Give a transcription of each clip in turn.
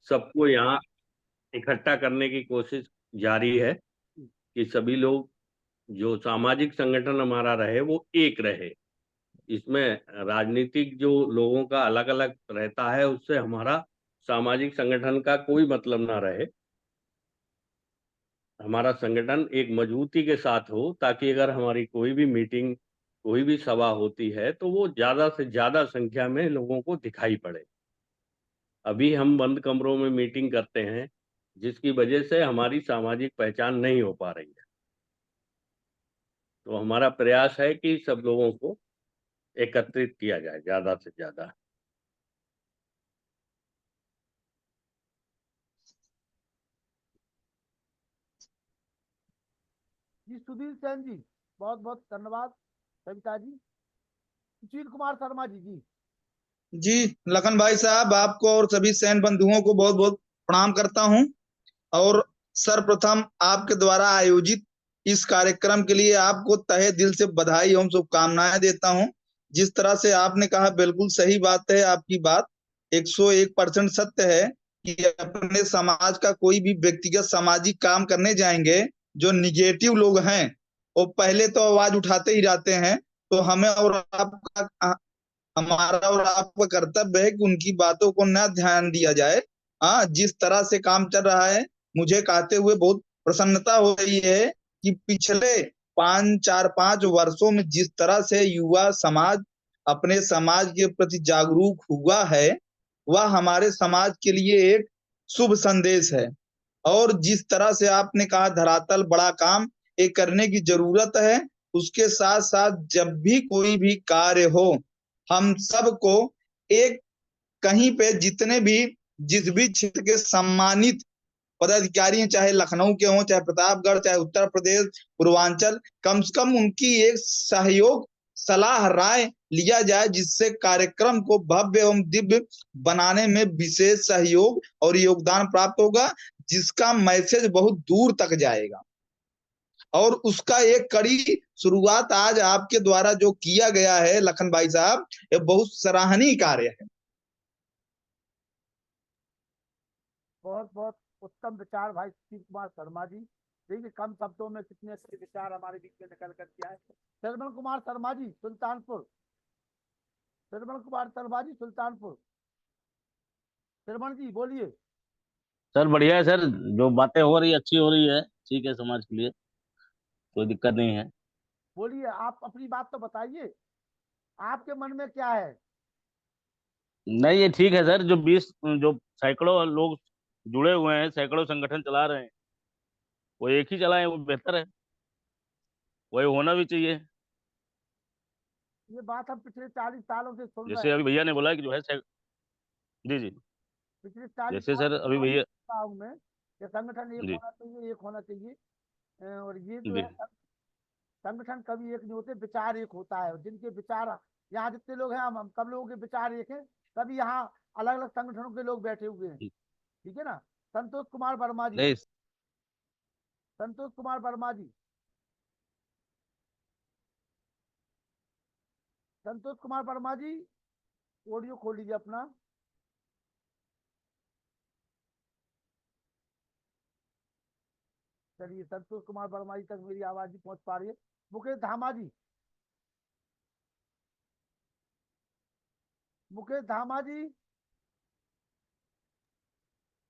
सबको यहाँ इकट्ठा करने की कोशिश जारी है कि सभी लोग, जो सामाजिक संगठन हमारा रहे वो एक रहे। इसमें राजनीतिक जो लोगों का अलग अलग रहता है उससे हमारा सामाजिक संगठन का कोई मतलब ना रहे। हमारा संगठन एक मजबूती के साथ हो, ताकि अगर हमारी कोई भी मीटिंग, कोई भी सभा होती है तो वो ज्यादा से ज्यादा संख्या में लोगों को दिखाई पड़े। अभी हम बंद कमरों में मीटिंग करते हैं, जिसकी वजह से हमारी सामाजिक पहचान नहीं हो पा रही है। तो हमारा प्रयास है कि सब लोगों को एकत्रित किया जाए ज्यादा से ज्यादा। जी सुधीर सेन जी, बहुत बहुत धन्यवाद। सविता जी। सुशील कुमार शर्मा जी। जी जी लखन भाई साहब, आपको और सभी सैन बंधुओं को बहुत बहुत प्रणाम करता हूं। और सर्वप्रथम आपके द्वारा आयोजित इस कार्यक्रम के लिए आपको तहे दिल से बधाई एवं शुभकामनाएं देता हूं। जिस तरह से आपने कहा, बिल्कुल सही बात है आपकी बात, 101% सत्य है कि अपने समाज का कोई भी व्यक्तिगत सामाजिक काम करने जाएंगे, जो निगेटिव लोग हैं वो पहले तो आवाज उठाते ही रहते हैं। तो हमें और आपका, हमारा और आपका कर्तव्य है कि उनकी बातों को न ध्यान दिया जाए। हाँ, जिस तरह से काम चल रहा है, मुझे कहते हुए बहुत प्रसन्नता हो रही है कि पिछले 5 4 5 वर्षों में जिस तरह से युवा समाज अपने समाज के प्रति जागरूक हुआ है, वह हमारे समाज के लिए एक शुभ संदेश है। और जिस तरह से आपने कहा धरातल बड़ा काम एक करने की जरूरत है, उसके साथ साथ जब भी कोई भी कार्य हो, हम सबको एक, कहीं पे जितने भी, जिस भी क्षेत्र के सम्मानित पदाधिकारी हैं, चाहे लखनऊ के हों, चाहे प्रतापगढ़, चाहे उत्तर प्रदेश, पूर्वांचल, कम से कम उनकी एक सहयोग, सलाह, राय लिया जाए, जिससे कार्यक्रम को भव्य एवं दिव्य बनाने में विशेष सहयोग और योगदान प्राप्त होगा, जिसका मैसेज बहुत दूर तक जाएगा। और उसका एक कड़ी शुरुआत आज आपके द्वारा जो किया गया है लखन भाई साहब, ये बहुत सराहनीय कार्य है। बहुत बहुत उत्तम विचार भाई सुशील कुमार शर्मा जी। देखिए कम शब्दों में कितने अच्छे विचार हमारे बीच में निकल कर के आए। श्रवण कुमार शर्मा जी सुल्तानपुर। श्रवण कुमार शर्मा जी सुल्तानपुर। श्रवण जी बोलिए। सर बढ़िया है सर। जो बातें हो रही अच्छी हो रही है, ठीक है, समाज के लिए कोई दिक्कत नहीं है। बोलिए, आप अपनी बात तो बताइए, आपके मन में क्या है। नहीं, ये ठीक है सर। जो 20, जो सैकड़ों लोग जुड़े हुए हैं, सैकड़ों संगठन चला रहे हैं, वो एक ही चलाएं, वो बेहतर है। वही होना भी चाहिए। ये बात हम पिछले 40 सालों से सुन रहे जैसे हैं। अभी भैया ने बोला कि जो है जी जी। पिछले 40 जैसे साल सर अभी भैया। गाँव में ये संगठन एक जी होना चाहिए, एक होना चाहिए। और ये जो जी है संगठन कभी एक नहीं होते, विचार एक होता है। जिनके विचार, यहाँ जितने लोग हैं, हम सब लोगों के विचार एक हैं। तभी यहाँ अलग अलग संगठनों के लोग बैठे हुए हैं। जी। ठीक है ना। संतोष कुमार वर्मा जी। नहीं। संतोष कुमार वर्मा जी। संतोष कुमार वर्मा जी, ऑडियो खोल लीजिए अपना। चलिए, संतोष कुमार वर्मा जी तक मेरी आवाज भी पहुंच पा रही है। मुकेश धामा जी। मुकेश धामा जी।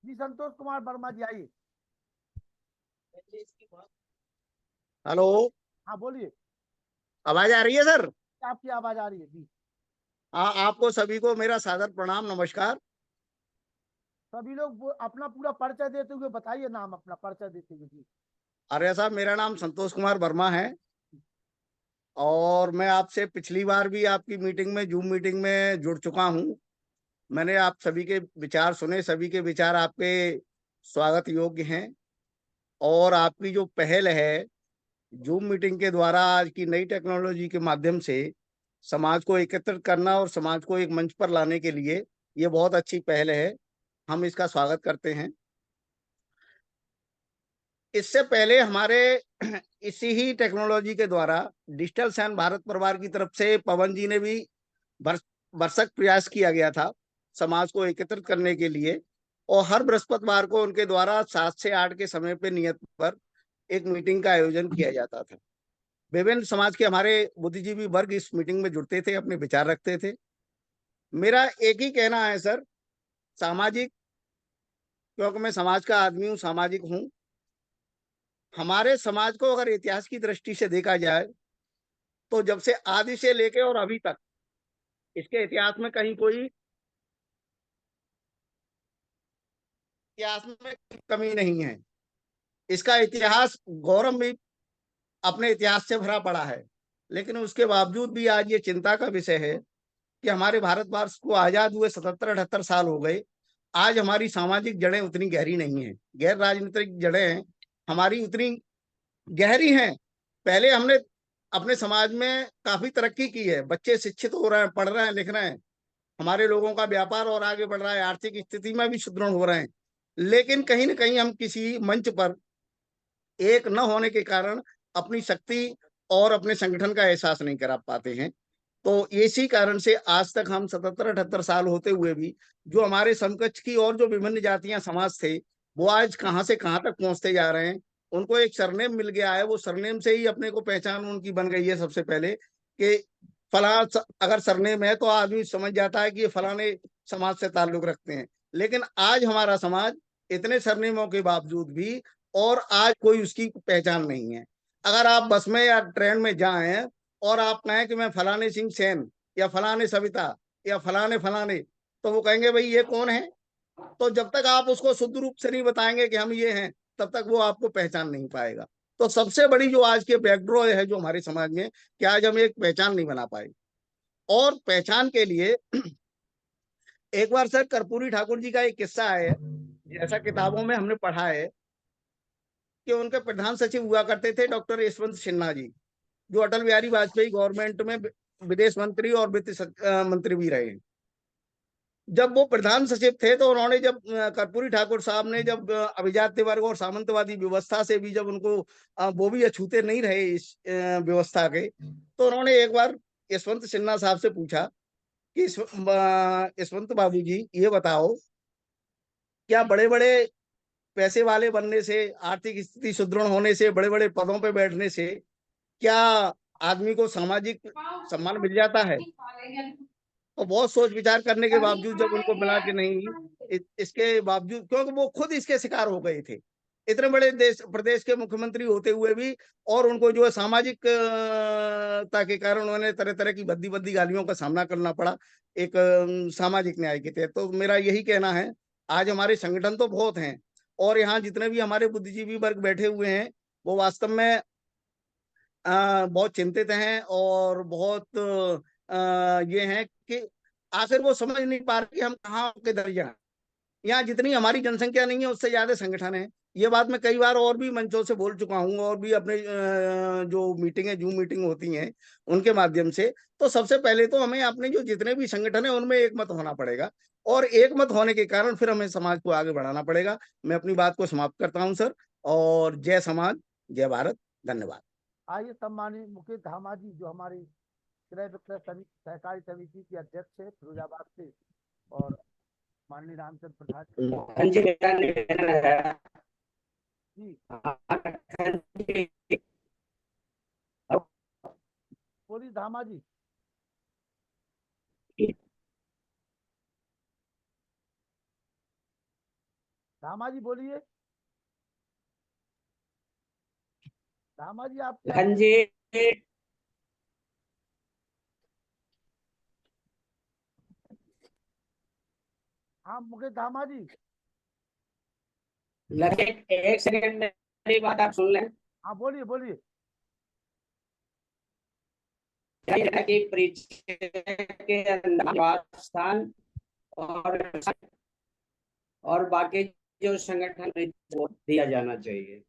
जी संतोष कुमार वर्मा जी आइए। हेलो। हाँ बोलिए। आवाज आ रही है सर? आपकी आवाज आ रही है जी। आपको सभी को मेरा सादर प्रणाम, नमस्कार। सभी लोग अपना पूरा परिचय देते हुए बताइए, नाम अपना परिचय देते हुए जी। अरे साहब, मेरा नाम संतोष कुमार वर्मा है। और मैं आपसे पिछली बार भी आपकी मीटिंग में, जूम मीटिंग में जुड़ चुका हूँ। मैंने आप सभी के विचार सुने, सभी के विचार आपके स्वागत योग्य हैं। और आपकी जो पहल है जूम मीटिंग के द्वारा, आज की नई टेक्नोलॉजी के माध्यम से समाज को एकत्रित करना और समाज को एक मंच पर लाने के लिए, ये बहुत अच्छी पहल है। हम इसका स्वागत करते हैं। इससे पहले हमारे इसी ही टेक्नोलॉजी के द्वारा डिजिटल सैन भारत परिवार की तरफ से पवन जी ने भी भरसक प्रयास किया गया था समाज को एकत्रित करने के लिए। और हर बृहस्पतिवार को उनके द्वारा 7 से 8 के समय पे नियत पर एक मीटिंग का आयोजन किया जाता था। विभिन्न समाज के हमारे बुद्धिजीवी वर्ग इस मीटिंग में जुड़ते थे, अपने विचार रखते थे। मेरा एक ही कहना है सर, सामाजिक, क्योंकि मैं समाज का आदमी हूँ, सामाजिक हूँ। हमारे समाज को अगर इतिहास की दृष्टि से देखा जाए तो जब से आदि से लेके और अभी तक इसके इतिहास में कहीं कोई इतिहास में कमी नहीं है। इसका इतिहास गौरव भी अपने इतिहास से भरा पड़ा है। लेकिन उसके बावजूद भी आज ये चिंता का विषय है कि हमारे भारतवर्ष को आजाद हुए 77-78 साल हो गए, आज हमारी सामाजिक जड़ें उतनी गहरी नहीं है। गैर राजनीतिक जड़ें हमारी उतनी गहरी हैं। पहले हमने अपने समाज में काफी तरक्की की है, बच्चे शिक्षित हो रहे हैं, पढ़ रहे हैं, लिख रहे हैं, हमारे लोगों का व्यापार और आगे बढ़ रहा है, आर्थिक स्थिति में भी सुदृढ़ हो रहे हैं। लेकिन कहीं ना कहीं हम किसी मंच पर एक न होने के कारण अपनी शक्ति और अपने संगठन का एहसास नहीं करा पाते हैं। तो इसी कारण से आज तक हम 77-78 साल होते हुए भी जो हमारे समकक्ष की और जो विभिन्न जातियां समाज थे, वो आज कहां से कहां तक पहुंचते जा रहे हैं। उनको एक सरनेम मिल गया है, वो सरनेम से ही अपने को पहचान उनकी बन गई है सबसे पहले, कि अगर सरनेम है तो आदमी समझ जाता है कि ये फलाने समाज से ताल्लुक रखते हैं। लेकिन आज हमारा समाज इतने सरनेमों के बावजूद भी और आज कोई उसकी पहचान नहीं है। अगर आप बस में या ट्रेन में जाएं और आप कहें कि मैं फलाने सिंह सेन या फलाने सविता या फलाने फलाने, तो वो कहेंगे भाई ये कौन है। तो जब तक आप उसको शुद्ध रूप से नहीं बताएंगे कि हम ये हैं, तब तक वो आपको पहचान नहीं पाएगा। तो सबसे बड़ी जो आज के बैकडोर है जो हमारे समाज में, कि आज हम एक पहचान नहीं बना पाए। और पहचान के लिए एक बार सर कर्पूरी ठाकुर जी का एक किस्सा है, जैसा किताबों में हमने पढ़ा है, कि उनके प्रधान सचिव हुआ करते थे डॉक्टर यशवंत सिन्हा जी, जो अटल बिहारी वाजपेयी गवर्नमेंट में विदेश मंत्री और वित्त मंत्री भी रहे। जब वो प्रधान सचिव थे तो उन्होंने जब कर्पूरी ठाकुर साहब ने जब अभिजात वर्ग और सामंतवादी व्यवस्था से भी जब उनको वो भी अछूते नहीं रहे इस व्यवस्था के, तो उन्होंने एक बार यशवंत सिन्हा साहब से पूछा कि यशवंत बाबू जी ये बताओ, क्या बड़े बड़े पैसे वाले बनने से, आर्थिक स्थिति सुदृढ़ होने से, बड़े बड़े पदों पे बैठने से क्या आदमी को सामाजिक सम्मान मिल जाता है? तो बहुत सोच विचार करने के बावजूद जब उनको मिला कि नहीं, इसके बावजूद, क्योंकि वो खुद इसके शिकार हो गए थे, इतने बड़े देश प्रदेश के मुख्यमंत्री होते हुए भी, और उनको जो है सामाजिक के कारण उन्होंने तरह तरह की बद्दी बद्दी गालियों का सामना करना पड़ा एक सामाजिक न्याय के तहत। तो मेरा यही कहना है, आज हमारे संगठन तो बहुत हैं, और यहाँ जितने भी हमारे बुद्धिजीवी वर्ग बैठे हुए हैं, वो वास्तव में बहुत चिंतित हैं और बहुत ये हैं कि आखिर वो समझ नहीं पा रहे कि हम कहाँ के दर्जा हैं। यहाँ जितनी हमारी जनसंख्या नहीं है उससे ज्यादा संगठन है। ये बात मैं कई बार और भी मंचों से बोल चुका हूँ, और भी अपने जो मीटिंग है, जूम मीटिंग होती हैं उनके माध्यम से। तो सबसे पहले तो हमें अपने जो जितने भी संगठन है उनमें एक मत होना पड़ेगा, और एक मत होने के कारण फिर हमें समाज को आगे बढ़ाना पड़ेगा। मैं अपनी बात को समाप्त करता हूँ सर, और जय समाज, जय भारत, धन्यवाद। आइए सम्मानित मुकेश धामा जी, जो हमारी क्रय विक्रय सहकारी समिति के अध्यक्ष है फिरोजाबाद से, और माननीय रामचंद्र प्रसाद जी मेरा निवेदन है। जी जी बोलिए धामा जी। धामा जी बोलिए। धामा जी आप क्या लखन जी, हाँ मुकेश धामा जी। लखन एक सेकंड मेरी बात आप सुन लें। हाँ बोलिए बोलिए। कि परिचय के अंदर स्थान और बाकी जो संगठन वो दिया जाना चाहिए।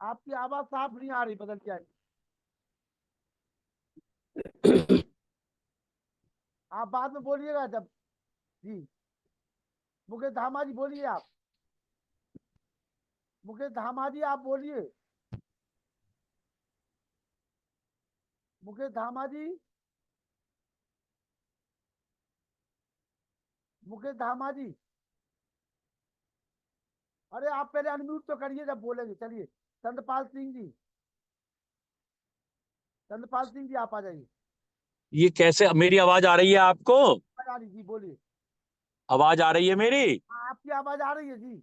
आपकी आवाज साफ नहीं आ रही, बदल क्या है? आप बाद में बोलिएगा जब। जी मुकेश धामा जी बोलिए आप। मुकेश धामा जी आप बोलिए। मुकेश धामा जी। मुकेश धामा जी, अरे आप पहले अनम्यूट तो करिए जब बोलेंगे। चलिए चंद्रपाल सिंह जी, चंद्रपाल सिंह जी आप आ जाइए। ये कैसे, मेरी आवाज आ रही है आपको? आवाज आ रही जी, बोलिए। आवाज आ रही है मेरी? हाँ, आपकी आवाज आ रही है जी।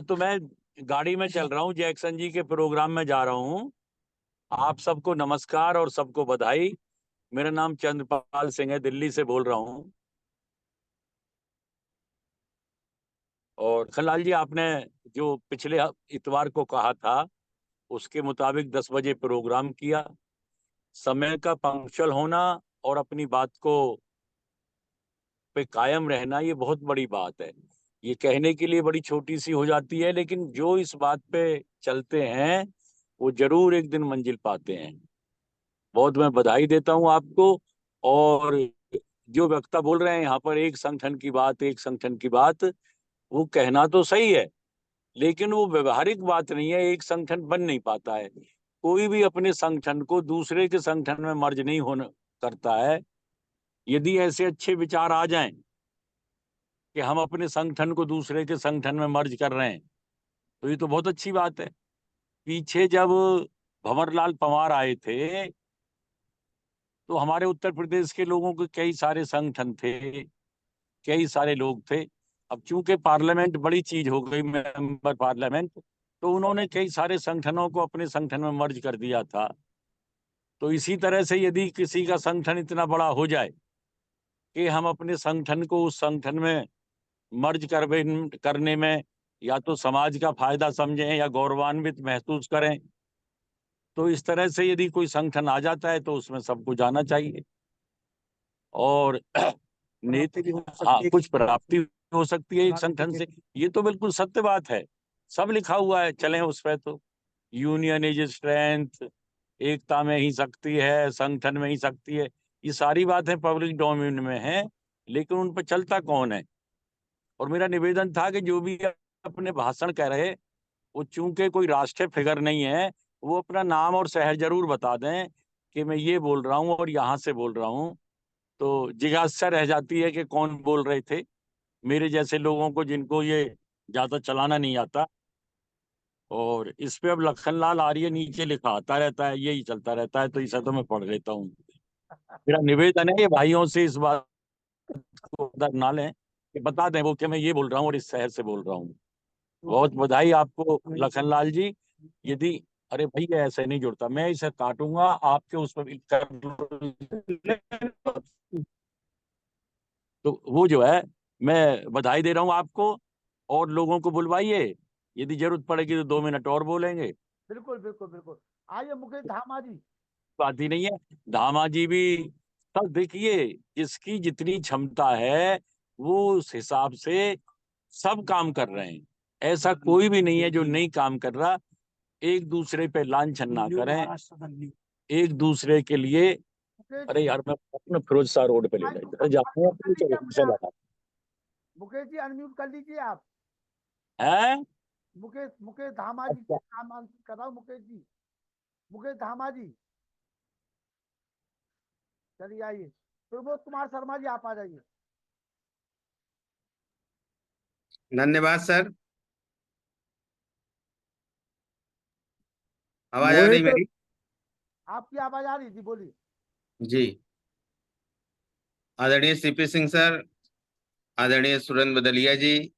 तो मैं गाड़ी में चल रहा हूँ, जैक्सन जी के प्रोग्राम में जा रहा हूँ। आप सबको नमस्कार और सबको बधाई। मेरा नाम चंद्रपाल सिंह है, दिल्ली से बोल रहा हूँ। और खनलाल जी, आपने जो पिछले इतवार को कहा था उसके मुताबिक 10 बजे प्रोग्राम किया। समय का पंक्चुअल होना और अपनी बात को पे कायम रहना, ये बहुत बड़ी बात है। ये कहने के लिए बड़ी छोटी सी हो जाती है, लेकिन जो इस बात पे चलते हैं वो जरूर एक दिन मंजिल पाते हैं। बहुत मैं बधाई देता हूँ आपको। और जो वक्ता बोल रहे हैं यहाँ पर, एक संगठन की बात, एक संगठन की बात, वो कहना तो सही है, लेकिन वो व्यवहारिक बात नहीं है। एक संगठन बन नहीं पाता है। कोई भी अपने संगठन को दूसरे के संगठन में मर्ज नहीं होने करता है। यदि ऐसे अच्छे विचार आ जाएं कि हम अपने संगठन को दूसरे के संगठन में मर्ज कर रहे हैं, तो ये तो बहुत अच्छी बात है। पीछे जब भंवरलाल पंवार आए थे तो हमारे उत्तर प्रदेश के लोगों के कई सारे संगठन थे, कई सारे लोग थे। अब चूंकि पार्लियामेंट बड़ी चीज हो गई, मेंबर पार्लियामेंट, तो उन्होंने कई सारे संगठनों को अपने संगठन में मर्ज कर दिया था। तो इसी तरह से यदि किसी का संगठन इतना बड़ा हो जाए कि हम अपने संगठन को उस संगठन में मर्ज करने में या तो समाज का फायदा समझें या गौरवान्वित महसूस करें, तो इस तरह से यदि कोई संगठन आ जाता है तो उसमें सबको जाना चाहिए। और नीति भी हाँ, कुछ प्राप्ति हो सकती है एक संगठन से, ये तो बिल्कुल सत्य बात है। सब लिखा हुआ है, चलें उस पर। तो यूनियन इज स्ट्रेंथ, एकता में ही शक्ति है, संगठन में ही शक्ति है, ये सारी बातें पब्लिक डोमेन में है, लेकिन उन पर चलता कौन है? और मेरा निवेदन था कि जो भी अपने भाषण कह रहे, वो चूंकि कोई राष्ट्रीय फिगर नहीं है, वो अपना नाम और शहर जरूर बता दें कि मैं ये बोल रहा हूँ और यहाँ से बोल रहा हूँ। तो जिज्ञासा रह जाती है कि कौन बोल रहे थे, मेरे जैसे लोगों को जिनको ये ज्यादा चलाना नहीं आता। और इस पे अब लखनलाल आर्य नीचे लिखा आता रहता है, यही चलता रहता है, तो इसे तो मैं पढ़ लेता हूँ। मेरा निवेदन है ये भाइयों से, इस बात को उधर ना लें कि बता दें वो कि मैं ये बोल रहा हूँ और इस शहर से बोल रहा हूँ। बहुत बधाई आपको लखनलाल जी। यदि अरे भैया ऐसे नहीं जुड़ता, मैं इसे काटूंगा आपके उस पर तो वो जो है, मैं बधाई दे रहा हूँ आपको। और लोगों को बुलवाइए, यदि जरूरत पड़ेगी तो 2 मिनट और बोलेंगे। बिल्कुल बिल्कुल बिल्कुल। आइए मुकेश धामा जी। बात ही नहीं है। धामा जी भी सब देखिए, जिसकी जितनी क्षमता है वो उस हिसाब से सब काम कर रहे हैं। ऐसा कोई भी नहीं है जो नहीं काम कर रहा। एक दूसरे पे लांछन ना करें, एक दूसरे के लिए। मुकेश अरे जी, यार, मैं अपना फिरोज शाह रोड पे ले जाता जाते हैं अपनी चौक से लगा मुकेश जी अनम्यूट कर लीजिए आप। है। मुकेश मुकेश धामा जी अच्छा, के नाम आंसर कर रहा हूँ। मुकेश जी, मुकेश धामा जी, चलिए आइए। प्रमोद कुमार शर्मा जी आप आ जाइए। धन्यवाद सर। आवाज आ रही मोहित, मेरी? आपकी आवाज आ रही थी, बोलिए। जी। आदरणीय सीपी सिंह सर, आदरणीय सुरेंद्र बदलिया जी,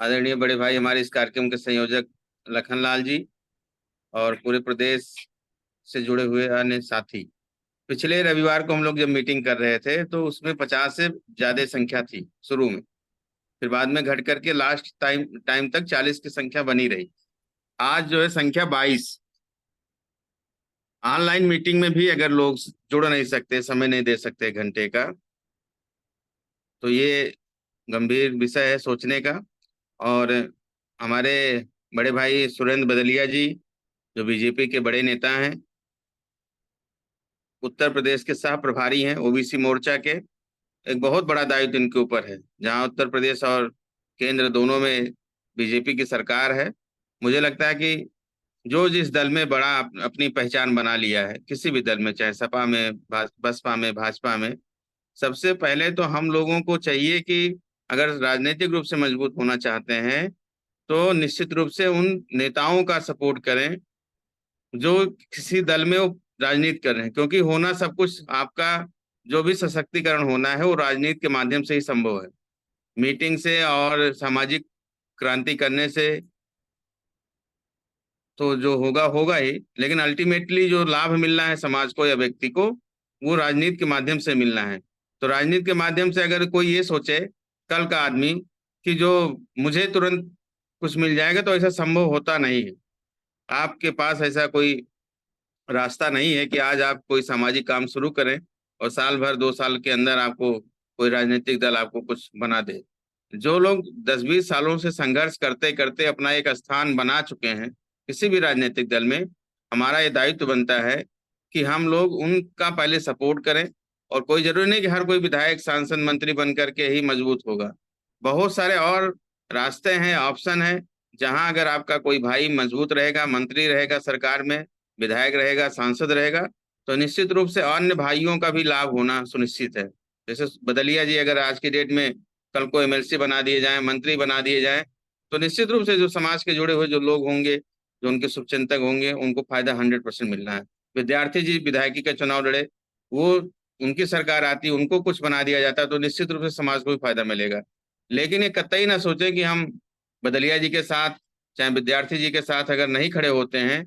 आदरणीय बड़े भाई हमारे इस कार्यक्रम के संयोजक लखनलाल जी, और पूरे प्रदेश से जुड़े हुए अन्य साथी। पिछले रविवार को हम लोग जब मीटिंग कर रहे थे तो उसमें 50 से ज्यादा संख्या थी शुरू में, फिर बाद में घट करके लास्ट टाइम तक 40 की संख्या बनी रही। आज जो है संख्या 22। ऑनलाइन मीटिंग में भी अगर लोग जुड़ नहीं सकते, समय नहीं दे सकते घंटे का, तो ये गंभीर विषय है सोचने का। और हमारे बड़े भाई सुरेंद्र बदलिया जी, जो बीजेपी के बड़े नेता हैं, उत्तर प्रदेश के सह प्रभारी हैं ओबीसी मोर्चा के, एक बहुत बड़ा दायित्व इनके ऊपर है। जहां उत्तर प्रदेश और केंद्र दोनों में बीजेपी की सरकार है, मुझे लगता है कि जो जिस दल में बड़ा अपनी पहचान बना लिया है, किसी भी दल में, चाहे सपा में, बसपा में, भाजपा में, सबसे पहले तो हम लोगों को चाहिए कि अगर राजनीतिक रूप से मजबूत होना चाहते हैं तो निश्चित रूप से उन नेताओं का सपोर्ट करें जो किसी दल में वो राजनीति कर रहे हैं, क्योंकि होना सब कुछ आपका जो भी सशक्तिकरण होना है वो राजनीति के माध्यम से ही संभव है, मीटिंग से और सामाजिक क्रांति करने से तो जो होगा होगा ही, लेकिन अल्टीमेटली जो लाभ मिलना है समाज को या व्यक्ति को वो राजनीति के माध्यम से मिलना है। तो राजनीति के माध्यम से अगर कोई ये सोचे कल का आदमी कि जो मुझे तुरंत कुछ मिल जाएगा, तो ऐसा संभव होता नहीं है। आपके पास ऐसा कोई रास्ता नहीं है कि आज आप कोई सामाजिक काम शुरू करें और साल भर 2 साल के अंदर आपको कोई राजनीतिक दल आपको कुछ बना दे। जो लोग 10-20 सालों से संघर्ष करते करते अपना एक स्थान बना चुके हैं किसी भी राजनीतिक दल में, हमारा ये दायित्व बनता है कि हम लोग उनका पहले सपोर्ट करें। और कोई जरूरी नहीं कि हर कोई विधायक सांसद मंत्री बन करके ही मजबूत होगा, बहुत सारे और रास्ते हैं, ऑप्शन है, जहां अगर आपका कोई भाई मजबूत रहेगा, मंत्री रहेगा सरकार में, विधायक रहेगा, सांसद रहेगा, तो निश्चित रूप से अन्य भाइयों का भी लाभ होना सुनिश्चित है। जैसे बदलिया जी अगर आज की डेट में कल को एमएलसी बना दिए जाएं, मंत्री बना दिए जाएं, तो निश्चित रूप से जो समाज के जुड़े हुए जो लोग होंगे, जो उनके शुभचिंतक होंगे, उनको फायदा 100% मिलना है। विद्यार्थी जी विधायकी का चुनाव लड़े, वो उनकी सरकार आती, उनको कुछ बना दिया जाता, तो निश्चित रूप से समाज को भी फायदा मिलेगा। लेकिन ये कतई ना सोचे कि हम बदलिया जी के साथ चाहे विद्यार्थी जी के साथ अगर नहीं खड़े होते हैं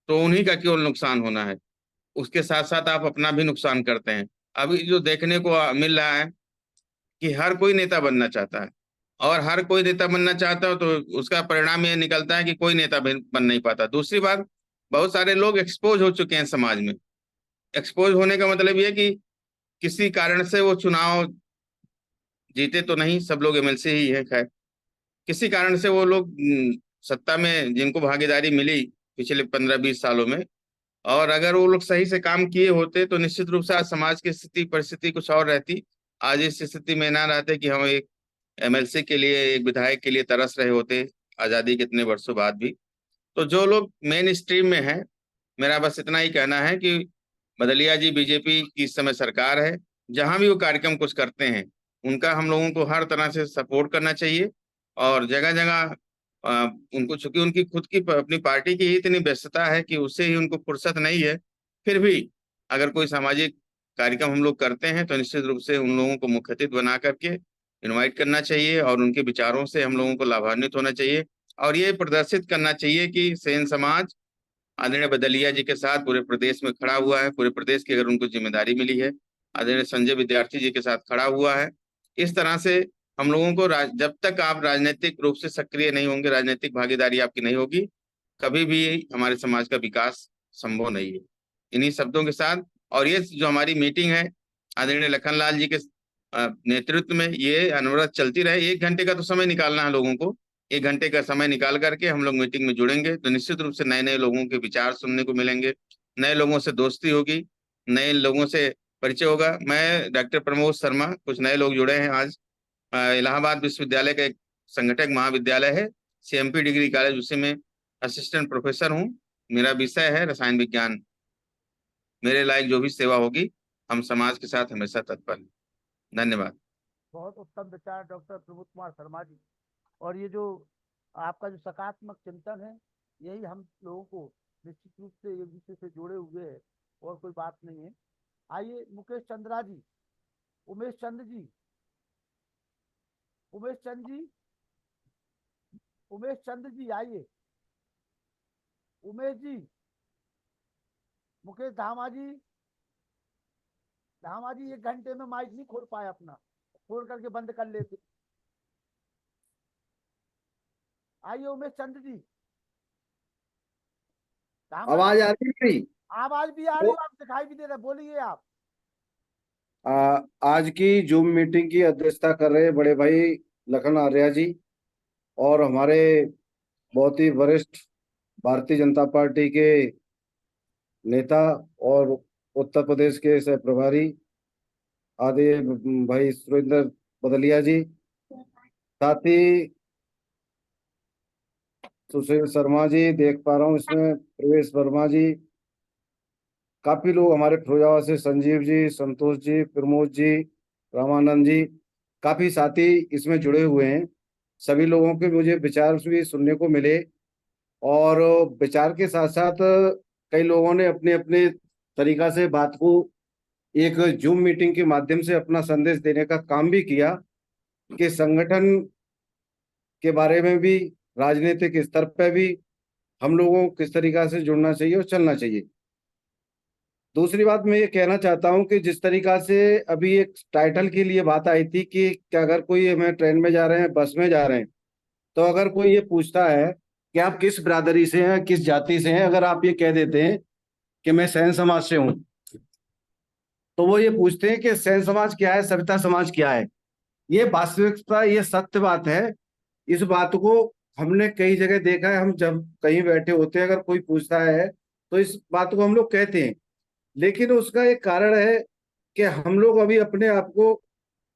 तो उन्हीं का केवल नुकसान होना है, उसके साथ साथ आप अपना भी नुकसान करते हैं। अभी जो देखने को मिल रहा है कि हर कोई नेता बनना चाहता है, और हर कोई नेता बनना चाहता हो तो उसका परिणाम ये निकलता है कि कोई नेता बन नहीं पाता। दूसरी बात, बहुत सारे लोग एक्सपोज हो चुके हैं समाज में। एक्सपोज होने का मतलब ये कि किसी कारण से वो चुनाव जीते तो नहीं, सब लोग एमएलसी ही है, खैर किसी कारण से वो लोग सत्ता में जिनको भागीदारी मिली पिछले 15-20 सालों में, और अगर वो लोग सही से काम किए होते तो निश्चित रूप से आज समाज की स्थिति परिस्थिति कुछ और रहती। आज इस स्थिति में ना रहते कि हम एक एमएलसी के लिए, एक विधायक के लिए तरस रहे होते आजादी के इतने वर्षों बाद भी। तो जो लोग मेन स्ट्रीम में है, मेरा बस इतना ही कहना है कि बदलिया जी बीजेपी की इस समय सरकार है, जहां भी वो कार्यक्रम कुछ करते हैं उनका हम लोगों को हर तरह से सपोर्ट करना चाहिए। और जगह जगह उनको, चूंकि उनकी खुद की अपनी पार्टी की ही इतनी व्यस्तता है कि उससे ही उनको फुर्सत नहीं है, फिर भी अगर कोई सामाजिक कार्यक्रम हम लोग करते हैं तो निश्चित रूप से उन लोगों को मुख्य अतिथि बना करके इनवाइट करना चाहिए और उनके विचारों से हम लोगों को लाभान्वित होना चाहिए। और ये प्रदर्शित करना चाहिए कि सेन समाज आदरणीय बदलिया जी के साथ पूरे प्रदेश में खड़ा हुआ है, पूरे प्रदेश की अगर उनको जिम्मेदारी मिली है, आदरणीय संजय विद्यार्थी जी के साथ खड़ा हुआ है। इस तरह से हम लोगों को जब तक आप राजनीतिक रूप से सक्रिय नहीं होंगे, राजनीतिक भागीदारी आपकी नहीं होगी, कभी भी हमारे समाज का विकास संभव नहीं है। इन्हीं शब्दों के साथ, और ये जो हमारी मीटिंग है आदरणीय लखनलाल जी के नेतृत्व में, ये अनवरत चलती रहे। 1 घंटे का तो समय निकालना है लोगों को, 1 घंटे का समय निकाल करके हम लोग मीटिंग में जुड़ेंगे तो निश्चित रूप से नए नए लोगों के विचार सुनने को मिलेंगे, नए लोगों से दोस्ती होगी, नए लोगों से परिचय होगा। मैं डॉक्टर प्रमोद शर्मा, कुछ नए लोग जुड़े हैं आज, इलाहाबाद विश्वविद्यालय का एक संगठक महाविद्यालय है, सीएमपी डिग्री कॉलेज, उसी में असिस्टेंट प्रोफेसर हूँ। मेरा विषय है रसायन विज्ञान। मेरे लायक जो भी सेवा होगी हम समाज के साथ हमेशा तत्पर हैं। धन्यवाद। बहुत उत्तम विचार डॉक्टर प्रमोद कुमार शर्मा जी। और ये जो आपका जो सकारात्मक चिंतन है, यही हम लोगों को निश्चित रूप से एक दूसरे से जुड़े हुए है, और कोई बात नहीं है। आइए मुकेश चंद्रा जी, उमेश चंद्र जी, उमेश चंद्र जी, उमेश चंद्र जी आइए, उमेश जी, मुकेश धामा जी, धामा जी 1 घंटे में माइक नहीं खोल पाए अपना, खोल करके बंद कर लेते। आइए उमेश चंद्र जी, आवाज आ रही है? आवाज भी आ रही है, आप दिखाई भी दे रहे, बोलिए आप। आज की जूम मीटिंग की अध्यक्षता कर रहे बड़े भाई लखन आर्या जी, और हमारे बहुत ही वरिष्ठ भारतीय जनता पार्टी के नेता और उत्तर प्रदेश के सह प्रभारी आदि भाई सुरेंद्र बदलिया जी, साथ ही सुशील शर्मा जी, देख पा रहा हूँ इसमें प्रवेश वर्मा जी, काफी लोग हमारे फिरोजाबाद से संजीव जी, संतोष जी, प्रमोद जी, रामानंद जी, काफी साथी इसमें जुड़े हुए हैं। सभी लोगों के मुझे विचार भी सुनने को मिले, और विचार के साथ साथ कई लोगों ने अपने अपने तरीका से बात को एक जूम मीटिंग के माध्यम से अपना संदेश देने का काम भी किया कि संगठन के बारे में भी, राजनीतिक स्तर पर भी हम लोगों को किस तरीका से जुड़ना चाहिए और चलना चाहिए। दूसरी बात मैं ये कहना चाहता हूं कि जिस तरीका से अभी एक टाइटल के लिए बात आई थी कि अगर कोई, हमें ट्रेन में जा रहे हैं, बस में जा रहे हैं, तो अगर कोई ये पूछता है कि आप किस बिरादरी से हैं, किस जाति से हैं, अगर आप ये कह देते हैं कि मैं सैन समाज से हूं, तो वो ये पूछते हैं कि सैन समाज क्या है, सविता समाज क्या है। ये वास्तविकता, ये सत्य बात है। इस बात को हमने कई जगह देखा है। हम जब कहीं बैठे होते हैं, अगर कोई पूछता है तो इस बात को हम लोग कहते हैं, लेकिन उसका एक कारण है कि हम लोग अभी अपने आप को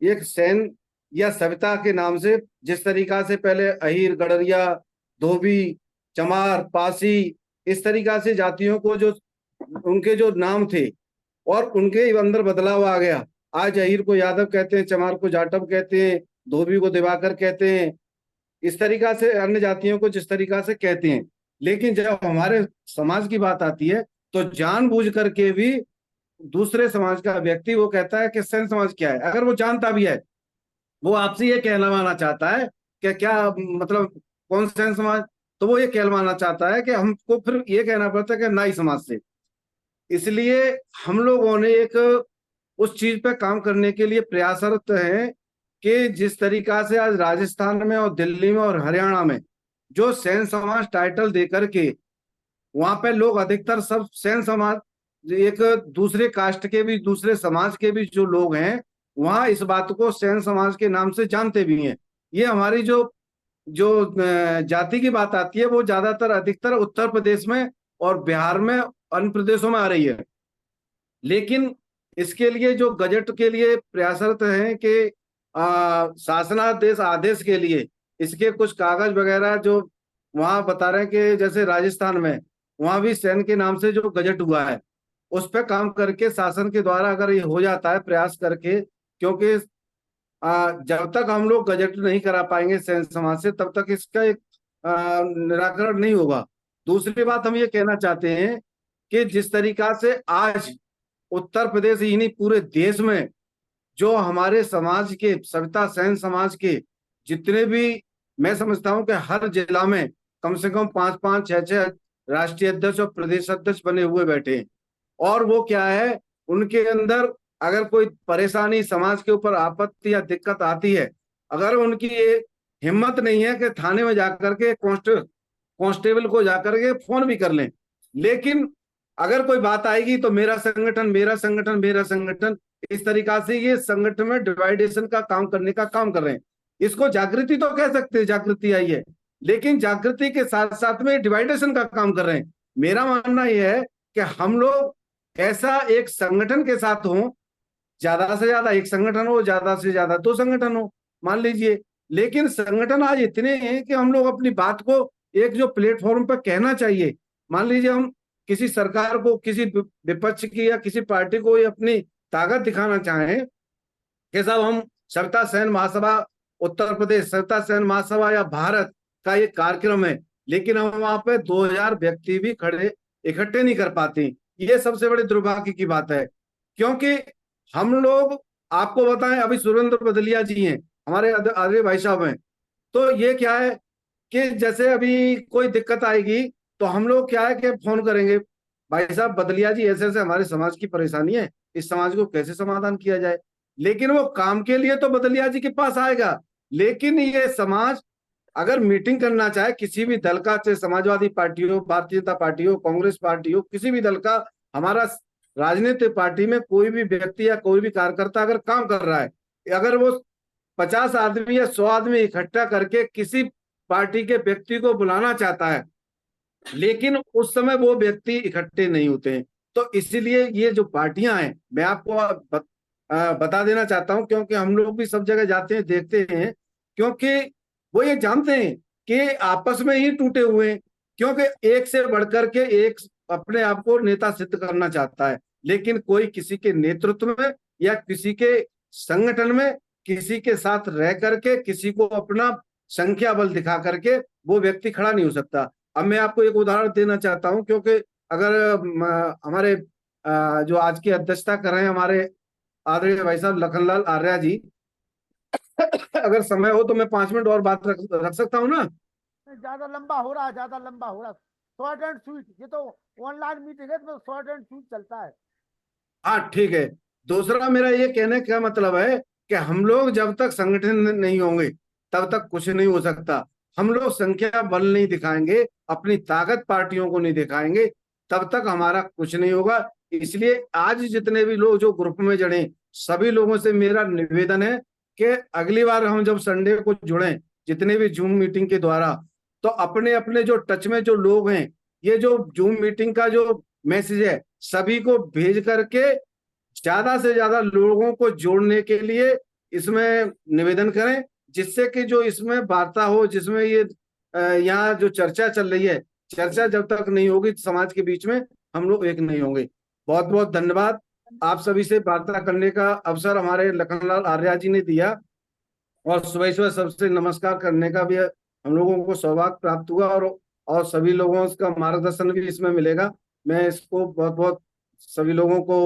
एक सैन या सविता के नाम से, जिस तरीका से पहले अहीर, गडरिया, धोबी, चमार, पासी, इस तरीका से जातियों को जो उनके जो नाम थे और उनके अंदर बदलाव आ गया। आज अहीर को यादव कहते हैं, चमार को जाटव कहते हैं, धोबी को दिवाकर कहते हैं, इस तरीका से अन्य जातियों को जिस तरीका से कहते हैं। लेकिन जब हमारे समाज की बात आती है तो जानबूझ करके भी दूसरे समाज का व्यक्ति वो कहता है कि सैन समाज क्या है। अगर वो जानता भी है, वो आपसे ये कहलवाना चाहता है कि क्या मतलब कौन सैन समाज, तो वो ये कहलवाना चाहता है कि हमको फिर ये कहना पड़ता है कि नाई समाज से। इसलिए हम लोगों ने एक उस चीज पे काम करने के लिए प्रयासरत हैं कि जिस तरीका से आज राजस्थान में और दिल्ली में और हरियाणा में जो सैन समाज टाइटल दे करके वहां पे लोग अधिकतर सब सैन समाज, एक दूसरे कास्ट के भी, दूसरे समाज के भी जो लोग हैं, वहां इस बात को सैन समाज के नाम से जानते भी हैं। ये हमारी जो जो जाति की बात आती है वो ज्यादातर अधिकतर उत्तर प्रदेश में और बिहार में, अन्य प्रदेशों में आ रही है। लेकिन इसके लिए जो गजट के लिए प्रयासरत हैं कि शासनादेश आदेश के लिए इसके कुछ कागज वगैरह जो वहां बता रहे हैं कि जैसे राजस्थान में वहां भी सैन के नाम से जो गजट हुआ है उस पर काम करके शासन के द्वारा अगर ये हो जाता है प्रयास करके, क्योंकि जब तक हम लोग गजट नहीं करा पाएंगे सैन समाज से तब तक इसका एक निराकरण नहीं होगा। दूसरी बात हम ये कहना चाहते हैं कि जिस तरीका से आज उत्तर प्रदेश ही नहीं पूरे देश में जो हमारे समाज के, सविता सैन समाज के जितने भी, मैं समझता हूं कि हर जिला में कम से कम 5-5, 6-6 राष्ट्रीय अध्यक्ष और प्रदेश अध्यक्ष बने हुए बैठे हैं। और वो क्या है, उनके अंदर अगर कोई परेशानी, समाज के ऊपर आपत्ति या दिक्कत आती है, अगर उनकी ये हिम्मत नहीं है कि थाने में जाकर के कांस्टेबल को जाकर के फोन भी कर लें, लेकिन अगर कोई बात आएगी तो मेरा संगठन, मेरा संगठन, मेरा संगठन, इस तरीका से ये संगठन में डिवाइडेशन का काम करने का काम कर रहे हैं। इसको जागृति तो कह सकते हैं, जागृति आई है, लेकिन जागृति के साथ साथ में डिवाइडेशन का काम कर रहे हैं। मेरा मानना यह है कि हम लोग ऐसा एक संगठन के साथ हों, ज्यादा से ज्यादा एक संगठन हो, ज्यादा से ज्यादा 2 संगठन हो मान लीजिए, लेकिन संगठन आज इतने हैं कि हम लोग अपनी बात को एक जो प्लेटफॉर्म पर कहना चाहिए, मान लीजिए हम किसी सरकार को, किसी विपक्ष की या किसी पार्टी को ये अपनी ताकत दिखाना चाहें कि साहब हम सविता सैन महासभा उत्तर प्रदेश, सविता सैन महासभा या भारत का ये कार्यक्रम है, लेकिन हम वहां पे 2000 व्यक्ति भी खड़े इकट्ठे नहीं कर पाते। ये सबसे बड़े दुर्भाग्य की बात है, क्योंकि हम लोग, आपको बताएं, अभी सुरेंद्र बदलिया जी हैं, हमारे आदरणीय भाई साहब हैं, तो ये क्या है कि जैसे अभी कोई दिक्कत आएगी तो हम लोग क्या है कि फोन करेंगे, भाई साहब बदलिया जी ऐसे ऐसे हमारे समाज की परेशानी है, इस समाज को कैसे समाधान किया जाए। लेकिन वो काम के लिए तो बदलिया जी के पास आएगा, लेकिन ये समाज अगर मीटिंग करना चाहे किसी भी दल का, चाहे समाजवादी पार्टी हो, भारतीय जनता पार्टी हो, कांग्रेस पार्टी हो, किसी भी दल का, हमारा राजनीतिक पार्टी में कोई भी व्यक्ति या कोई भी कार्यकर्ता अगर काम कर रहा है, अगर वो 50 आदमी या 100 आदमी इकट्ठा करके किसी पार्टी के व्यक्ति को बुलाना चाहता है, लेकिन उस समय वो व्यक्ति इकट्ठे नहीं होते हैं। तो इसीलिए ये जो पार्टियां हैं, मैं आपको बता देना चाहता हूं, क्योंकि हम लोग भी सब जगह जाते हैं, देखते हैं, क्योंकि वो ये जानते हैं कि आपस में ही टूटे हुए हैं, क्योंकि एक से बढ़कर के एक अपने आप को नेता सिद्ध करना चाहता है, लेकिन कोई किसी के नेतृत्व में या किसी के संगठन में किसी के साथ रह करके, किसी को अपना संख्या बल दिखा करके वो व्यक्ति खड़ा नहीं हो सकता। अब मैं आपको एक उदाहरण देना चाहता हूं, क्योंकि अगर हमारे जो आज की अध्यक्षता कर रहे हैं हमारे आदरणीय भाई साहब लखनलाल आर्या जी, अगर समय हो तो मैं 5 मिनट और बात रख सकता हूँ ना? ज्यादा लंबा हो रहा है, ज्यादा लंबा हो रहा है। शॉर्ट एंड स्वीट, ये तो ऑनलाइन मीटिंग है तो शॉर्ट एंड स्वीट चलता है। हाँ ठीक है। दूसरा मेरा ये कहने का मतलब है कि हम लोग जब तक संगठन नहीं होंगे तब तक कुछ नहीं हो सकता। हम लोग संख्या बल नहीं दिखाएंगे, अपनी ताकत पार्टियों को नहीं दिखाएंगे, तब तक हमारा कुछ नहीं होगा। इसलिए आज जितने भी लोग जो ग्रुप में जुड़े, सभी लोगों से मेरा निवेदन है कि अगली बार हम जब संडे को जुड़े जितने भी जूम मीटिंग के द्वारा, तो अपने अपने जो टच में जो लोग हैं, ये जो जूम मीटिंग का जो मैसेज है सभी को भेज करके ज्यादा से ज्यादा लोगों को जोड़ने के लिए इसमें निवेदन करें, जिससे कि जो इसमें वार्ता हो, जिसमें ये यहाँ जो चर्चा चल रही है, चर्चा जब तक नहीं होगी समाज के बीच में हम लोग एक नहीं होंगे। बहुत बहुत धन्यवाद। आप सभी से वार्ता करने का अवसर हमारे लखनलाल आर्या जी ने दिया, और सुबह सुबह सबसे नमस्कार करने का भी हम लोगों को सौभाग्य प्राप्त हुआ, और सभी लोगों का मार्गदर्शन भी इसमें मिलेगा। मैं इसको बहुत बहुत सभी लोगों को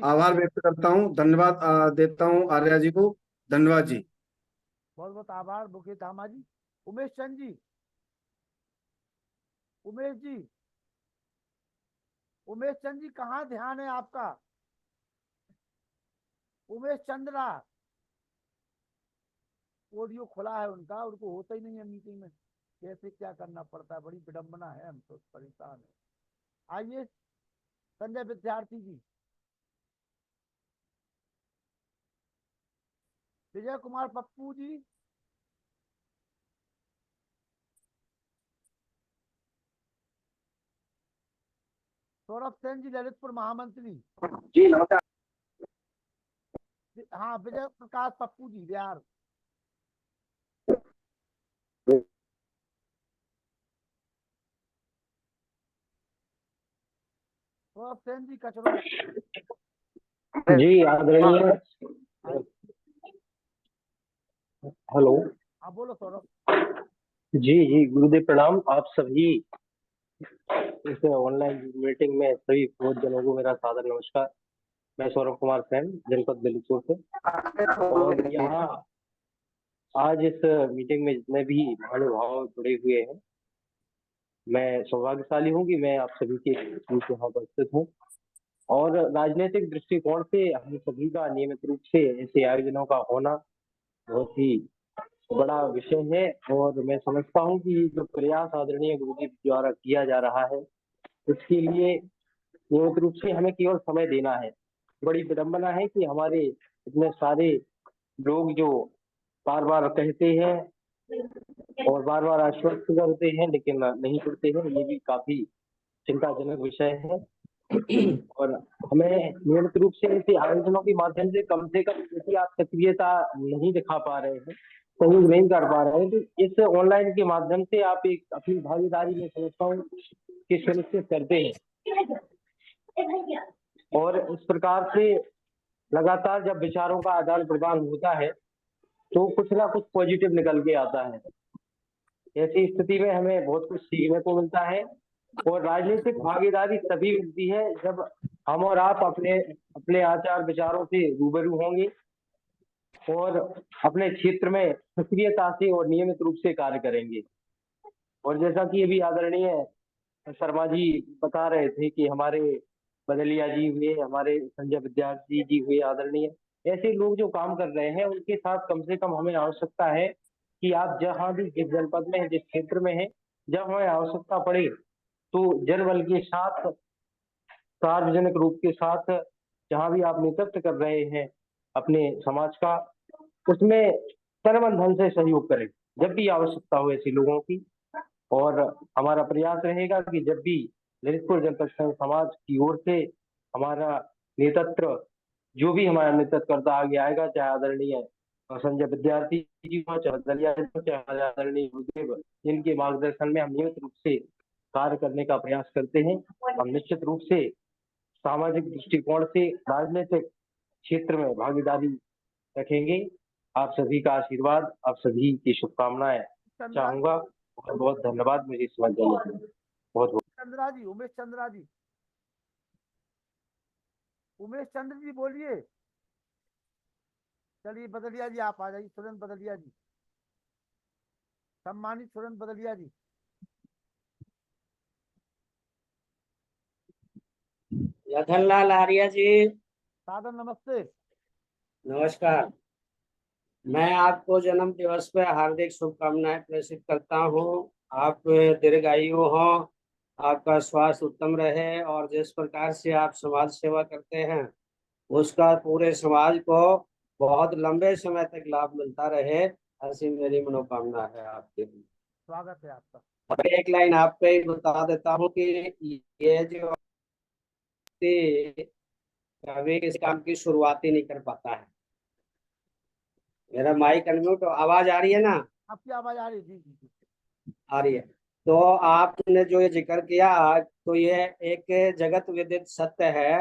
आभार व्यक्त करता हूँ, धन्यवाद देता हूँ आर्या जी को। धन्यवाद जी। बहुत बहुत आभार मुकेश धामा जी। उमेश चंद जी, उमेश जी, उमेश चंद जी कहाँ ध्यान है आपका? उमेश चंद्रा, ऑडियो खुला है उनका, उनको होता ही नहीं है मीटिंग में, कैसे क्या करना पड़ता है, बड़ी विडंबना है, हम तो परेशान है। आइए संजय विद्यार्थी जी, विजय कुमार पप्पू जी, सौरभ सेन जी ललितपुर महामंत्री जी नमस्कार। हाँ, विजय प्रकाश पप्पू जी बिहार, सौरभ सेन जी कचरो जी आदरणीय, हेलो। हाँ बोलो सौरभ। जी जी गुरुदेव प्रणाम। आप सभी इस ऑनलाइन मीटिंग में सभी बहुत जनों को मेरा सादर नमस्कार। मैं सौरभ कुमार सेन, जनपद ललितपुर से, और यहाँ आज इस मीटिंग में जितने भी महानुभाव जुड़े हुए हैं, मैं सौभाग्यशाली हूँ कि मैं आप सभी के बीच यहाँ उपस्थित हूँ। और राजनीतिक दृष्टिकोण से हम सभी का नियमित रूप से ऐसे आयोजनों का होना बहुत ही बड़ा विषय है, और मैं समझता हूँ कि जो प्रयास आदरणीय गुरुदेव द्वारा किया जा रहा है, इसके लिए नियमित रूप से हमें केवल समय देना है। बड़ी विडंबना है कि हमारे इतने सारे लोग जो बार बार कहते हैं और बार बार आश्वस्त करते हैं लेकिन नहीं जुड़ते हैं, ये भी काफी चिंताजनक विषय है। और हमें नियमित रूप से ऐसे आयोजनों के माध्यम से कम यदि आप सक्रियता नहीं दिखा पा रहे हैं, सहयोग नहीं कर पा रहे हैं, तो इस ऑनलाइन के माध्यम से आप एक अपनी भागीदारी में समझता हूँ कि सुनिश्चित करते हैं। और इस प्रकार से लगातार जब विचारों का आदान प्रदान होता है तो कुछ ना कुछ पॉजिटिव निकल के आता है। ऐसी स्थिति में हमें बहुत कुछ सीखने को मिलता है, और राजनीतिक भागीदारी तभी मिलती है जब हम और आप अपने अपने आचार विचारों से रूबरू होंगे और अपने क्षेत्र में सक्रियता से और नियमित रूप से कार्य करेंगे। और जैसा कि अभी आदरणीय शर्मा जी बता रहे थे कि हमारे बदलिया जी हुए, हमारे संजय विद्यार्थी जी हुए, आदरणीय ऐसे लोग जो काम कर रहे हैं, उनके साथ कम से कम हमें आवश्यकता है कि आप जहां भी जिस जनपद में, जिस क्षेत्र में है, जब हमें आवश्यकता पड़े तो जनबल के साथ, सार्वजनिक रूप के साथ, जहां भी आप नेतृत्व कर रहे हैं अपने समाज का, उसमें तन धन से सहयोग करें जब भी आवश्यकता हो ऐसे लोगों की। और हमारा प्रयास रहेगा कि जब भी ललितपुर जनपद संघ समाज की ओर से हमारा नेतृत्व, जो भी हमारा नेतृत्व करता आगे आएगा, चाहे आदरणीय संजय विद्यार्थी जी हो, चाहे दलिया जी हो, चाहे आदरणीय गुरुदेव, जिनके मार्गदर्शन में हम नियमित रूप से कार्य करने का प्रयास करते हैं, हम निश्चित रूप से सामाजिक दृष्टिकोण से राजनीतिक क्षेत्र में भागीदारी रखेंगे। आप सभी का आशीर्वाद, आप सभी की शुभकामनाएं चाहूंगा। बहुत बहुत धन्यवाद मुझे इस वक्त देने के लिए। बहुत बहुत चंद्रा जी, उमेश चंद्रा जी, उमेश चंद्र जी बोलिए। चलिए बदलिया जी आप आ जाइए, सुरेंद्र बदलिया जी, सम्मानित सुरेंद्र बदलिया जी। लखनलाल आर्य जी, सादर नमस्ते। नमस्कार। मैं आपको जन्म दिवस पे हार्दिक शुभकामनाएं प्रेषित करता हूं। आप दीर्घायु हो, आपका स्वास्थ्य उत्तम रहे और जिस प्रकार से आप समाज सेवा करते हैं उसका पूरे समाज को बहुत लंबे समय तक लाभ मिलता रहे, ऐसी मेरी मनोकामना है आपके लिए। स्वागत है आपका। और एक लाइन आप पे ही बता देता हूँ कि ये जो कभी किसी काम की शुरुआत ही नहीं कर पाता है। मेरा माइक अनम्यूट, आवाज आ रही है ना? आपकी आवाज आ रही है? जी जी जी। आ रही है। तो आपने जो ये जिक्र किया, तो ये एक जगत विदित सत्य है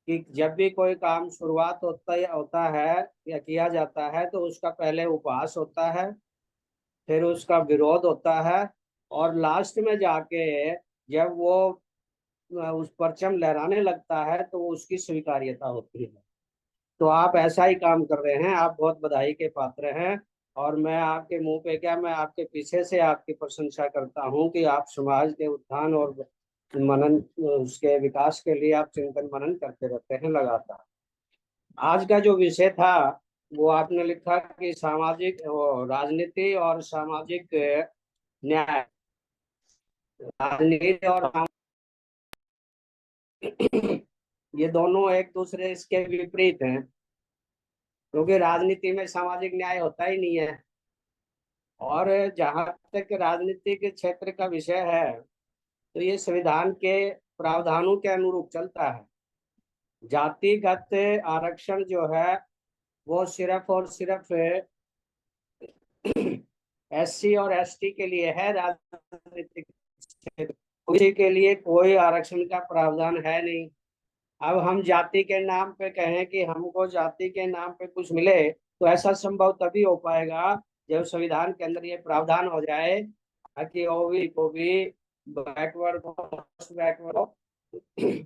कि जब भी कोई काम शुरुआत होता है या किया जाता है तो उसका पहले उपहास होता है, फिर उसका विरोध होता है, और लास्ट में जाके जब वो उस परचम लहराने लगता है तो उसकी स्वीकार्यता होती है। तो आप ऐसा ही काम कर रहे हैं, आप बहुत बधाई के पात्र हैं। और मैं आपके मुंह पे क्या, मैं आपके पीछे से आपकी प्रशंसा करता हूं कि आप समाज के उत्थान और मनन, उसके विकास के लिए आप चिंतन मनन करते रहते हैं लगातार। आज का जो विषय था वो आपने लिखा कि सामाजिक राजनीति और सामाजिक न्याय, राजनीति और ये दोनों एक दूसरे इसके विपरीत हैं, क्योंकि राजनीति में सामाजिक न्याय होता ही नहीं है। और जहां तक राजनीति के क्षेत्र का विषय है तो ये संविधान के प्रावधानों के अनुरूप चलता है। जातिगत आरक्षण जो है वो सिर्फ और सिर्फ एससी और एसटी के लिए है, राजनीतिक क्षेत्र किसी के लिए कोई आरक्षण का प्रावधान है नहीं। अब हम जाति के नाम पे कहें कि हमको जाति के नाम पे कुछ मिले, तो ऐसा संभव तभी हो पाएगा जब संविधान के अंदर ये प्रावधान हो जाए कि ओबीसी को भी बैकवर्ड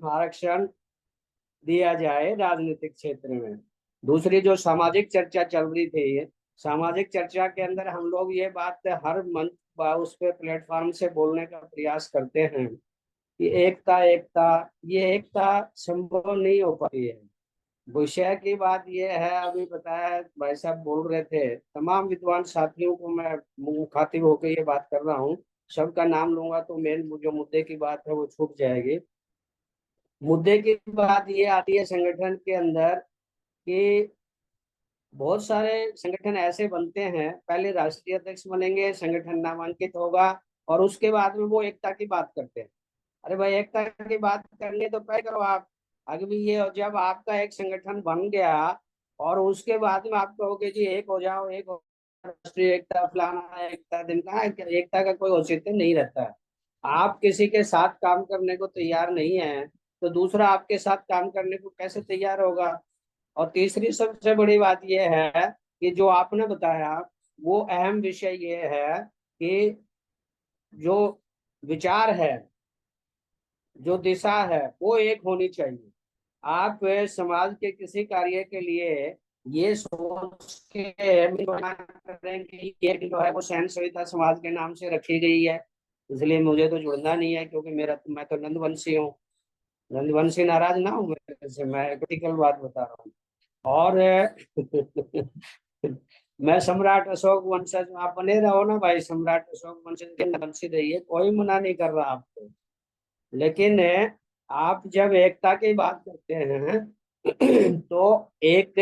आरक्षण दिया जाए राजनीतिक क्षेत्र में। दूसरी जो सामाजिक चर्चा चल रही थी, सामाजिक चर्चा के अंदर हम लोग ये बात हर मंच उस पे प्लेटफॉर्म से बोलने का प्रयास करते हैं कि एकता एकता, ये एकता संभव नहीं हो पाती है। विषय की बात ये है, अभी बताया भाई साहब बोल रहे थे, तमाम विद्वान साथियों को मैं मुखातिब होकर ये बात कर रहा हूँ। सबका नाम लूंगा तो मेन जो मुद्दे की बात है वो छूट जाएगी। मुद्दे की बात ये आती है संगठन के अंदर कि बहुत सारे संगठन ऐसे बनते हैं, पहले राष्ट्रीय अध्यक्ष बनेंगे, संगठन नामांकित होगा और उसके बाद में वो एकता की बात करते हैं। अरे भाई, एकता की बात करनी तो पहले करो आप। आगे भी ये, जब आपका एक संगठन बन गया और उसके बाद में आप कहोगे जी एक हो जाओ, एक हो, राष्ट्रीय एकता फलाना एकता दिन का, एकता का कोई औचित्य नहीं रहता है। आप किसी के साथ काम करने को तैयार नहीं है तो दूसरा आपके साथ काम करने को कैसे तैयार होगा? और तीसरी सबसे बड़ी बात यह है कि जो आपने बताया वो अहम विषय ये है कि जो विचार है, जो दिशा है वो एक होनी चाहिए। आप समाज के किसी कार्य के लिए ये सोच के करें कि ये जो है वो सहन संहिता समाज के नाम से रखी गई है, इसलिए मुझे तो जुड़ना नहीं है क्योंकि मैं तो नंदवंशी हूँ। नंदवंशी नाराज ना हूँ मेरे से, मैं क्रिटिकल बात बता रहा हूँ। और मैं सम्राट अशोक वंशज, आप बने रहो ना भाई, सम्राट अशोक वंशज के वंशी रहिए, कोई मना नहीं कर रहा आपको। लेकिन आप जब एकता की बात करते हैं तो एक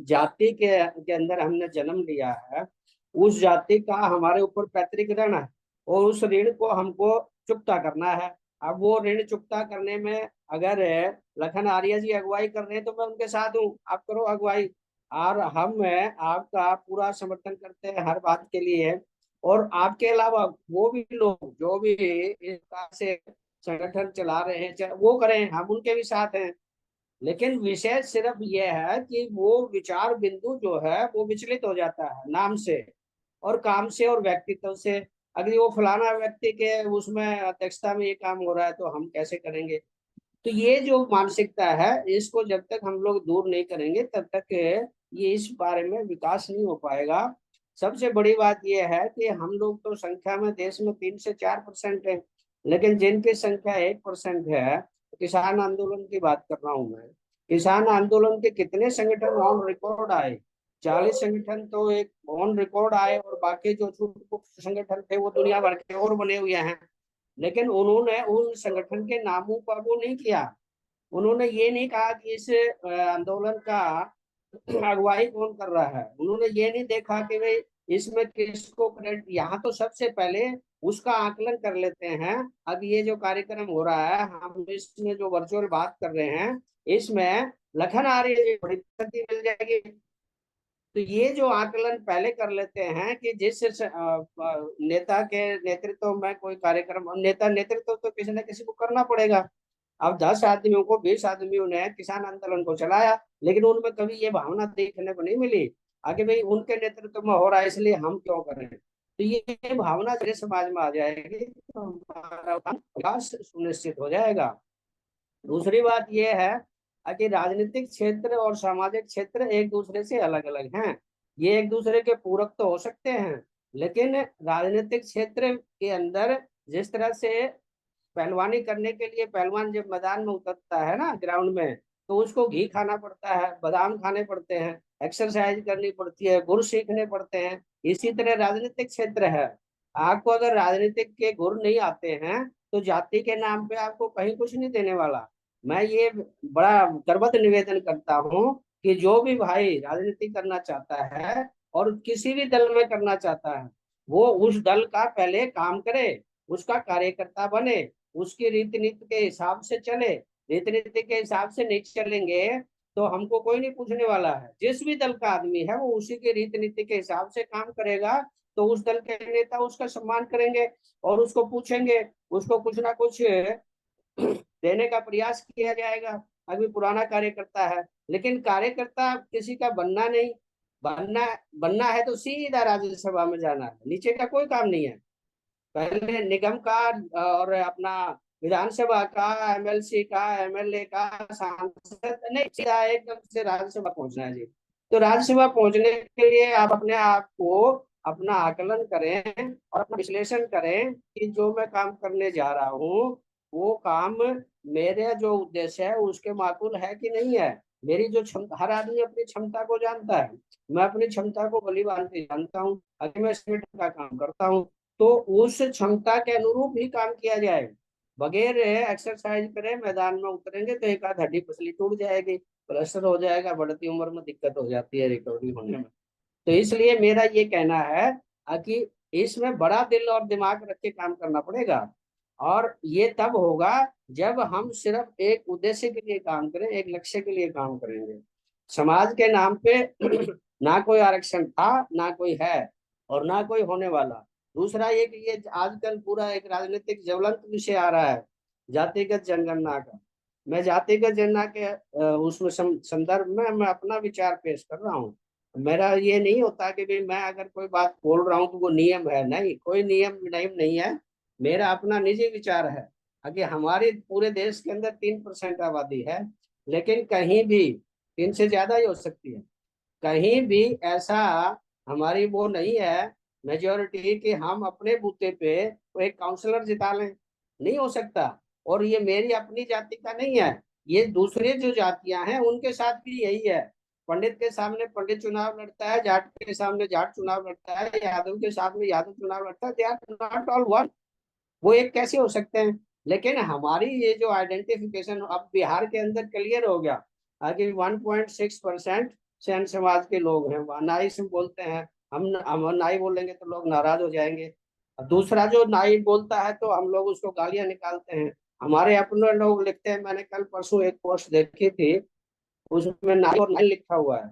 जाति के अंदर हमने जन्म लिया है, उस जाति का हमारे ऊपर पैतृक ऋण है और उस ऋण को हमको चुकता करना है। अब वो ऋण चुकता करने में अगर लखन आर्य जी अगुवाई कर रहे हैं तो मैं उनके साथ हूँ, आप करो अगुवाई। और हम आपका पूरा समर्थन करते हैं हर बात के लिए। और आपके अलावा वो भी लोग जो भी इस प्रकार से संगठन चला रहे हैं वो करें, हम उनके भी साथ हैं। लेकिन विषय सिर्फ ये है कि वो विचार बिंदु जो है वो विचलित हो जाता है नाम से और काम से और व्यक्तित्व से। अगर वो फलाना व्यक्ति के उसमें अध्यक्षता में ये काम हो रहा है तो हम कैसे करेंगे। तो ये जो मानसिकता है इसको जब तक हम लोग दूर नहीं करेंगे तब तक ये इस बारे में विकास नहीं हो पाएगा। सबसे बड़ी बात यह है कि हम लोग तो संख्या में देश में 3 से 4% है, लेकिन जिनकी संख्या 1% है, किसान आंदोलन की बात कर रहा हूं मैं। किसान आंदोलन के कितने संगठन ऑन रिकॉर्ड आए, 40 संगठन तो एक ऑन रिकॉर्ड आए और बाकी जो छूट संगठन थे वो दुनिया भर के और बने हुए हैं। लेकिन उन्होंने उन संगठन के नामों पर वो नहीं किया। उन्होंने ये नहीं कहा कि इस आंदोलन का अगुवाई कौन कर रहा है। उन्होंने ये नहीं देखा कि भाई इसमें किसको क्रेडिट। यहाँ तो सबसे पहले उसका आकलन कर लेते हैं। अब ये जो कार्यक्रम हो रहा है, हम इसमें जो वर्चुअल बात कर रहे हैं, इसमें लखन आर्य जी बड़ी प्रगति मिल जाएगी। तो ये जो आकलन पहले कर लेते हैं कि जिस नेता के नेतृत्व में कोई कार्यक्रम, नेता नेतृत्व तो किसी न किसी को करना पड़ेगा। अब 10 आदमियों को 20 आदमियों ने किसान आंदोलन को चलाया, लेकिन उनमें कभी ये भावना देखने को नहीं मिली आगे भाई उनके नेतृत्व में हो रहा है इसलिए हम क्यों करें। तो ये भावना जब समाज में आ जाएगी तो हमारा विकास सुनिश्चित हो जाएगा। दूसरी बात यह है कि राजनीतिक क्षेत्र और सामाजिक क्षेत्र एक दूसरे से अलग अलग हैं। ये एक दूसरे के पूरक तो हो सकते हैं, लेकिन राजनीतिक क्षेत्र के अंदर जिस तरह से पहलवानी करने के लिए पहलवान जब मैदान में उतरता है ना ग्राउंड में, तो उसको घी खाना पड़ता है, बादाम खाने पड़ते हैं, एक्सरसाइज करनी पड़ती है, गुर सीखने पड़ते हैं। इसी तरह राजनीतिक क्षेत्र है। आपको अगर राजनीतिक के गुर नहीं आते हैं तो जाति के नाम पे आपको कहीं कुछ नहीं देने वाला। मैं ये बड़ा करबद्ध निवेदन करता हूँ कि जो भी भाई राजनीति करना चाहता है और किसी भी दल में करना चाहता है, वो उस दल का पहले काम करे, उसका कार्यकर्ता बने, उसकी रीति नीति के हिसाब से चले। रीति नीति के हिसाब से नहीं चलेंगे तो हमको कोई नहीं पूछने वाला है। जिस भी दल का आदमी है वो उसी के रीति नीति के हिसाब से काम करेगा तो उस दल के नेता उसका सम्मान करेंगे और उसको पूछेंगे, उसको कुछ ना कुछ देने का प्रयास किया जाएगा। अभी पुराना कार्यकर्ता है, लेकिन कार्यकर्ता किसी का बनना नहीं, बनना है तो सीधा राज्यसभा में जाना है, नीचे का कोई काम नहीं है। पहले निगम का और अपना विधानसभा का, एमएलसी का, एमएलए का, सांसद नहीं, सीधा एकदम से राज्यसभा पहुंचना है जी। तो राज्यसभा पहुंचने के लिए आप अपने आप को अपना आकलन करें और अपना विश्लेषण करें कि जो मैं काम करने जा रहा हूँ वो काम मेरे जो उद्देश्य है उसके माकूल है कि नहीं है। मेरी जो क्षमता, हर आदमी अपनी क्षमता को जानता है, मैं अपनी क्षमता को भली भांति जानता हूँ। अगर मैं संगठन का काम करता हूँ तो उस क्षमता के अनुरूप ही काम किया जाए। बगैर एक्सरसाइज करे मैदान में उतरेंगे तो एक आध हड्डी पसली टूट जाएगी, प्लास्टर हो जाएगा, बढ़ती उम्र में दिक्कत हो जाती है रिकवरी होने में। तो इसलिए मेरा ये कहना है कि इसमें बड़ा दिल और दिमाग रख के काम करना पड़ेगा। और ये तब होगा जब हम सिर्फ एक उद्देश्य के लिए काम करें, एक लक्ष्य के लिए काम करेंगे। समाज के नाम पे ना कोई आरक्षण था, ना कोई है और ना कोई होने वाला। दूसरा ये कि ये आजकल पूरा एक राजनीतिक ज्वलंत विषय आ रहा है जातिगत जनगणना का। मैं जातिगत जनगणना के उसमें संदर्भ में मैं अपना विचार पेश कर रहा हूँ। मेरा ये नहीं होता कि भाई मैं अगर कोई बात बोल रहा हूँ तो वो नियम है, नहीं, कोई नियम नहीं है। मेरा अपना निजी विचार है कि हमारे पूरे देश के अंदर 3% आबादी है, लेकिन कहीं भी 3 से ज्यादा ही हो सकती है, कहीं भी ऐसा हमारी वो नहीं है मेजोरिटी कि हम अपने बूते पे तो एक काउंसलर जिता लें, नहीं हो सकता। और ये मेरी अपनी जाति का नहीं है, ये दूसरे जो जातियां हैं उनके साथ भी यही है। पंडित के सामने पंडित चुनाव लड़ता है, जाट के सामने जाट चुनाव लड़ता है, यादव के सामने यादव चुनाव लड़ता है। They are not all one, वो एक कैसे हो सकते हैं। लेकिन हमारी ये जो आइडेंटिफिकेशन अब बिहार के अंदर क्लियर हो गया कि 1.6% सैन समाज के लोग हैं, नाई से बोलते हैं। हम नाई बोलेंगे तो लोग नाराज हो जाएंगे। दूसरा जो नाई बोलता है तो हम लोग उसको गालियां निकालते हैं। हमारे अपने लोग लिखते हैं, मैंने कल परसों एक पोस्ट देखी थी उसमें नाई और नाई लिखा हुआ है।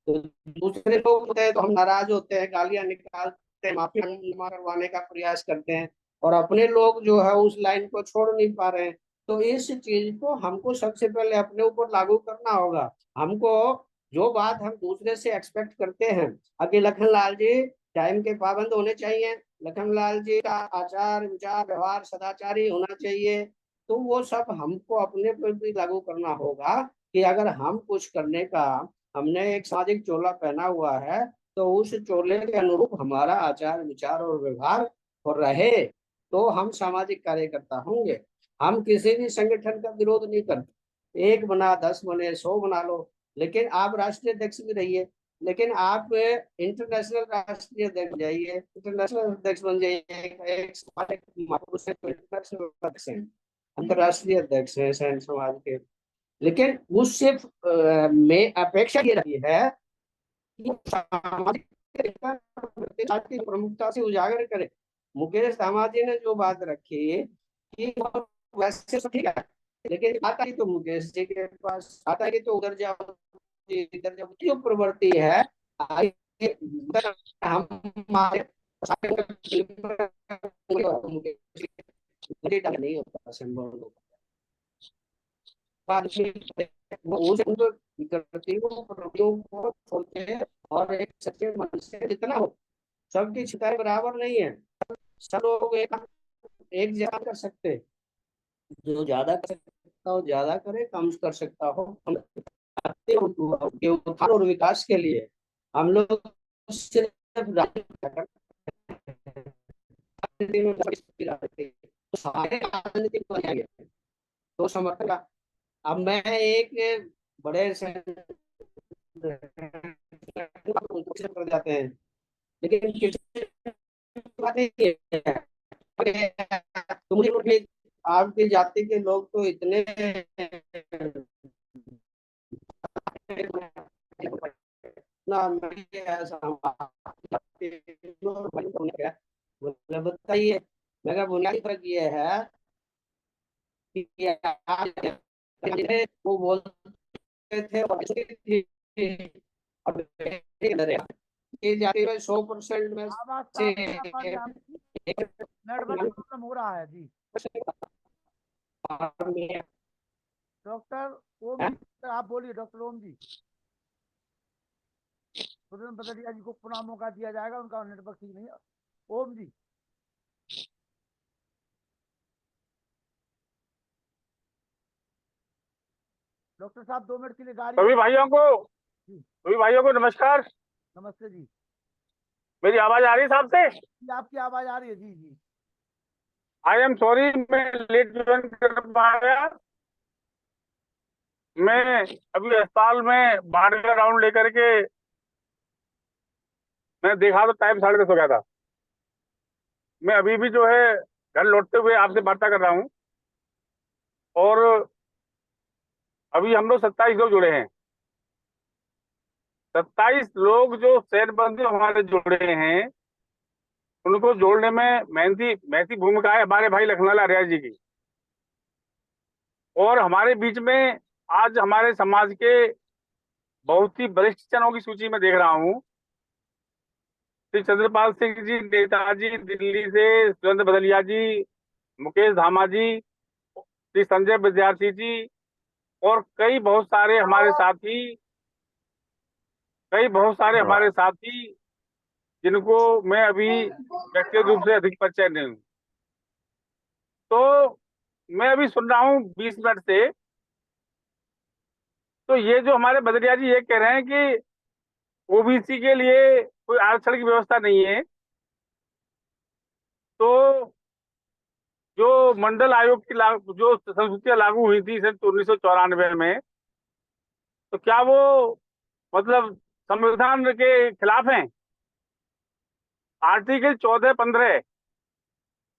तो दूसरे लोग होते हैं तो हम नाराज होते हैं, गालियां निकालते हैं, माफी करवाने का प्रयास करते हैं, और अपने लोग जो है उस लाइन को छोड़ नहीं पा रहे हैं। तो इस चीज को हमको सबसे पहले अपने ऊपर लागू करना होगा। हमको जो बात हम दूसरे से एक्सपेक्ट करते हैं, अभी लखनलाल जी टाइम के पाबंद होने चाहिए, लखनलाल जी का आचार विचार व्यवहार सदाचारी होना चाहिए, तो वो सब हमको अपने पर भी लागू करना होगा कि अगर हम कुछ करने का, हमने एक सामाजिक चोला पहना हुआ है, तो उस चोले के अनुरूप हमारा आचार विचार और व्यवहार हो रहे, तो हम सामाजिक कार्यकर्ता होंगे। हम किसी भी संगठन का विरोध नहीं करते, 1 बना 10 बने 100 बना लो, लेकिन आप राष्ट्रीय अध्यक्ष भी रहिए, लेकिन आप इंटरनेशनल राष्ट्रीय अध्यक्ष जाइए, इंटरनेशनल अध्यक्ष बन जाइए, एक इंटरनेशनल अध्यक्ष हैं, अंतरराष्ट्रीय अध्यक्ष हैं सैन समाज के। लेकिन उससे में अपेक्षा ये रही है कि सामाजिक प्रमुखता से उजागर करे। मुकेश धामा जी ने जो बात रखी कि वैसे तो ठीक है, लेकिन आता ही तो मुकेश जी के पास आता है कि तो उधर जाओ इधर जाओ, क्यों प्रवृत्ति है हमारे नहीं होता संभव को छोड़ते और एक सच्चे मन से जितना हो, सबकी क्षमताएं बराबर नहीं है, सब लोग एक जैसा कर सकते, जो ज्यादा कर सकता हो ज्यादा करे, कम कर सकता हो कम। के उत्थान और विकास के लिए हम लोग सिर्फ तो सारे राजनीतिक तो समर्थन का। अब मैं एक बड़े से कर जाते हैं, लेकिन बात नहीं है, तो मुझे आपकी जाति के लोग तो इतने बताइए। मेरा बुनियादी फर्क ये है कि वो बोलते थे और ये जाति में 100% में आवाज से नेटवर्क प्रॉब्लम हो रहा है जी। डॉक्टर ओम जी, आप बोलिए डॉक्टर ओम जी। सुरेंद्र बदलिया जी को पुनः मौका दिया जाएगा, उनका नेटवर्क ठीक नहीं है। ओम जी। डॉक्टर साहब 2 मिनट के लिए गाड़ी। सभी भाइयों को नमस्कार। नमस्ते जी। मेरी आवाज आ रही है साहब से? आपकी आवाज आ रही है जी जी। आई एम सॉरी, मैं लेट ज्वाइन कर पाया। मैं अभी अस्पताल में बाहर का राउंड लेकर के मैं देखा तो टाइम 10:30 हो गया था। मैं अभी भी जो है घर लौटते हुए आपसे वार्ता कर रहा हूँ, और अभी हम लोग 27 लोग जुड़े हैं। 27 लोग जो शहरबंदी हमारे जुड़े हैं, उनको जोड़ने में महती भूमिका है हमारे भाई लखनलाल आर्या जी की। और हमारे बीच में आज हमारे समाज के बहुत ही वरिष्ठ जनों की सूची में देख रहा हूँ। श्री चंद्रपाल सिंह जी, नेताजी दिल्ली से, सुरेंद्र बदलिया जी, मुकेश धामा जी, श्री संजय विद्यार्थी जी, और कई बहुत सारे हमारे साथी जिनको मैं अभी व्यक्तिगत रूप से अधिक परिचय नहीं हूँ। तो मैं अभी सुन रहा हूँ 20 मिनट से, तो ये जो हमारे बदलिया जी ये कह रहे हैं कि ओबीसी के लिए कोई आरक्षण की व्यवस्था नहीं है, तो जो मंडल आयोग की जो संसूचियां लागू हुई थी सन 1994 में, तो क्या वो मतलब संविधान के खिलाफ हैं? आर्टिकल 14-15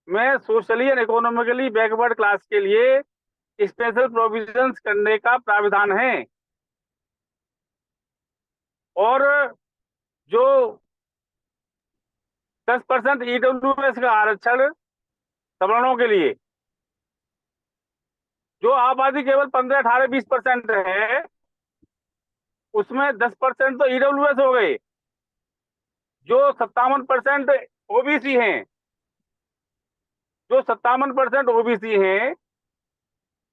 में socially and economically backward class के लिए स्पेशल प्रोविजंस करने का प्राविधान है, और जो 10% ईडब्ल्यूएस का आरक्षण सवर्णों के लिए, जो आबादी केवल 15, 18, 20% है, उसमें 10% तो ईडब्ल्यूएस हो गए। जो 57% ओबीसी हैं,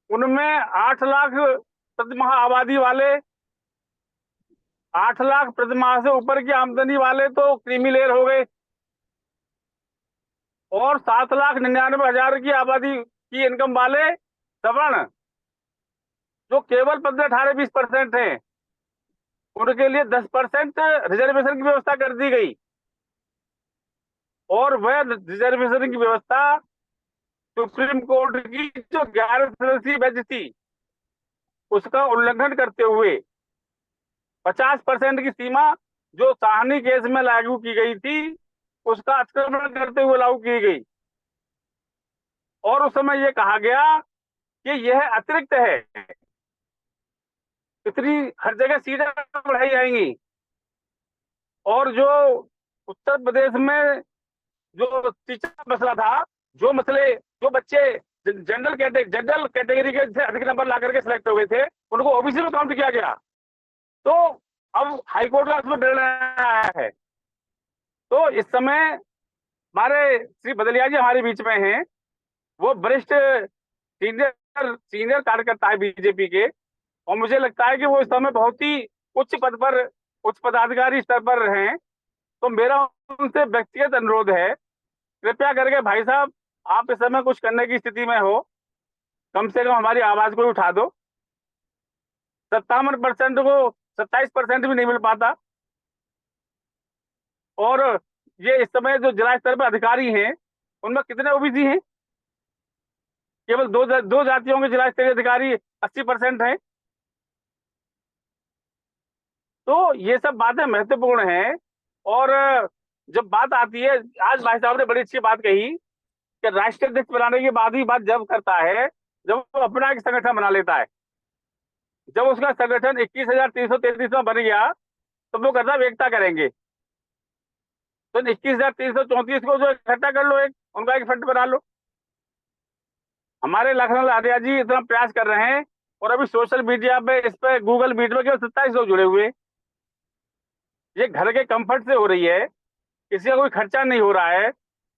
उनमें 8 लाख प्रतिमाह आबादी वाले, 8 लाख प्रतिमाह से ऊपर की आमदनी वाले तो क्रीमी लेयर हो गए, और 7,99,000 की आबादी की इनकम वाले सवर्ण, जो केवल 15-18-20% हैं, उनके लिए 10% रिजर्वेशन की व्यवस्था कर दी गई। और वह रिजर्वेशन की व्यवस्था सुप्रीम कोर्ट की जो 11 सदस्यीय बेंच थी, उसका उल्लंघन करते हुए 50% की सीमा जो साहनी केस में लागू की गई थी, उसका अतिक्रमण करते हुए लागू की गई। और उस समय यह कहा गया कि यह अतिरिक्त है, इतनी हर जगह सीटें बढ़ाई जाएंगी। और जो उत्तर प्रदेश में जो टीचर का मसला था, जो बच्चे जनरल कैटेगरी के से अधिक नंबर ला करके सिलेक्ट हो गए थे, उनको ओबीसी में काउंट किया गया। तो अब हाईकोर्ट का उसमें निर्णय आया है। तो इस समय हमारे श्री भदलिया जी हमारे बीच में हैं, वो वरिष्ठ सीनियर कार्यकर्ता है बीजेपी के, और मुझे लगता है कि वो इस समय बहुत ही उच्च पदाधिकारी स्तर पर हैं। तो मेरा उनसे व्यक्तिगत अनुरोध है, कृपया करके भाई साहब, आप इस समय कुछ करने की स्थिति में हो, कम से कम हमारी आवाज को उठा दो। 57% को 27% भी नहीं मिल पाता। और ये इस समय जो जिला स्तर पर अधिकारी हैं, उनमें कितने ओबीसी हैं? केवल दो जातियों के जिला स्तरीय अधिकारी 80% हैं। तो ये सब बातें महत्वपूर्ण हैं। और जब बात आती है, आज भाई साहब ने बड़ी अच्छी बात कही कि राष्ट्रीय अध्यक्ष बनाने के बाद ही बात जब करता है जब वो अपना एक संगठन बना लेता है। जब उसका संगठन 21,333 में बन गया तो वो कहता है एकता करेंगे। तो 21,334 को जो इकट्ठा कर लो, एक उनका एक फंड बना लो। हमारे लखनलाल आर्या जी इतना प्रयास कर रहे हैं, और अभी सोशल मीडिया पे, इस पे गूगल मीट में केवल 27 लोग जुड़े हुए। ये घर के कंफर्ट से हो रही है, किसी का कोई खर्चा नहीं हो रहा है।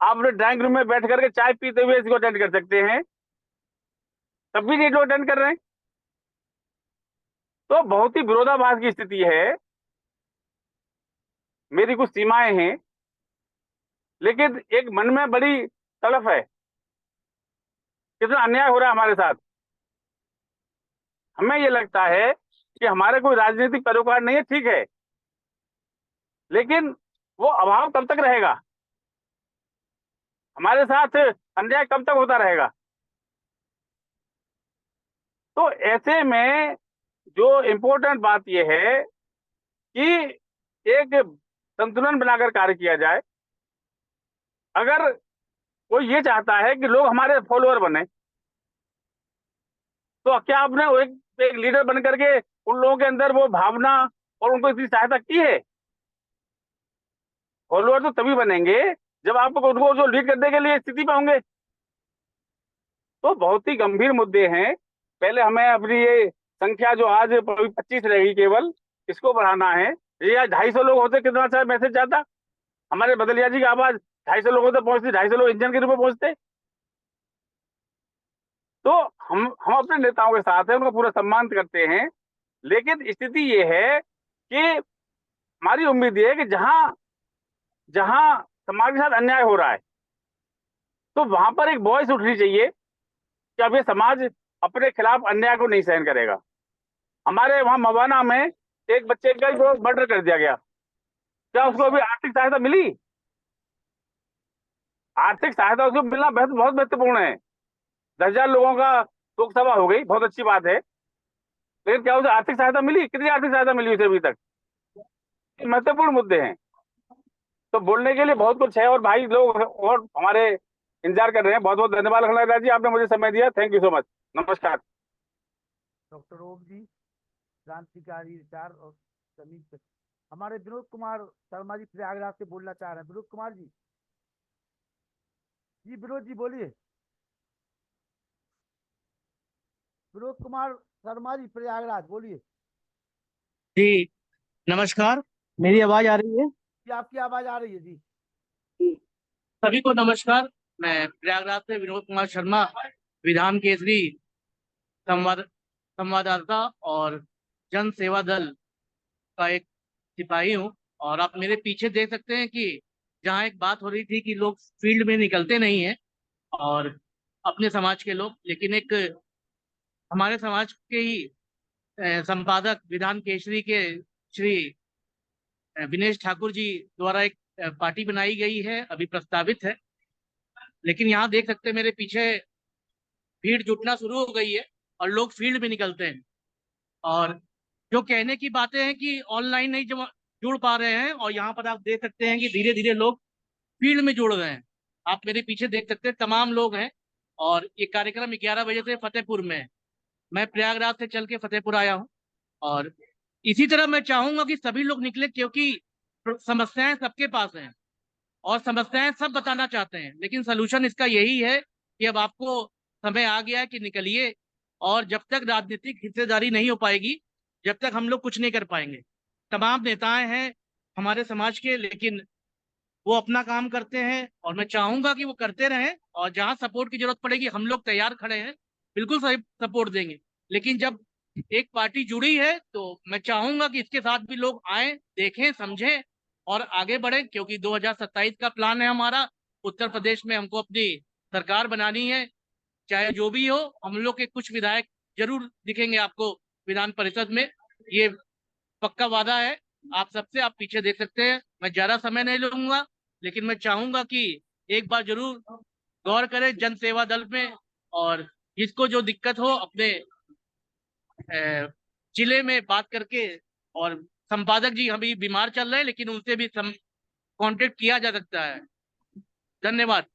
आप अपने ड्राइंग रूम में बैठ करके चाय पीते हुए इसको अटेंड कर सकते हैं, तब भी नहीं लोग अटेंड कर रहे हैं। तो बहुत ही विरोधाभास की स्थिति है। मेरी कुछ सीमाएं हैं, लेकिन एक मन में बड़ी तड़फ है, कितना अन्याय हो रहा है हमारे साथ। हमें ये लगता है कि हमारे कोई राजनीतिक पैरोकार नहीं है, ठीक है, लेकिन वो अभाव कब तक रहेगा? हमारे साथ अन्याय कब तक होता रहेगा? तो ऐसे में जो इम्पोर्टेंट बात यह है कि एक संतुलन बनाकर कार्य किया जाए। अगर कोई ये चाहता है कि लोग हमारे फॉलोअर बने, तो क्या आपने एक लीडर बन करके उन लोगों के अंदर वो भावना और उनको इतनी सहायता की है? फॉलोअर तो तभी बनेंगे जब आप उनको जो लीड करने के लिए स्थिति में होंगे। तो बहुत ही गंभीर मुद्दे हैं। पहले हमें अपनी ये संख्या जो आज 25 रहेगी केवल, इसको बढ़ाना है। ये आज 250 लोग होते, कितना अच्छा मैसेज जाता। हमारे बदलिया जी की आवाज 250 लोगों तक पहुंचती, 250 लोग इंजन के रूप में पहुंचते। तो हम अपने नेताओं के साथ हैं, उनका पूरा सम्मान करते हैं, लेकिन स्थिति ये है कि हमारी उम्मीद ये है कि जहां जहां समाज के साथ अन्याय हो रहा है, तो वहां पर एक वॉइस उठनी चाहिए कि अब ये समाज अपने खिलाफ अन्याय को नहीं सहन करेगा। हमारे वहां मवाना में एक बच्चे का जो मर्डर कर दिया गया, क्या उसको अभी आर्थिक सहायता मिली? आर्थिक सहायता उसको मिलना बहुत महत्वपूर्ण है। 10,000 लोगों का शोक सभा हो गई, बहुत अच्छी बात है, लेकिन क्या उसे आर्थिक सहायता मिली? कितनी आर्थिक सहायता मिली उसे अभी तक? महत्वपूर्ण मुद्दे हैं। तो बोलने के लिए बहुत कुछ है, और भाई लोग और हमारे इंतजार कर रहे हैं। बहुत बहुत धन्यवाद लखनलाल जी, आपने मुझे समय दिया। Thank you so much. नमस्कार। डॉक्टर ओम जी, क्रांतिकारी विचार और जमीन। हमारे विनोद कुमार शर्मा जी प्रयागराज से बोलना चाह रहे हैं। विनोद कुमार जी, विनोद जी बोलिए। विनोद कुमार शर्मा जी प्रयागराज, बोलिए जी। नमस्कार, मेरी आवाज आ रही है? जी, आपकी आवाज आ रही है जी। सभी को नमस्कार। मैं प्रयागराज से विनोद कुमार शर्मा, विधान केसरी संवाददाता और जन सेवा दल का एक सिपाही हूँ। और आप मेरे पीछे देख सकते हैं कि जहाँ एक बात हो रही थी कि लोग फील्ड में निकलते नहीं हैं और अपने समाज के लोग, लेकिन एक हमारे समाज के ही संपादक विधान केसरी के श्री विनेश ठाकुर जी द्वारा एक पार्टी बनाई गई है, अभी प्रस्तावित है। लेकिन यहाँ देख सकते हैं मेरे पीछे भीड़ जुटना शुरू हो गई है और लोग फील्ड में निकलते हैं। और जो कहने की बातें हैं कि ऑनलाइन नहीं जुड़ पा रहे हैं, और यहाँ पर आप देख सकते हैं कि धीरे धीरे लोग फील्ड में जुड़ रहे हैं। आप मेरे पीछे देख सकते हैं तमाम लोग हैं। और ये कार्यक्रम 11 बजे से फतेहपुर में है। मैं प्रयागराज से चल के फतेहपुर आया हूँ और इसी तरह मैं चाहूंगा कि सभी लोग निकले, क्योंकि समस्याएं सबके पास हैं और समस्याएं सब बताना चाहते हैं, लेकिन सोल्यूशन इसका यही है कि अब आपको समय आ गया है कि निकलिए। और जब तक राजनीतिक हिस्सेदारी नहीं हो पाएगी, जब तक हम लोग कुछ नहीं कर पाएंगे। तमाम नेताएं हैं हमारे समाज के, लेकिन वो अपना काम करते हैं और मैं चाहूंगा कि वो करते रहें। और जहां सपोर्ट की जरूरत पड़ेगी हम लोग तैयार खड़े हैं, बिल्कुल सही सपोर्ट देंगे। लेकिन जब एक पार्टी जुड़ी है तो मैं चाहूंगा कि इसके साथ भी लोग आए, देखें, समझें और आगे बढ़े, क्योंकि 2027 का प्लान है हमारा। उत्तर प्रदेश में हमको अपनी सरकार बनानी है, चाहे जो भी हो। हम लोग के कुछ विधायक जरूर दिखेंगे आपको विधान परिषद में, ये पक्का वादा है आप सबसे। आप पीछे देख सकते हैं, मैं ज्यादा समय नहीं लूंगा, लेकिन मैं चाहूंगा कि एक बार जरूर गौर करें जन सेवा दल में। और जिसको जो दिक्कत हो अपने जिले में बात करके, और संपादक जी अभी बीमार चल रहे हैं लेकिन उनसे भी कांटेक्ट किया जा सकता है। धन्यवाद,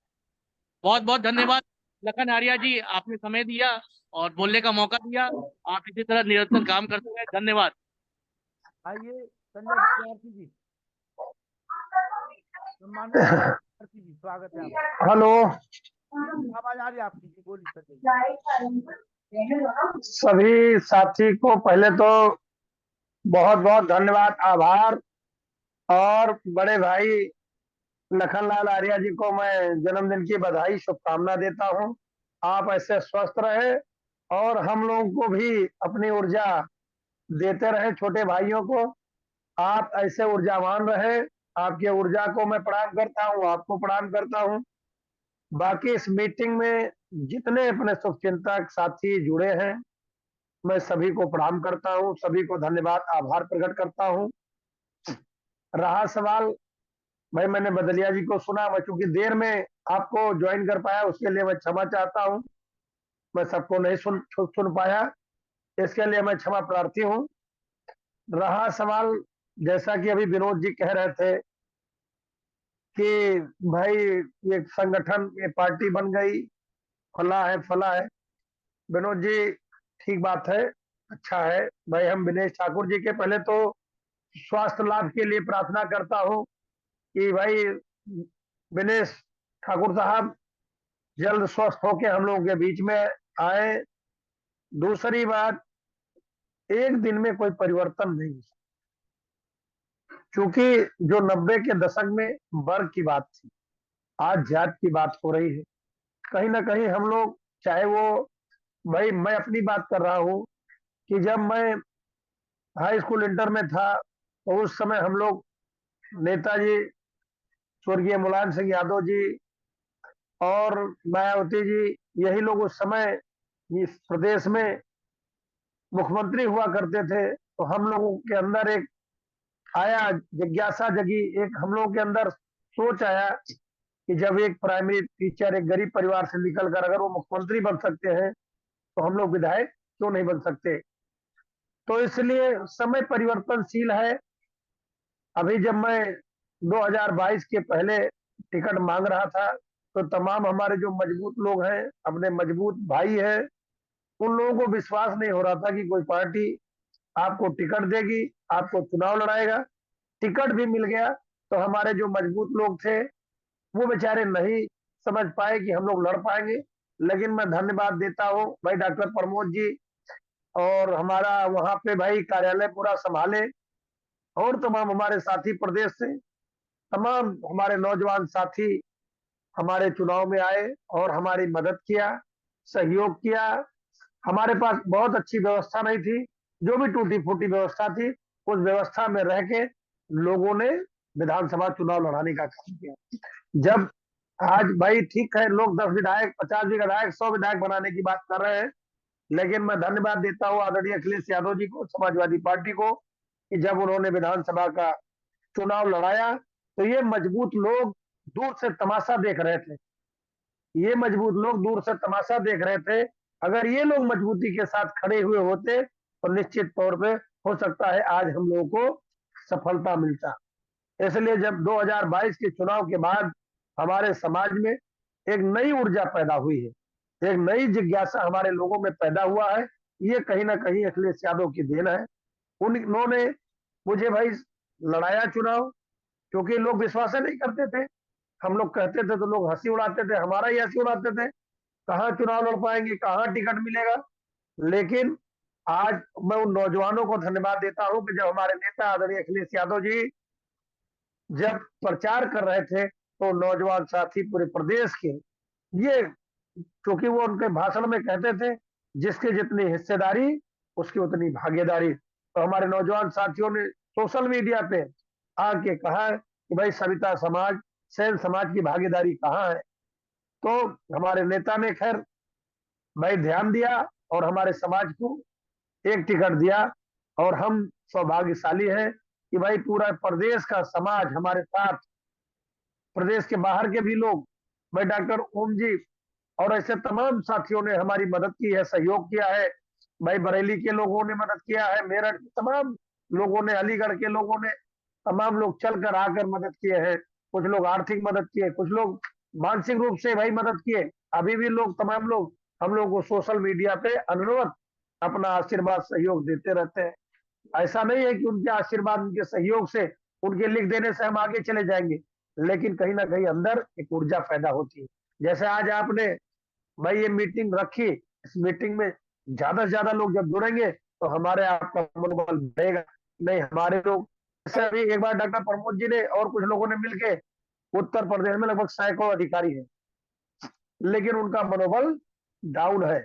बहुत बहुत धन्यवाद। लखन आर्या जी, आपने समय दिया और बोलने का मौका दिया। आप इसी तरह निरंतर काम करते रहे। धन्यवाद। आइए संजय विद्यार्थी जी, सम्मानित विद्यार्थी जी, स्वागत है आपका। हेलो, आवाज आ रही है आपकी जी, बोलिए संजय जी। सभी साथी को पहले तो बहुत बहुत धन्यवाद, आभार। और बड़े भाई लखनलाल आर्या जी को मैं जन्मदिन की बधाई, शुभकामना देता हूं। आप ऐसे स्वस्थ रहे और हम लोगों को भी अपनी ऊर्जा देते रहे, छोटे भाइयों को। आप ऐसे ऊर्जावान रहे, आपकी ऊर्जा को मैं प्रणाम करता हूं, आपको प्रणाम करता हूं। बाकी इस मीटिंग में जितने अपने शुभचिंतक साथी जुड़े हैं, मैं सभी को प्रणाम करता हूं, सभी को धन्यवाद, आभार प्रकट करता हूं। रहा सवाल, भाई मैंने बदलिया जी को सुना, मैं चूंकि देर में आपको ज्वाइन कर पाया उसके लिए मैं क्षमा चाहता हूं। मैं सबको नहीं सुन पाया, इसके लिए मैं क्षमा प्रार्थी हूं। रहा सवाल, जैसा कि अभी विनोद जी कह रहे थे कि भाई ये संगठन, ये पार्टी बन गई, फला है फला है। विनोद जी, ठीक बात है, अच्छा है भाई। हम विनेश ठाकुर जी के पहले तो स्वास्थ्य लाभ के लिए प्रार्थना करता हूं कि भाई विनेश ठाकुर साहब जल्द स्वस्थ होकर हम लोगों के बीच में आए। दूसरी बात, एक दिन में कोई परिवर्तन नहीं, क्योंकि जो 90 के दशक में वर्ग की बात थी, आज जात की बात हो रही है। कहीं ना कहीं हम लोग, चाहे वो, भाई मैं अपनी बात कर रहा हूं कि जब मैं हाई स्कूल इंटर में था तो उस समय हम लोग नेताजी स्वर्गीय मुलायम सिंह यादव जी और मायावती जी, यही लोग उस समय इस प्रदेश में मुख्यमंत्री हुआ करते थे। तो हम लोगों के अंदर एक आया, जिज्ञासा जगी, एक हम लोगों के अंदर सोच आया कि जब एक प्राइमरी टीचर एक गरीब परिवार से निकलकर अगर वो मुख्यमंत्री बन सकते हैं तो हम लोग विधायक क्यों नहीं बन सकते। तो इसलिए समय परिवर्तनशील है। अभी जब मैं 2022 के पहले टिकट मांग रहा था तो तमाम हमारे जो मजबूत लोग हैं, अपने मजबूत भाई हैं, उन लोगों को विश्वास नहीं हो रहा था कि कोई पार्टी आपको टिकट देगी, आपको चुनाव लड़ाएगा। टिकट भी मिल गया तो हमारे जो मजबूत लोग थे वो बेचारे नहीं समझ पाए कि हम लोग लड़ पाएंगे। लेकिन मैं धन्यवाद देता हूँ भाई डॉक्टर प्रमोद जी, और हमारा वहां पे भाई कार्यालय पूरा संभाले, और तमाम हमारे साथी प्रदेश से, तमाम हमारे नौजवान साथी हमारे चुनाव में आए और हमारी मदद किया, सहयोग किया। हमारे पास बहुत अच्छी व्यवस्था नहीं थी, जो भी टूटी फूटी व्यवस्था थी उस व्यवस्था में रह के लोगों ने विधानसभा चुनाव लड़ाने का काम किया। जब आज भाई ठीक है, लोग 10 विधायक, 50 विधायक, 100 विधायक बनाने की बात कर रहे हैं, लेकिन मैं धन्यवाद देता हूँ आदरणीय अखिलेश यादव जी को, समाजवादी पार्टी को, कि जब उन्होंने विधानसभा का चुनाव लड़ाया तो ये मजबूत लोग दूर से तमाशा देख रहे थे। ये मजबूत लोग दूर से तमाशा देख रहे थे। अगर ये लोग मजबूती के साथ खड़े हुए होते तो निश्चित तौर पे हो सकता है आज हम लोगों को सफलता मिलता। इसलिए जब 2022 के चुनाव के बाद हमारे समाज में एक नई ऊर्जा पैदा हुई है, एक नई जिज्ञासा हमारे लोगों में पैदा हुआ है, ये कहीं ना कहीं अखिलेश यादव की देन है। उन्होंने मुझे भाई लड़ाया चुनाव, क्योंकि लोग विश्वास नहीं करते थे। हम लोग कहते थे तो लोग हंसी उड़ाते थे, हमारा ही हंसी उड़ाते थे, कहाँ चुनाव लड़ पाएंगे, कहाँ टिकट मिलेगा। लेकिन आज मैं उन नौजवानों को धन्यवाद देता हूं कि जब हमारे नेता आदरणीय अखिलेश यादव जी जब प्रचार कर रहे थे तो नौजवान साथी पूरे प्रदेश के, ये क्योंकि वो उनके भाषण में कहते थे जिसकी जितनी हिस्सेदारी उसकी उतनी भागीदारी, तो हमारे नौजवान साथियों ने सोशल मीडिया पे आके कहा कि भाई सविता समाज, सेन समाज की भागीदारी कहाँ है। तो हमारे नेता ने खैर भाई ध्यान दिया और हमारे समाज को एक टिकट दिया, और हम सौभाग्यशाली हैं कि भाई पूरा प्रदेश का समाज हमारे साथ, प्रदेश के बाहर के भी लोग, भाई डॉक्टर ओम जी और ऐसे तमाम साथियों ने हमारी मदद की है, सहयोग किया है। भाई बरेली के लोगों ने मदद किया है, मेरठ के तमाम लोगों ने, अलीगढ़ के लोगों ने, तमाम लोग चलकर आकर मदद किए हैं। कुछ लोग आर्थिक मदद किए, कुछ लोग मानसिक रूप से भाई मदद किए। अभी भी लोग, तमाम लोग हम लोग को सोशल मीडिया पे अनवरत अपना आशीर्वाद सहयोग देते रहते हैं। ऐसा नहीं है कि उनके आशीर्वाद, उनके सहयोग से, उनके लिख देने से हम आगे चले जाएंगे, लेकिन कहीं ना कहीं अंदर एक ऊर्जा पैदा होती है। जैसे आज आपने भाई ये मीटिंग रखी, इस मीटिंग में ज्यादा से ज्यादा लोग जब जुड़ेंगे तो हमारे आपका मनोबल बढ़ेगा। नहीं, हमारे लोग, जैसे अभी एक बार डॉक्टर प्रमोद जी ने और कुछ लोगों ने मिलके, उत्तर प्रदेश में लगभग सैकड़ों अधिकारी हैं, लेकिन उनका मनोबल डाउन है।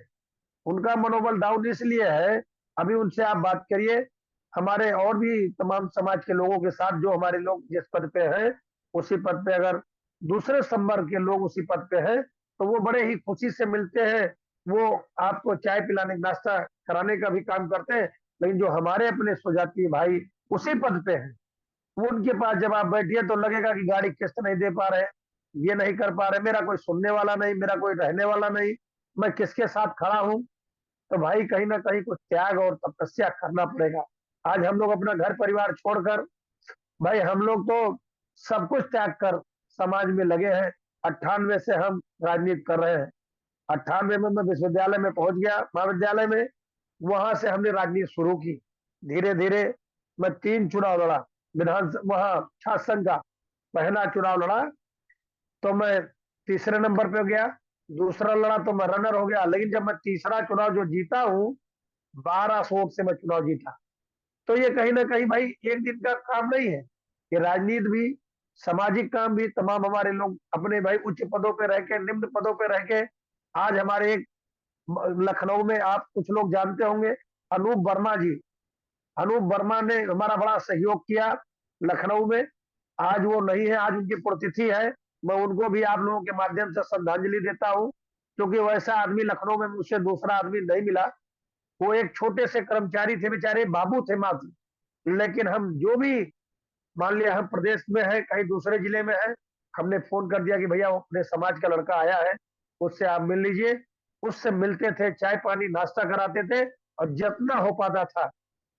उनका मनोबल डाउन इसलिए है, अभी उनसे आप बात करिए, हमारे और भी तमाम समाज के लोगों के साथ, जो हमारे लोग जिस पद पे हैं उसी पद पे अगर दूसरे संवर्ग के लोग उसी पद पे हैं तो वो बड़े ही खुशी से मिलते हैं, वो आपको चाय पिलाने, नाश्ता कराने का भी काम करते हैं। लेकिन जो हमारे अपने स्वजातीय भाई उसी पद पे हैं, वो उनके पास जब आप बैठिए तो लगेगा कि गाड़ी किस्त नहीं दे पा रहे, ये नहीं कर पा रहे, मेरा कोई सुनने वाला नहीं, मेरा कोई रहने वाला नहीं, मैं किसके साथ खड़ा हूँ। तो भाई कहीं ना कहीं कुछ त्याग और तपस्या करना पड़ेगा। आज हम लोग अपना घर परिवार छोड़कर, भाई हम लोग तो सब कुछ त्याग कर समाज में लगे हैं। 98 से हम राजनीति कर रहे हैं। 98 में मैं विश्वविद्यालय में पहुंच गया, महाविद्यालय में, वहां से हमने राजनीति शुरू की। धीरे धीरे मैं 3 चुनाव लड़ा, वहां छात्र संघ का पहला चुनाव लड़ा तो मैं तीसरे नंबर पे गया, दूसरा लड़ा तो मैं रनर हो गया, लेकिन जब मैं तीसरा चुनाव जो जीता हूँ, 12 वोट से मैं चुनाव जीता। तो ये कहीं ना कहीं भाई एक दिन का काम नहीं है, ये राजनीति भी, सामाजिक काम भी, तमाम हमारे लोग अपने भाई उच्च पदों पे रह के, निम्न पदों पे रह के, आज हमारे एक लखनऊ में आप कुछ लोग जानते होंगे, अनूप वर्मा जी, अनूप वर्मा ने हमारा बड़ा सहयोग किया लखनऊ में। आज वो नहीं है, आज उनकी पुण्यतिथि है, मैं उनको भी आप लोगों के माध्यम से श्रद्धांजलि देता हूँ, क्योंकि वैसा आदमी लखनऊ में मुझसे दूसरा आदमी नहीं मिला। वो एक छोटे से कर्मचारी थे, बेचारे बाबू थे मात्र, लेकिन हम जो भी, मान लिया हम प्रदेश में है, कहीं दूसरे जिले में है, हमने फोन कर दिया कि भैया अपने समाज का लड़का आया है, उससे आप मिल लीजिए। उससे मिलते थे, चाय पानी नाश्ता कराते थे, और जितना हो पाता था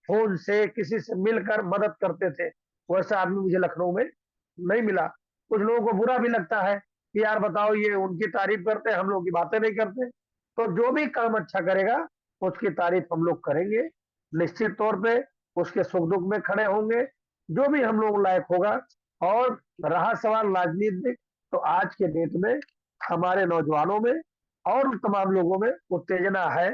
फोन से किसी से मिलकर मदद करते थे। वैसा आदमी मुझे लखनऊ में नहीं मिला। कुछ लोगों को बुरा भी लगता है कि यार बताओ, ये उनकी तारीफ करते हैं, हम लोग की बातें नहीं करते। तो जो भी काम अच्छा करेगा उसकी तारीफ हम लोग करेंगे, निश्चित तौर पे उसके सुख दुख में खड़े होंगे, जो भी हम लोग लायक होगा। और रहा सवाल राजनीति, तो आज के डेट में हमारे नौजवानों में और तमाम लोगों में उत्तेजना है,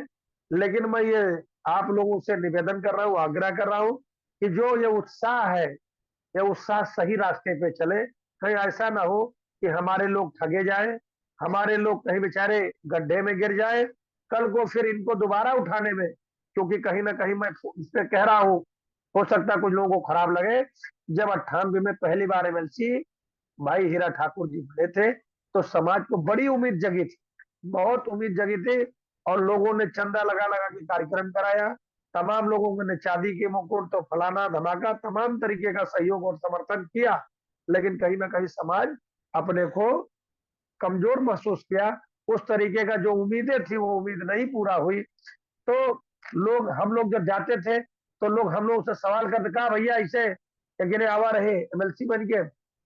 लेकिन मैं ये आप लोगों से निवेदन कर रहा हूँ, आग्रह कर रहा हूँ कि जो ये उत्साह है, ये उत्साह सही रास्ते पे चले। कहीं ऐसा ना हो कि हमारे लोग ठगे जाए, हमारे लोग कहीं बेचारे गड्ढे में गिर जाए, कल को फिर इनको दोबारा उठाने में, क्योंकि कहीं ना कहीं मैं इस पे कह रहा हूँ, हो सकता है कुछ लोगों को खराब लगे, जब 98 में पहली बार एमएलसी भाई हीरा ठाकुर जी बने थे तो समाज को बड़ी उम्मीद जगी थी, बहुत उम्मीद जगी थी, और लोगों ने चंदा लगा लगा के कार्यक्रम कराया, तमाम लोगों ने चांदी के मुकुट तो फलाना धमाका तमाम तरीके का सहयोग और समर्थन किया, लेकिन कहीं ना कहीं समाज अपने को कमजोर महसूस किया। उस तरीके का जो उम्मीदें थी वो उम्मीद नहीं पूरा हुई। तो हम लोग जब जाते थे तो लोग हम लोग से सवाल करते, कहा भैया ऐसे गिने आवा रहे एमएलसी बन के।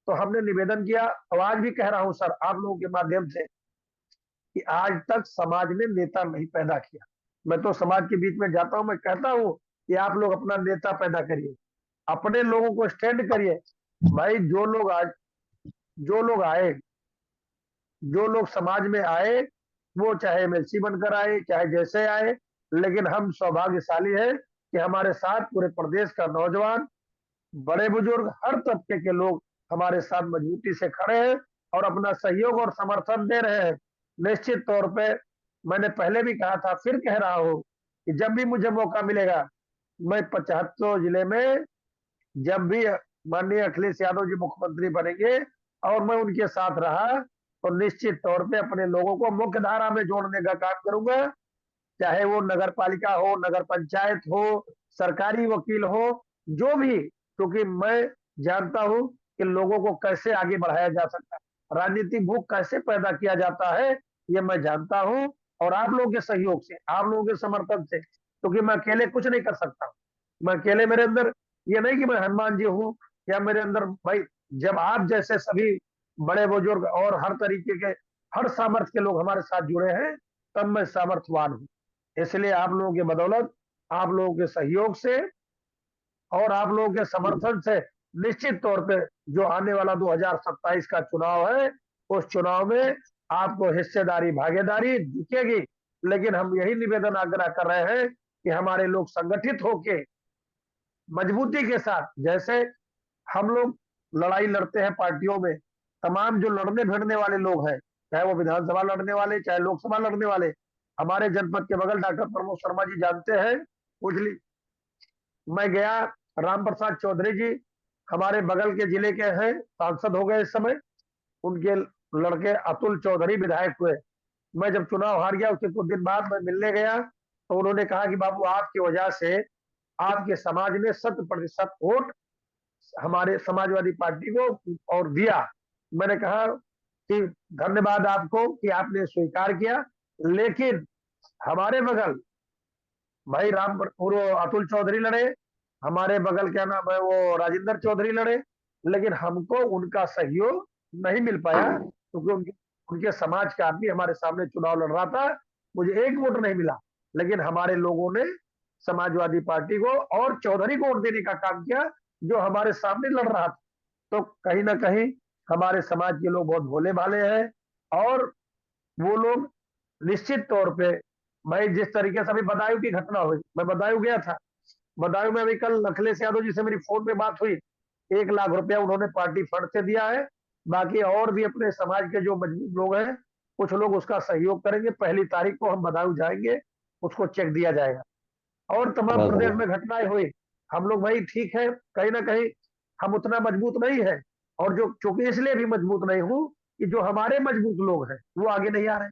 तो हमने निवेदन किया, और आज भी कह रहा हूं सर आप लोगों के माध्यम से, कि आज तक समाज ने नेता नहीं पैदा किया। मैं तो समाज के बीच में जाता हूं, मैं कहता हूं कि आप लोग अपना नेता पैदा करिए, अपने लोगों को स्टैंड करिए। भाई जो लोग आए, जो लोग समाज में आए, वो चाहे एमएलसी बनकर आए, चाहे जैसे आए, लेकिन हम सौभाग्यशाली हैं कि हमारे साथ पूरे प्रदेश का नौजवान, बड़े बुजुर्ग, हर तबके के लोग हमारे साथ मजबूती से खड़े हैं और अपना सहयोग और समर्थन दे रहे हैं। निश्चित तौर पे मैंने पहले भी कहा था, फिर कह रहा हूं कि जब भी मुझे मौका मिलेगा, मैं 75 जिले में जब भी माननीय अखिलेश यादव जी मुख्यमंत्री बनेंगे और मैं उनके साथ रहा, तो निश्चित तौर पे अपने लोगों को मुख्य धारा में जोड़ने का काम करूंगा, चाहे वो नगर पालिका हो, नगर पंचायत हो, सरकारी वकील हो, जो भी, क्योंकि मैं जानता हूं कि लोगों को कैसे आगे बढ़ाया जा सकता है, राजनीतिक भूख कैसे पैदा किया जाता है, ये मैं जानता हूं। और आप लोगों के सहयोग से, आप लोगों के समर्थन से, क्योंकि मैं अकेले कुछ नहीं कर सकता। मैं अकेले, मेरे अंदर ये नहीं कि मैं हनुमान जी हूँ, या मेरे अंदर, भाई जब आप जैसे सभी बड़े बुजुर्ग और हर तरीके के, हर सामर्थ्य के लोग हमारे साथ जुड़े हैं, तब मैं सामर्थ्यवान हूँ। इसलिए आप लोगों की बदौलत, आप लोगों के सहयोग से और आप लोगों के समर्थन से निश्चित तौर पे जो आने वाला 2027 का चुनाव है, उस चुनाव में आपको हिस्सेदारी, भागीदारी दिखेगी। लेकिन हम यही निवेदन आग्रह कर रहे हैं कि हमारे लोग संगठित होके मजबूती के साथ, जैसे हम लोग लड़ाई लड़ते हैं पार्टियों में, तमाम जो लड़ने भिड़ने वाले लोग हैं, चाहे वो विधानसभा लड़ने वाले, चाहे लोकसभा लड़ने वाले, हमारे जनपद के बगल डॉक्टर प्रमोद शर्मा जी जानते हैं, उजली मैं गया, राम प्रसाद चौधरी जी हमारे बगल के जिले के हैं, सांसद हो गए इस समय, उनके लड़के अतुल चौधरी विधायक हुए। मैं जब चुनाव हार गया उसके कुछ दिन बाद मैं मिलने गया, तो उन्होंने कहा कि बाबू आपकी वजह से आपके समाज ने 100% वोट हमारे समाजवादी पार्टी को और दिया। मैंने कहा कि धन्यवाद आपको कि आपने स्वीकार किया, लेकिन हमारे बगल भाई अतुल चौधरी लड़े, हमारे बगल क्या नाम है वो राजेंद्र चौधरी लड़े, लेकिन हमको उनका सहयोग नहीं मिल पाया, क्योंकि उनके समाज का आदमी हमारे सामने चुनाव लड़ रहा था, मुझे एक वोट नहीं मिला। लेकिन हमारे लोगों ने समाजवादी पार्टी को और चौधरी को वोट देने का काम किया, जो हमारे सामने लड़ रहा था। तो कहीं ना कहीं हमारे समाज के लोग बहुत भोले भाले हैं, और वो लोग निश्चित तौर पे, भाई जिस तरीके से अभी बदायूं की घटना हुई, मैं बदायूं गया था, बदायूं में अभी कल अखिलेश यादव जी से मेरी फोन पे बात हुई, 1 लाख रुपया उन्होंने पार्टी फंड से दिया है, बाकी और भी अपने समाज के जो मजबूत लोग हैं, कुछ लोग उसका सहयोग करेंगे। 1 तारीख को हम बदायूं जाएंगे, उसको चेक दिया जाएगा। और तमाम प्रदेश में घटनाएं हुई, हम लोग भाई ठीक है, कहीं ना कहीं हम उतना मजबूत नहीं है, और जो चूंकि इसलिए भी मजबूत नहीं हूं कि जो हमारे मजबूत लोग हैं वो आगे नहीं आ रहे।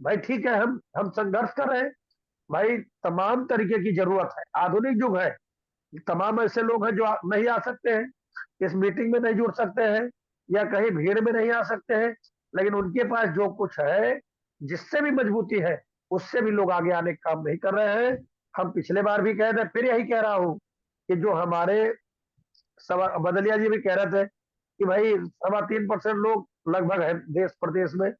भाई ठीक है, हम संघर्ष कर रहे हैं, भाई तमाम तरीके की जरूरत है, आधुनिक युग है, तमाम ऐसे लोग हैं जो नहीं आ सकते हैं, इस मीटिंग में नहीं जुड़ सकते हैं, या कहीं भीड़ में नहीं आ सकते हैं, लेकिन उनके पास जो कुछ है, जिससे भी मजबूती है, उससे भी लोग आगे आने का काम नहीं कर रहे हैं। हम पिछले बार भी कह रहे, फिर यही कह रहा हूं कि जो हमारे बदलिया जी भी कह रहे थे कि भाई 3.25% लोग लगभग है देश प्रदेश में।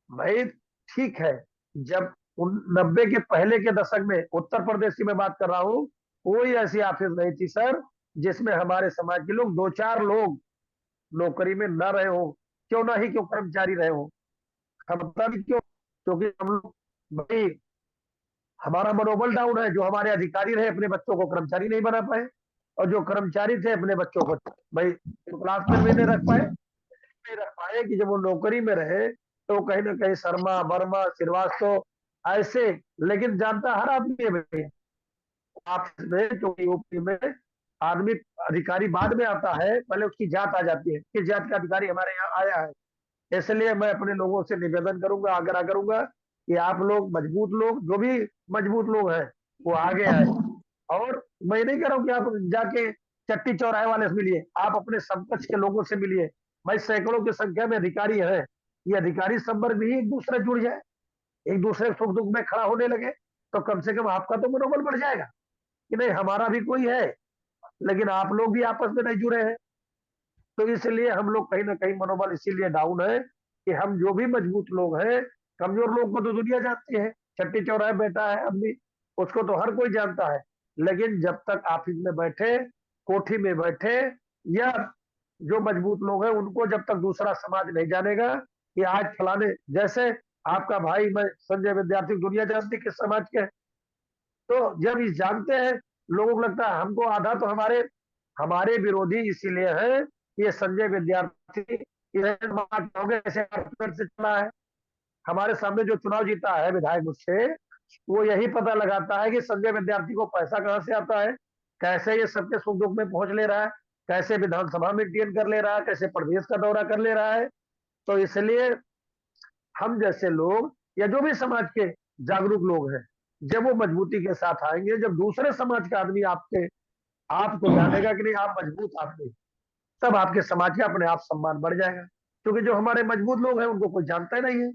भाई ठीक है, जब 90 के पहले के दशक में उत्तर प्रदेश की मैं बात कर रहा हूँ, कोई ऐसी ऑफिस नहीं थी सर जिसमें हमारे समाज के लोग 2-4 लोग नौकरी में न रहे हो, क्यों ना ही क्यों कर्मचारी रहे हो, हम तब क्यों, क्योंकि हम लोग भाई हमारा मनोबल डाउन है, जो हमारे अधिकारी रहे अपने बच्चों को कर्मचारी नहीं बना पाए, और जो कर्मचारी थे अपने बच्चों को भाई क्लास में भी नहीं रख पाए कि जब वो नौकरी में रहे, तो कहीं ना कहीं शर्मा, वर्मा, श्रीवास्तव ऐसे, लेकिन जानता हर आदमी है भैया आप में, क्योंकि यूपी में आदमी अधिकारी बाद में आता है, पहले उसकी जात आ जाती है, किस जात का अधिकारी हमारे यहाँ आया है। इसलिए मैं अपने लोगों से निवेदन करूंगा, आग्रह करूंगा कि आप लोग मजबूत लोग, जो भी मजबूत लोग हैं वो आगे आए। और मैं नहीं कह रहा हूँ कि आप जाके चट्टी चौराहे वाले से मिलिए, आप अपने समकक्ष के लोगों से मिलिए। भाई सैकड़ों की संख्या में अधिकारी हैं, ये अधिकारी संपर्क भी एक दूसरे जुड़ जाए, एक दूसरे सुख दुख में खड़ा होने लगे, तो कम से कम आपका तो मनोबल बढ़ जाएगा कि नहीं हमारा भी कोई है, लेकिन आप लोग भी आपस में नहीं जुड़े हैं। तो इसलिए हम लोग कहीं ना कहीं मनोबल इसीलिए डाउन है कि हम जो भी मजबूत लोग हैं, कमजोर लोग को तो दुनिया जानती है, चट्टी चौराहे बैठा है आदमी, उसको तो हर कोई जानता है, लेकिन जब तक ऑफिस में बैठे, कोठी में बैठे, या जो मजबूत लोग हैं उनको जब तक दूसरा समाज नहीं जानेगा कि आज फलाने, जैसे आपका भाई मैं संजय विद्यार्थी, दुनिया जानती किस समाज के, तो जब इस जानते हैं लोगों को लगता है हमको आधा तो हमारे हमारे विरोधी इसीलिए है कि ये संजय विद्यार्थी ऐसे से चला है। हमारे सामने जो चुनाव जीता है विधायक मुझसे, वो यही पता लगाता है कि संजय विद्यार्थी को पैसा कहाँ से आता है, कैसे ये सबके सुख दुख में पहुंच ले रहा है, कैसे विधानसभा में टीएन कर ले रहा है, कैसे प्रदेश का दौरा कर ले रहा है। तो इसलिए हम जैसे लोग या जो भी समाज के जागरूक लोग हैं, जब वो मजबूती के साथ आएंगे, जब दूसरे समाज का आदमी आपको जानेगा कि नहीं आप मजबूत आदमी, तब आपके समाज का अपने आप सम्मान बढ़ जाएगा। क्योंकि जो हमारे मजबूत लोग हैं उनको कोई जानता ही नहीं है,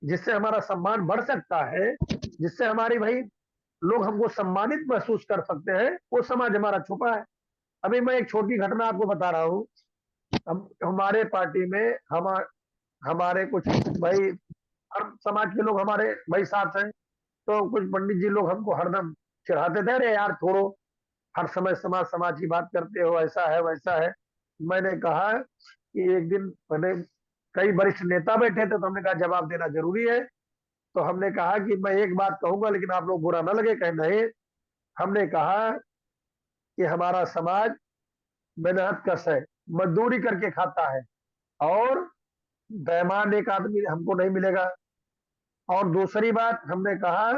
जिससे हमारा सम्मान बढ़ सकता है, जिससे हमारी भाई लोग हमको सम्मानित महसूस कर सकते हैं, वो समाज हमारा छुपा है। अभी मैं एक छोटी घटना आपको बता रहा हूँ। हमारे पार्टी में हमारे कुछ भाई, हर समाज के लोग हमारे भाई साथ हैं, तो कुछ पंडित जी लोग हमको हरदम चिढ़ाते थे, अरे यार छोड़ो, हर समय समाज समाज की बात करते हो, ऐसा है वैसा है। मैंने कहा कि एक दिन मैंने, कई वरिष्ठ नेता बैठे थे, तो हमने कहा जवाब देना जरूरी है। तो हमने कहा कि मैं एक बात कहूंगा लेकिन आप लोग बुरा ना लगे, कहे नहीं। हमने कहा कि हमारा समाज मेहनत कश है, मजदूरी करके खाता है, और बेईमान एक आदमी हमको नहीं मिलेगा। और दूसरी बात हमने कहा,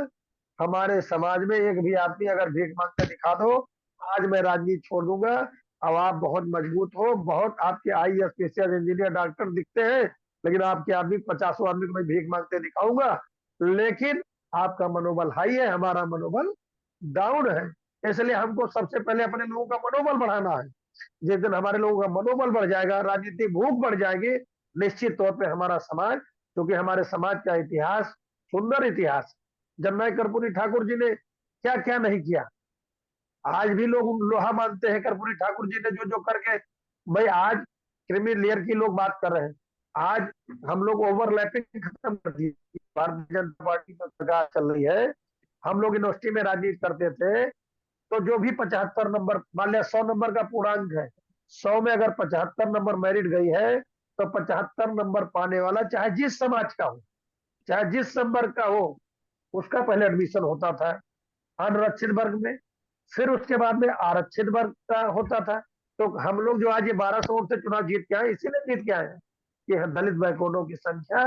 हमारे समाज में एक भी आदमी अगर भीख मांगते दिखा दो, आज मैं राजनीति छोड़ दूंगा। अब आप बहुत मजबूत हो, बहुत आपके आईएएस पीसीएस इंजीनियर डॉक्टर दिखते हैं, लेकिन आपके आदमी 50 आदमी को मैं भीख मांगते दिखाऊंगा, लेकिन आपका मनोबल हाई है, हमारा मनोबल डाउन है। इसलिए हमको सबसे पहले अपने लोगों का मनोबल बढ़ाना है। जिस दिन हमारे लोगों का मनोबल बढ़ जाएगा, राजनीतिक भूख बढ़ जाएगी, निश्चित तौर पे हमारा समाज, क्योंकि हमारे समाज का इतिहास सुंदर इतिहास, जननायक कर्पूरी ठाकुर जी ने क्या क्या नहीं किया, आज भी लोग लोहा मानते हैं कर्पूरी ठाकुर जी ने जो जो करके। भाई आज क्रीमी लेयर की लोग बात कर रहे हैं, आज हम लोग ओवरलैपिंग खत्म कर दी, भारतीय जनता पार्टी की सरकार चल रही है। हम लोग यूनिवर्सिटी में राजनीति करते थे, तो जो भी 75 नंबर, मान लिया 100 नंबर का पूर्णांक है, 100 में अगर 75 नंबर मेरिट गई है, तो 75 नंबर पाने वाला चाहे जिस समाज का हो, चाहे जिस नंबर का हो, उसका पहले एडमिशन होता था अनरक्षित वर्ग में, फिर उसके बाद में आरक्षित वर्ग का होता था। तो हम लोग जो आज ये 1200 वोट से चुनाव जीत के आए, इसीलिए जीत के आए हैं कि दलित बैकवर्डों की संख्या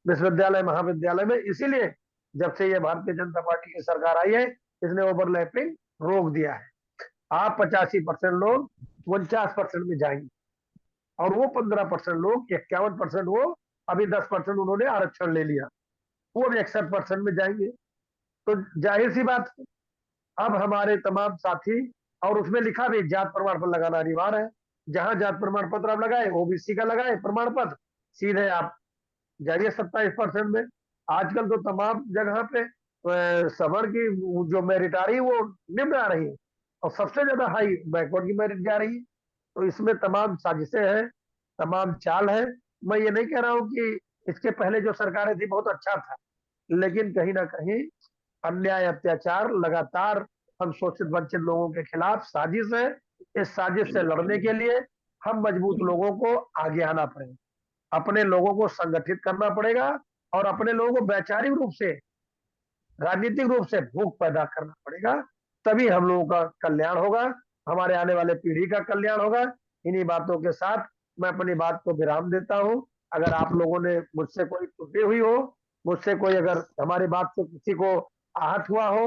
विश्वविद्यालय महाविद्यालय में, इसीलिए जब से ये भारतीय जनता पार्टी की सरकार आई है, इसने ओवरलैपिंग रोक दिया है। आप 85% लोग 49% में जाएंगे, और वो 15% लोग, 51% वो, अभी 10% उन्होंने आरक्षण ले लिया, वो भी 61% में जाएंगे। तो जाहिर सी बात, अब हमारे तमाम साथी, और उसमें लिखा भी जात प्रमाण पत्र लगाना अनिवार्य है। जहां जात प्रमाण पत्र आप लगाए, ओबीसी का लगाए प्रमाण पत्र, सीधे आप जाइए 27% में। आजकल तो तमाम जगह पे सवर्ण की जो मेरिट आ रही है वो निम्न आ रही है, और सबसे ज्यादा हाई बैकवर्ड की मेरिट जा रही है। तो इसमें तमाम साजिशें हैं, तमाम चाल है। मैं ये नहीं कह रहा हूँ कि इसके पहले जो सरकारें थी बहुत अच्छा था, लेकिन कहीं ना कहीं अन्याय अत्याचार लगातार हम शोषित वंचित लोगों के खिलाफ साजिश है। इस साजिश से लड़ने के लिए हम मजबूत लोगों को आगे आना पड़ेगा, अपने लोगों को संगठित करना पड़ेगा, और अपने लोगों को वैचारिक रूप से, राजनीतिक रूप से भूख पैदा करना पड़ेगा। तभी हम लोगों का कल्याण होगा, हमारे आने वाले पीढ़ी का कल्याण होगा। इन्हीं बातों के साथ मैं अपनी बात को विराम देता हूं। अगर आप लोगों ने मुझसे कोई त्रुटि हुई हो, मुझसे कोई अगर हमारी बात से किसी को आहत हुआ हो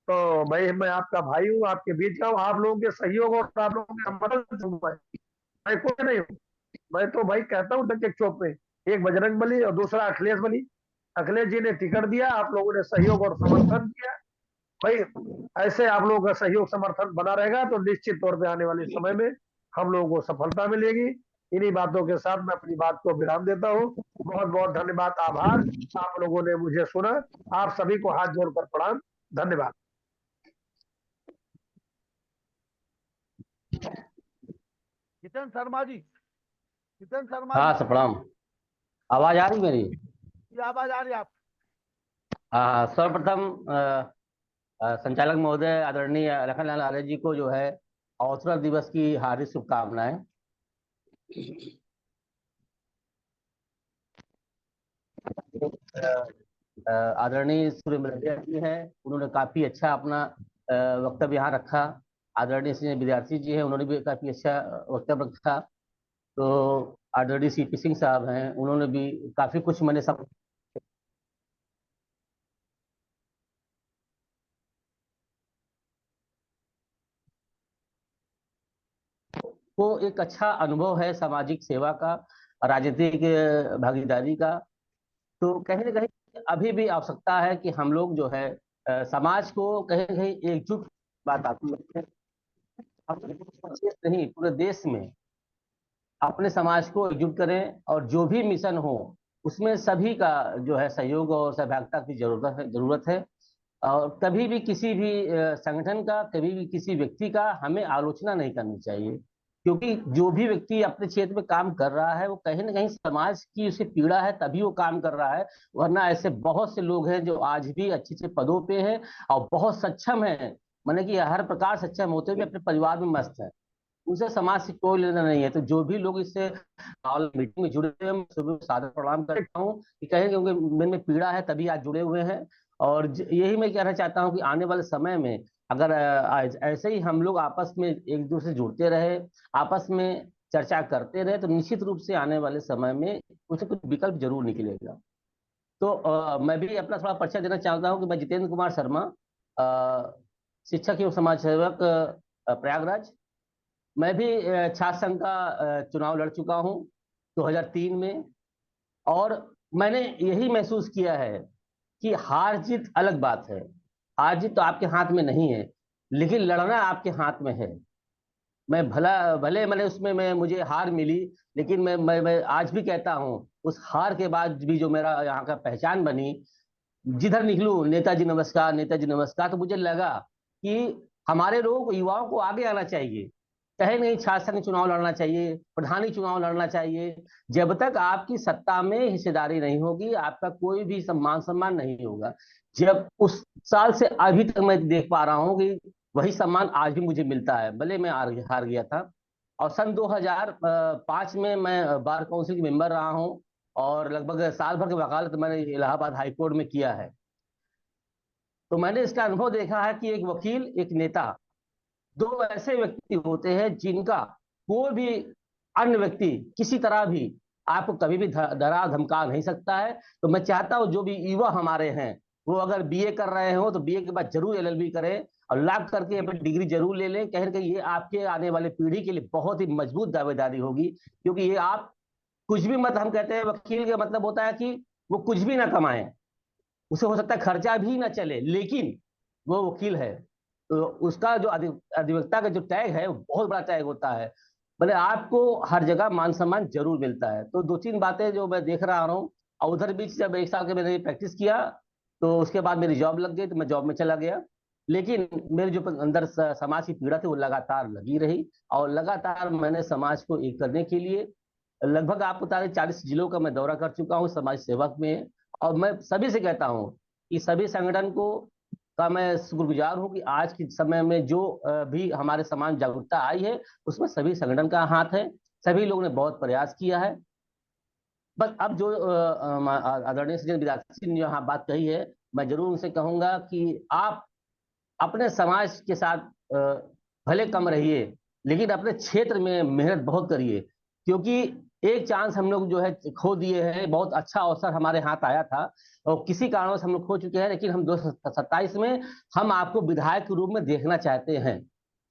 तो भाई मैं आपका भाई हूँ, आपके बीच का हूँ, आप लोगों के सहयोग और आप लोगों के मदद से हूँ मैं कोई नहीं हूँ। मैं तो भाई कहता हूँ डंके चौक पे, एक बजरंग बली और दूसरा अखिलेश बली। अखिलेश जी ने टिकट दिया, आप लोगों ने सहयोग और समर्थन किया। भाई ऐसे आप लोगों का सहयोग समर्थन बना रहेगा तो निश्चित तौर पे आने वाले समय में हम लोगों को सफलता मिलेगी। इन्हीं बातों के साथ मैं अपनी बात को विराम देता हूँ। बहुत बहुत धन्यवाद, आभार, आप लोगों ने मुझे सुना। आप सभी को हाथ जोड़कर प्रणाम, धन्यवाद। जितेंद्र शर्मा जी, जितेंद्र शर्मा हाँ जी, सर प्रणाम। आवाज आ रही मेरी? ये आवाज आ रही है आप? हाँ, सर्वप्रथम संचालक महोदय आदरणीय लखनलाल आर्य जी को जो है अवसर दिवस की हार्दिक शुभकामनाएं। आदरणीय सूर्य बदलिया जी हैं, उन्होंने काफी अच्छा अपना वक्तव्य यहाँ रखा। आदरणीय सीनियर विद्यार्थी जी हैं, उन्होंने भी काफी अच्छा वक्तव्य रखा। तो आदरणीय सीपी सिंह साहब हैं, उन्होंने भी काफी कुछ मैंने सब को एक अच्छा अनुभव है सामाजिक सेवा का, राजनीतिक भागीदारी का। तो कहीं ना कहीं अभी भी आवश्यकता है कि हम लोग जो है समाज को कहीं ना कहीं एकजुट बात आती है, नहीं पूरे देश में अपने समाज को एकजुट करें और जो भी मिशन हो उसमें सभी का जो है सहयोग और सहभागिता की जरूरत है। और कभी भी किसी भी संगठन का, कभी भी किसी व्यक्ति का हमें आलोचना नहीं करनी चाहिए, क्योंकि जो भी व्यक्ति अपने क्षेत्र में काम कर रहा है वो कहीं ना कहीं समाज की उसे पीड़ा है तभी वो काम कर रहा है। वरना ऐसे बहुत से लोग हैं जो आज भी अच्छे अच्छे पदों पे हैं और बहुत सक्षम हैं, माने कि हर प्रकार सक्षम होते हुए अपने परिवार में मस्त है, उनसे समाज से कोई लेना नहीं है। तो जो भी लोग इससे मीटिंग में जुड़े हुए हैं, मैं सभी को सादर प्रणाम करता हूँ कि कहेंगे उनके मन में पीड़ा है तभी आज जुड़े हुए हैं। और यही मैं कहना चाहता हूँ कि आने वाले समय में अगर ऐसे ही हम लोग आपस में एक दूसरे से जुड़ते रहे, आपस में चर्चा करते रहे, तो निश्चित रूप से आने वाले समय में कुछ न कुछ विकल्प जरूर निकलेगा। तो मैं भी अपना थोड़ा परिचय देना चाहता हूँ कि मैं जितेंद्र कुमार शर्मा, शिक्षक एवं समाज सेवक, प्रयागराज। मैं भी छात्र संघ का चुनाव लड़ चुका हूं 2003 में, और मैंने यही महसूस किया है कि हार जीत अलग बात है। हार जीत तो आपके हाथ में नहीं है, लेकिन लड़ना आपके हाथ में है। मैं भले मैंने उसमें मुझे हार मिली, लेकिन मैं आज भी कहता हूँ उस हार के बाद भी जो मेरा यहाँ का पहचान बनी, जिधर निकलूं नेताजी नमस्कार, नेताजी नमस्कार, तो मुझे लगा कि हमारे लोग युवाओं को आगे आना चाहिए। कहे नहीं छात्र संघ चुनाव लड़ना चाहिए, प्रधानी चुनाव लड़ना चाहिए। जब तक आपकी सत्ता में हिस्सेदारी नहीं होगी आपका कोई भी सम्मान नहीं होगा। जब उस साल से अभी तक मैं देख पा रहा हूँ कि वही सम्मान आज भी मुझे मिलता है, भले मैं हार गया था। और सन 2005 में मैं बार काउंसिल की मेंबर रहा हूँ और लगभग साल भर की वकालत मैंने इलाहाबाद हाई कोर्ट में किया है। तो मैंने इसका अनुभव देखा है कि एक वकील, एक नेता, दो ऐसे व्यक्ति होते हैं जिनका कोई भी अन्य व्यक्ति किसी तरह भी आपको कभी भी डरा धमका नहीं सकता है। तो मैं चाहता हूं जो भी युवा हमारे हैं वो अगर बीए कर रहे हो तो बीए के बाद जरूर एलएलबी करें और लाभ करके अपनी डिग्री जरूर ले लें। कहीं ना कहीं ये आपके आने वाले पीढ़ी के लिए बहुत ही मजबूत दावेदारी होगी, क्योंकि ये आप कुछ भी मत, हम कहते हैं वकील का मतलब होता है कि वो कुछ भी ना कमाए, उसे हो सकता है खर्चा भी ना चले, लेकिन वो वकील है। तो उसका जो अधिवक्ता का जो टैग है वो बहुत बड़ा टैग होता है, मतलब आपको हर जगह मान सम्मान जरूर मिलता है। तो दो तीन बातें जो मैं देख रहा हूँ, और उधर बीच जब एक साल के मैंने प्रैक्टिस किया तो उसके बाद मेरी जॉब लग गई तो मैं जॉब में चला गया। लेकिन मेरे जो अंदर समाज की पीड़ा थी वो लगातार लगी रही, और लगातार मैंने समाज को एक करने के लिए लगभग आपको बता दें 40 जिलों का मैं दौरा कर चुका हूँ समाज सेवक में। और मैं सभी से कहता हूँ कि सभी संगठन को का मैं शुक्रगुजार हूँ कि आज के समय में जो भी हमारे समाज जागरूकता आई है उसमें सभी संगठन का हाथ है, सभी लोगों ने बहुत प्रयास किया है। बस अब जो आदरणीय सज्जन विद्यार्थी ने यहाँ बात कही है, मैं जरूर उनसे कहूंगा कि आप अपने समाज के साथ भले कम रहिए लेकिन अपने क्षेत्र में मेहनत बहुत करिए, क्योंकि एक चांस हम लोग जो है खो दिए हैं, बहुत अच्छा अवसर हमारे हाथ आया था और किसी कारणवश हम लोग खो चुके हैं, लेकिन हम 2027 में हम आपको विधायक के रूप में देखना चाहते हैं।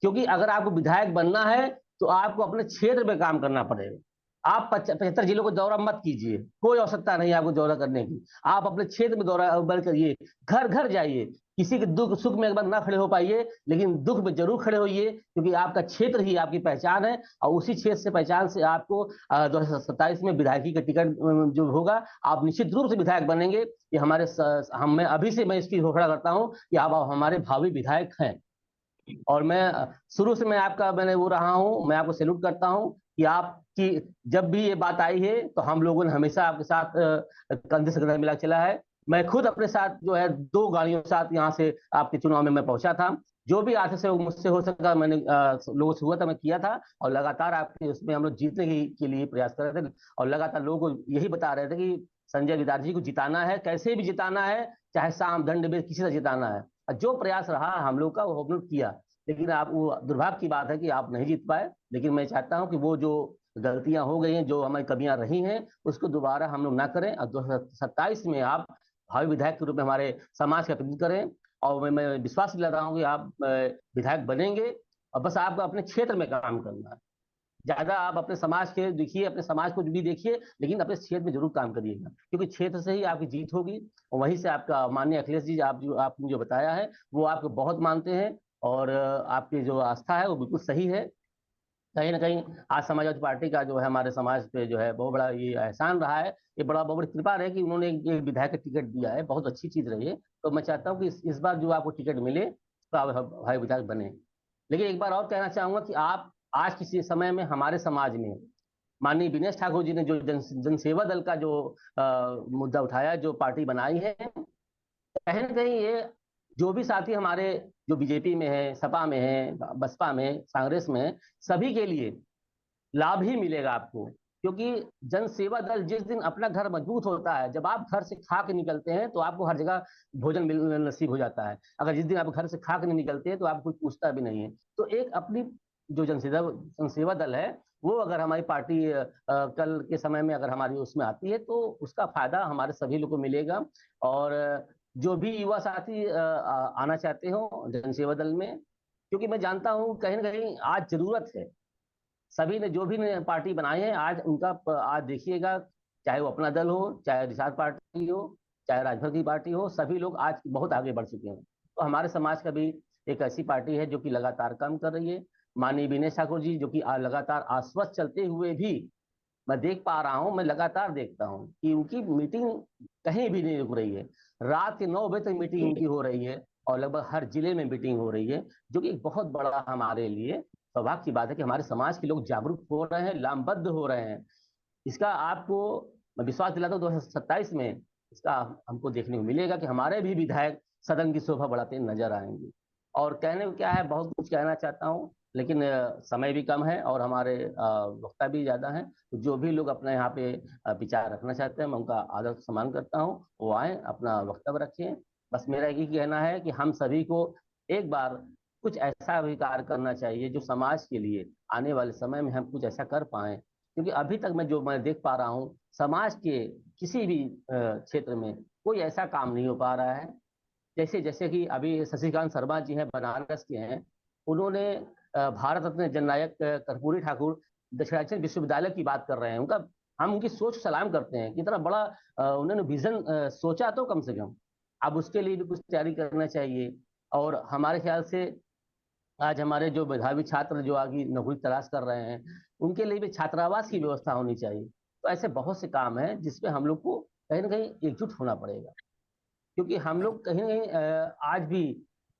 क्योंकि अगर आपको विधायक बनना है तो आपको अपने क्षेत्र में काम करना पड़ेगा। आप 75 जिलों को दौरा मत कीजिए, कोई आवश्यकता नहीं आपको दौरा करने की। आप अपने क्षेत्र में दौरा बल करिए, घर घर जाइए, किसी के दुख सुख में एक बार ना खड़े हो पाइए, लेकिन दुख में जरूर खड़े होइए, क्योंकि आपका क्षेत्र ही आपकी पहचान है और उसी क्षेत्र से पहचान से आपको 2027 में विधायकी का टिकट जो होगा, आप निश्चित रूप से विधायक बनेंगे। ये मैं अभी से मैं इसकी घोषणा करता हूँ कि आप हमारे भावी विधायक हैं। और मैं शुरू से मैंने वो रहा हूँ, मैं आपको सैल्यूट करता हूँ कि आपकी जब भी ये बात आई है तो हम लोगों ने हमेशा आपके साथ कंधे से कंधा मिला चला है। मैं खुद अपने साथ जो है 2 गाड़ियों के साथ यहाँ से आपके चुनाव में मैं पहुंचा था। जो भी आर्थिक सहयोग मुझसे हो सका मैंने लोगों से हुआ था मैं किया था, और लगातार आपके उसमें हम लोग जीतने के लिए प्रयास कर रहे थे और लगातार लोगों को यही बता रहे थे कि संजय विदार जी को जिताना है, कैसे भी जिताना है, चाहे साम दंड में किसी से जिताना है। जो प्रयास रहा हम लोग का वो हम लोग किया, लेकिन आप वो दुर्भाग्य की बात है कि आप नहीं जीत पाए। लेकिन मैं चाहता हूं कि वो जो गलतियां हो गई हैं, जो हमारी कमियां रही हैं, उसको दोबारा हम लोग ना करें और 2027 में आप भावी विधायक के रूप में हमारे समाज का प्रतिनिधित्व करें। और मैं विश्वास दिलाता हूं कि आप विधायक बनेंगे और बस आपको अपने क्षेत्र में काम करना है। ज्यादा आप अपने समाज के देखिए, अपने समाज को भी देखिए, लेकिन अपने क्षेत्र में जरूर काम करिएगा, क्योंकि क्षेत्र से ही आपकी जीत होगी और वहीं से आपका माननीय अखिलेश जी आपने जो बताया है वो आपको बहुत मानते हैं और आपकी जो आस्था है वो बिल्कुल सही है। कहीं ना कहीं आज समाजवादी पार्टी का जो है हमारे समाज पे जो है बहुत बड़ा ये एहसान रहा है, ये बहुत बड़ी कृपा रही कि उन्होंने एक विधायक का टिकट दिया है, बहुत अच्छी चीज रही है। तो मैं चाहता हूँ कि इस बार जो आपको टिकट मिले तो आप भाई विधायक बने। लेकिन एक बार और कहना चाहूंगा कि आप आज किसी समय में हमारे समाज में माननीय विनेश ठाकुर जी ने जो जनसेवा दल का जो मुद्दा उठाया, जो पार्टी बनाई है, कहीं ना कहीं ये जो भी साथी हमारे जो बीजेपी में है, सपा में है, बसपा में, कांग्रेस में, सभी के लिए लाभ ही मिलेगा आपको। क्योंकि जन सेवा दल जिस दिन अपना घर मजबूत होता है, जब आप घर से खा के निकलते हैं तो आपको हर जगह भोजन नसीब हो जाता है। अगर जिस दिन आप घर से खा के नहीं निकलते हैं तो आपको कुछ पूछता भी नहीं है। तो एक अपनी जो जनसेवा दल है वो अगर हमारी पार्टी कल के समय में अगर हमारी उसमें आती है तो उसका फायदा हमारे सभी लोग को मिलेगा। और जो भी युवा साथी आना चाहते हो जनसेवा दल में, क्योंकि मैं जानता हूँ कहीं ना कहीं आज जरूरत है, सभी ने जो भी ने पार्टी बनाई है आज उनका आज देखिएगा, चाहे वो अपना दल हो, चाहे रिसार्च पार्टी हो, चाहे राजभर की पार्टी हो, सभी लोग आज बहुत आगे बढ़ चुके हैं। तो हमारे समाज का भी एक ऐसी पार्टी है जो कि लगातार काम कर रही है। माननीय विनेश ठाकुर जी जो कि लगातार आश्वस्त चलते हुए भी मैं देख पा रहा हूं, मैं लगातार देखता हूं कि उनकी मीटिंग कहीं भी नहीं रुक रही है। रात के 9 बजे तक मीटिंग उनकी हो रही है और लगभग हर जिले में मीटिंग हो रही है, जो कि एक बहुत बड़ा हमारे लिए सौभाग्य की बात है कि हमारे समाज के लोग जागरूक हो रहे हैं, लामबद्ध हो रहे हैं। इसका आपको मैं विश्वास दिलाता हूँ 2027 में इसका हमको देखने को मिलेगा कि हमारे भी विधायक सदन की शोभा बढ़ाते नजर आएंगे। और कहने को क्या है, बहुत कुछ कहना चाहता हूँ, लेकिन समय भी कम है और हमारे वक्ता भी ज्यादा है। तो जो भी लोग अपने यहाँ पे विचार रखना चाहते हैं मैं उनका आदर सम्मान करता हूँ, वो आए अपना वक्तव्य रखें। बस मेरा यही कहना है कि हम सभी को एक बार कुछ ऐसा भी कार्य करना चाहिए जो समाज के लिए आने वाले समय में हम कुछ ऐसा कर पाए। क्योंकि अभी तक मैं देख पा रहा हूँ समाज के किसी भी क्षेत्र में कोई ऐसा काम नहीं हो पा रहा है। जैसे जैसे कि अभी शशिकांत शर्मा जी हैं, बनारस के हैं, उन्होंने भारत रत्न जननायक कर्पूरी ठाकुर दक्षिणांचल विश्वविद्यालय की बात कर रहे हैं। उनका हम उनकी सोच सलाम करते हैं कि इतना बड़ा उन्होंने विजन सोचा, तो कम से कम अब उसके लिए भी कुछ तैयारी करना चाहिए। और हमारे ख्याल से आज हमारे जो मेधावी छात्र जो आगे नौकरी तलाश कर रहे हैं उनके लिए भी छात्रावास की व्यवस्था होनी चाहिए। तो ऐसे बहुत से काम हैं जिसपे हम लोग को कहीं ना कहीं एकजुट होना पड़ेगा, क्योंकि हम लोग कहीं ना कहीं आज भी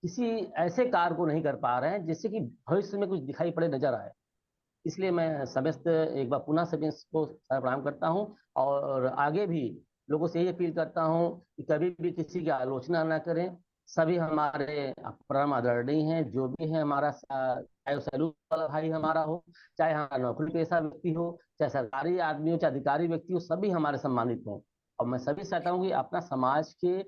किसी ऐसे कार्य को नहीं कर पा रहे हैं जिससे कि भविष्य में कुछ दिखाई पड़े, नजर आए। इसलिए मैं समस्त एक बार पुनः सभी को प्रणाम करता हूँ और आगे भी लोगों से यही अपील करता हूँ कि कभी भी किसी की आलोचना ना करें। सभी हमारे परम आदरणीय हैं, जो भी है हमारा, चाहे सैलूट वाला भाई हमारा हो, चाहे हमारा नौकरी पेशा व्यक्ति हो, चाहे सरकारी आदमी हो, चाहे अधिकारी व्यक्ति हो, सभी हमारे सम्मानित हों। और मैं सभी चाहता हूँ कि अपना समाज के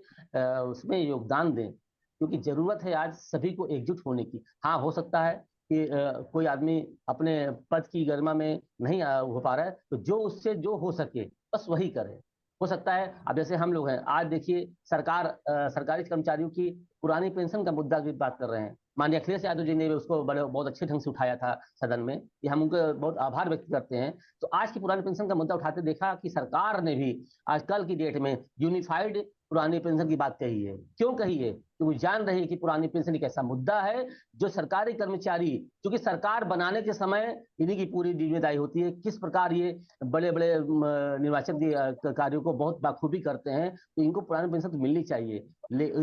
उसमें योगदान दें, क्योंकि जरूरत है आज सभी को एकजुट होने की। हाँ, हो सकता है कि कोई आदमी अपने पद की गरिमा में नहीं हो पा रहा है, तो जो उससे जो हो सके बस वही करे। हो सकता है, अब जैसे हम लोग हैं, आज देखिए सरकारी कर्मचारियों की पुरानी पेंशन का मुद्दा की बात कर रहे हैं। माननीय अखिलेश यादव जी ने उसको बहुत अच्छे ढंग से उठाया था सदन में, कि हम उनका बहुत आभार व्यक्त करते हैं। तो आज की पुरानी पेंशन का मुद्दा उठाते देखा कि सरकार ने भी आजकल की डेट में यूनिफाइड पुरानी पेंशन की बात कही है। क्यों कही है? क्योंकि जान रही है कि पुरानी पेंशन एक ऐसा मुद्दा है जो सरकारी कर्मचारी, क्योंकि सरकार बनाने के समय इन्हीं की पूरी जिम्मेदारी होती है, किस प्रकार ये बड़े बड़े निर्वाचन के कार्यों को बहुत बाखूबी करते हैं, तो इनको पुरानी पेंशन तो मिलनी चाहिए।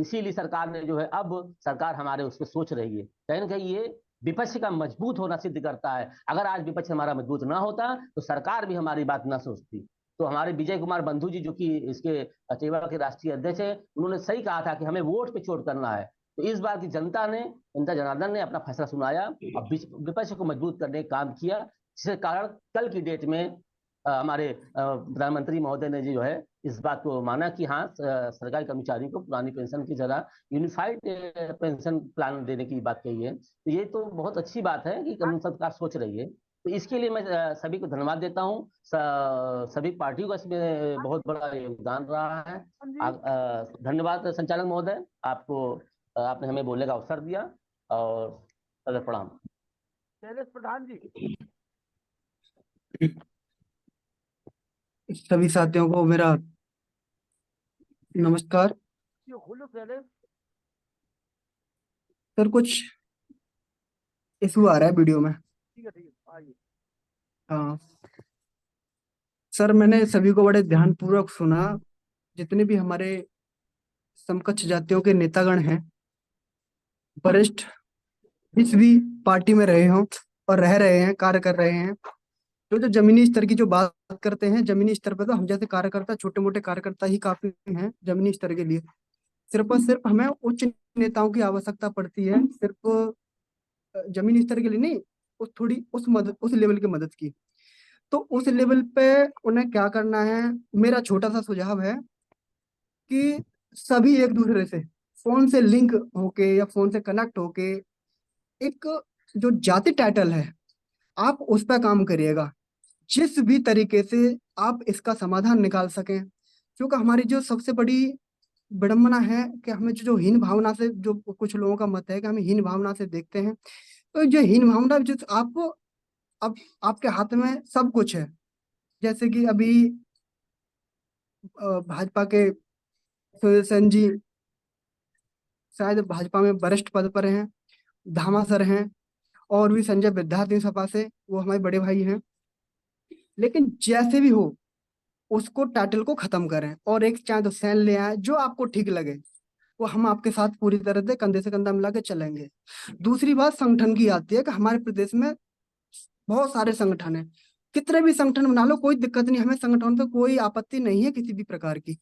इसीलिए सरकार ने जो है, अब सरकार हमारे उस पर सोच रही है। कहीं ना कहीं ये विपक्ष का मजबूत होना सिद्ध करता है। अगर आज विपक्ष हमारा मजबूत ना होता तो सरकार भी हमारी बात ना सोचती। तो हमारे विजय कुमार बंधु जी, जो कि इसके अचेवा के राष्ट्रीय अध्यक्ष हैं, उन्होंने सही कहा था कि हमें वोट पे चोट करना है। तो इस बार की जनता जनार्दन ने अपना फैसला सुनाया और विपक्ष को मजबूत करने का काम किया, जिसके कारण कल की डेट में हमारे प्रधानमंत्री महोदय ने जो है इस बात को माना कि हाँ, सरकारी कर्मचारियों को पुरानी पेंशन की जगह यूनिफाइड पेंशन प्लान देने की बात कही है। तो ये तो बहुत अच्छी बात है कि सरकार सोच रही है। तो इसके लिए मैं सभी को धन्यवाद देता हूँ। सभी पार्टियों का इसमें बहुत बड़ा योगदान रहा है। धन्यवाद संचालक महोदय, आपने हमें बोलने का अवसर दिया, और प्रणाम। शैलेश प्रधान जी। सभी साथियों को मेरा नमस्कार। सर, कुछ इशू आ रहा है वीडियो में। ठीक है आइए। हाँ सर, मैंने सभी को बड़े ध्यानपूर्वक सुना। जितने भी हमारे समकक्ष जातियों के नेतागण हैं, वरिष्ठ, जिस भी पार्टी में रहे हों और रह रहे हैं, कार्य कर रहे हैं, जो जमीनी स्तर की जो बात करते हैं, जमीनी स्तर पर तो हम जैसे कार्यकर्ता, छोटे मोटे कार्यकर्ता ही काफी हैं जमीनी स्तर के लिए। सिर्फ और सिर्फ हमें उच्च नेताओं की आवश्यकता पड़ती है, सिर्फ जमीनी स्तर के लिए नहीं, उस लेवल की मदद की। तो उस लेवल पे उन्हें क्या करना है, मेरा छोटा सा सुझाव है कि सभी एक दूसरे से फोन से लिंक होके या फोन से कनेक्ट होके एक जो जाति टाइटल है, आप उस पर काम करिएगा, जिस भी तरीके से आप इसका समाधान निकाल सकें। क्योंकि हमारी जो सबसे बड़ी विडंबना है कि हमें जो हीन भावना से, जो कुछ लोगों का मत है कि हमें हीन भावना से देखते हैं, तो जो हीन भावना, जो आपको अब आपके हाथ में सब कुछ है। जैसे कि अभी भाजपा के सुरेशन जी शायद भाजपा में वरिष्ठ पद पर हैं, धामा सर हैं, और भी संजय विद्यार्थी सभा से, वो हमारे बड़े भाई हैं। लेकिन जैसे भी हो, उसको टाइटल को खत्म करें और एक चाहे तो सैन ले आए, जो आपको ठीक लगे, वो हम आपके साथ पूरी तरह से कंधा मिला के चलेंगे। दूसरी बात संगठन की आती है कि हमारे प्रदेश में बहुत सारे संगठन हैं, कितने भी संगठन बना लो, कोई दिक्कत नहीं, हमें संगठन पे कोई आपत्ति नहीं है किसी भी प्रकार की।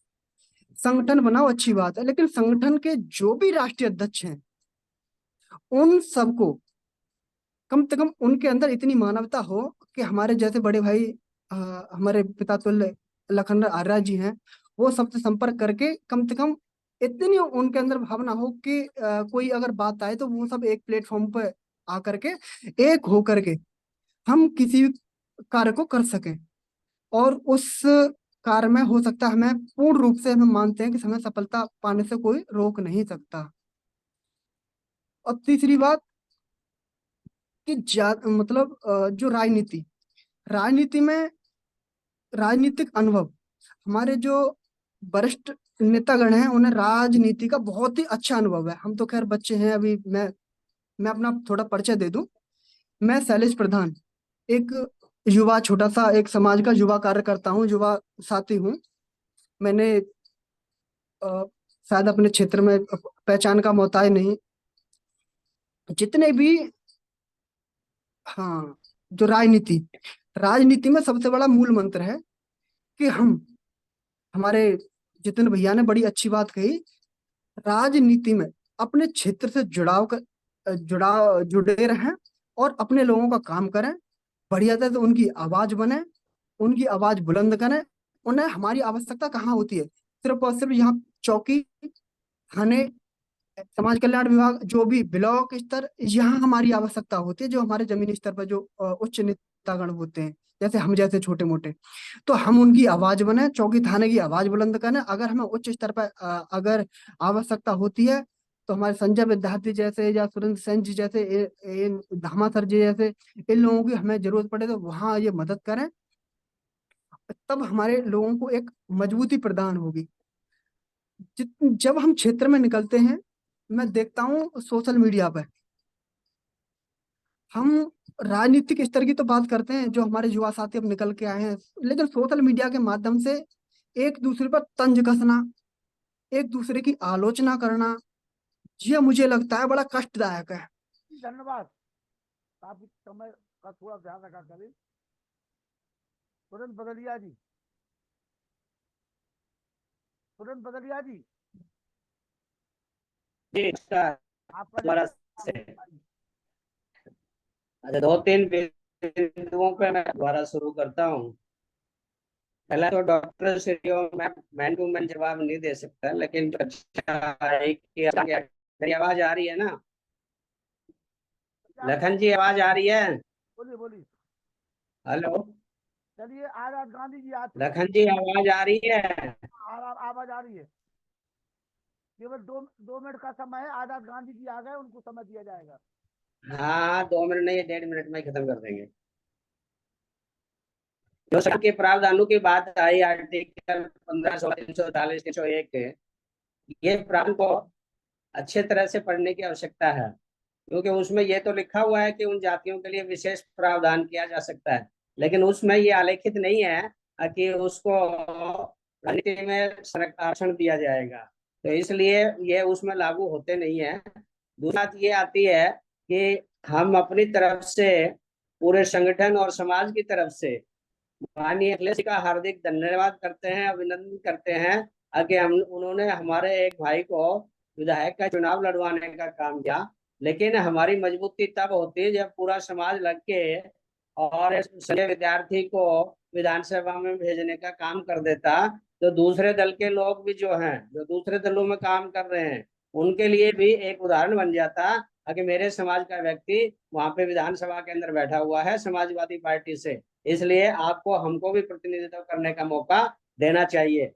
संगठन बनाओ, अच्छी बात है, लेकिन संगठन के जो भी राष्ट्रीय अध्यक्ष हैं, उन सबको कम से कम उनके अंदर इतनी मानवता हो कि हमारे जैसे बड़े भाई हमारे पिता तुल्य लखन आर्या जी हैं, वो सबसे संपर्क करके कम से कम इतनी उनके अंदर भावना हो कि कोई अगर बात आए तो वो सब एक प्लेटफॉर्म पर आकर के एक हो करके हम किसी कार्य को कर सकें। और उस कार्य में हो सकता है हमें पूर्ण रूप से हम मानते हैं कि हमें सफलता पाने से कोई रोक नहीं सकता। और तीसरी बात कि मतलब जो राजनीति में राजनीतिक अनुभव, हमारे जो वरिष्ठ नेतागण हैं, उन्हें राजनीति का बहुत ही अच्छा अनुभव है। हम तो खैर बच्चे हैं अभी। मैं अपना थोड़ा परिचय दे दूं। मैं शैलेश प्रधान, एक युवा, छोटा सा एक समाज का युवा कार्यकर्ता हूँ, युवा साथी हूँ। मैंने शायद अपने क्षेत्र में पहचान का मोहताज नहीं, जितने भी, हाँ, जो राजनीति में सबसे बड़ा मूल मंत्र है कि हमारे जितने भैया ने बड़ी अच्छी बात कही, राजनीति में अपने क्षेत्र से जुड़े रहें और अपने लोगों का काम करें, बढ़िया तरह से उनकी आवाज बने, उनकी आवाज बुलंद करें। उन्हें हमारी आवश्यकता कहाँ होती है? सिर्फ और सिर्फ यहाँ चौकी, थाने समाज कल्याण विभाग जो भी ब्लॉक स्तर, यहाँ हमारी आवश्यकता होती है, जो हमारे जमीनी स्तर पर जो उच्च नेतागण होते हैं, जैसे हम जैसे छोटे मोटे, तो हम उनकी आवाज बने, चौकी थाने की आवाज बुलंद करें। अगर हमें उच्च स्तर पर अगर आवश्यकता होती है, तो हमारे संजय विद्यार्थी जैसे या सुरेंद्र सेन जी जैसे, धामा सर जी जैसे, इन लोगों की हमें जरूरत पड़े तो वहां ये मदद करें, तब हमारे लोगों को एक मजबूती प्रदान होगी। जब हम क्षेत्र में निकलते हैं, मैं देखता हूँ सोशल मीडिया पर हम राजनीतिक स्तर की तो बात करते हैं, जो हमारे युवा साथी अब निकल के आए हैं, लेकिन सोशल मीडिया के माध्यम से एक दूसरे पर तंज कसना, एक दूसरे की आलोचना करना, ये मुझे लगता है बड़ा कष्टदायक है। धन्यवाद। आप समय का थोड़ा ध्यान रखा करें। तुरंत बदलिया जी, तुरंत बदलिया जी, जी नमस्कार। आपका दोबारा से अच्छा, 2-3 बिंदुओं पे मैं दोबारा शुरू करता हूँ। पहला तो डॉक्टर से मैन टू मैन जवाब नहीं दे सकता, लेकिन मेरी आवाज आ रही है ना? लखन जी आवाज आ रही है? बोलिए बोलिए। हेलो चलिए, आजाद गांधी जी आते लखन जी आवाज आ रही है? आवाज आ रही है। केवल 2 मिनट का समय है। आजाद गांधी जी आ गए, उनको समय दिया जाएगा। हाँ 2 मिनट नहीं, 1.5 मिनट में खत्म कर देंगे। जो सबके प्रावधानों की बात आई, आर्टिकल 1500, 340, 301 के, ये प्रावधान को अच्छे तरह से पढ़ने की आवश्यकता है, क्योंकि उसमें ये तो लिखा हुआ है कि उन जातियों के लिए विशेष प्रावधान किया जा सकता है, लेकिन उसमें ये आलेखित नहीं है कि उसको राजनीति में आरक्षण दिया जाएगा, तो इसलिए ये उसमें लागू होते नहीं है। दूसरी बात ये आती है कि हम अपनी तरफ से, पूरे संगठन और समाज की तरफ से माननीय अखिलेश जी का हार्दिक धन्यवाद करते हैं, अभिनंदन करते हैं कि हम उन्होंने हमारे एक भाई को विधायक का चुनाव लड़वाने का काम किया। लेकिन हमारी मजबूती तब होती है जब पूरा समाज लग के और संजय विद्यार्थी को विधानसभा में भेजने का काम कर देता, तो दूसरे दल के लोग भी जो हैं, जो दूसरे दलों में काम कर रहे हैं, उनके लिए भी एक उदाहरण बन जाता कि मेरे समाज का व्यक्ति वहां पे विधानसभा के अंदर बैठा हुआ है समाजवादी पार्टी से, इसलिए आपको हमको भी प्रतिनिधित्व करने का मौका देना चाहिए।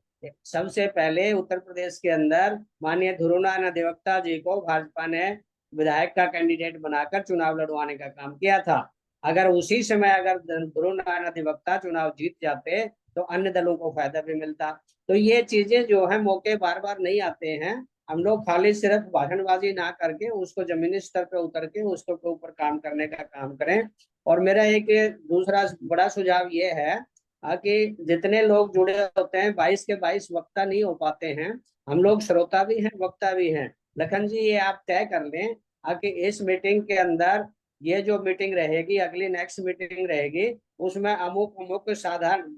सबसे पहले उत्तर प्रदेश के अंदर माननीय ध्रुव नारायण अधिवक्ता जी को भाजपा ने विधायक का कैंडिडेट बनाकर चुनाव लड़वाने का काम किया था। अगर उसी समय अगर ध्रुव नारायण अधिवक्ता चुनाव जीत जाते तो अन्य दलों को फायदा भी मिलता। तो ये चीजें जो है, मौके बार बार नहीं आते हैं। हम लोग खाली सिर्फ भाषणबाजी ना करके उसको जमीनी स्तर पे उतर के उसके ऊपर काम करने का काम करें। और मेरा एक दूसरा बड़ा सुझाव ये है कि जितने लोग जुड़े होते हैं, 22 के 22 वक्ता नहीं हो पाते हैं, हम लोग श्रोता भी हैं, वक्ता भी हैं। लखन जी ये आप तय कर लें कि इस मीटिंग के अंदर, ये जो मीटिंग रहेगी, अगली नेक्स्ट मीटिंग रहेगी, उसमें अमुक अमुक साधारण,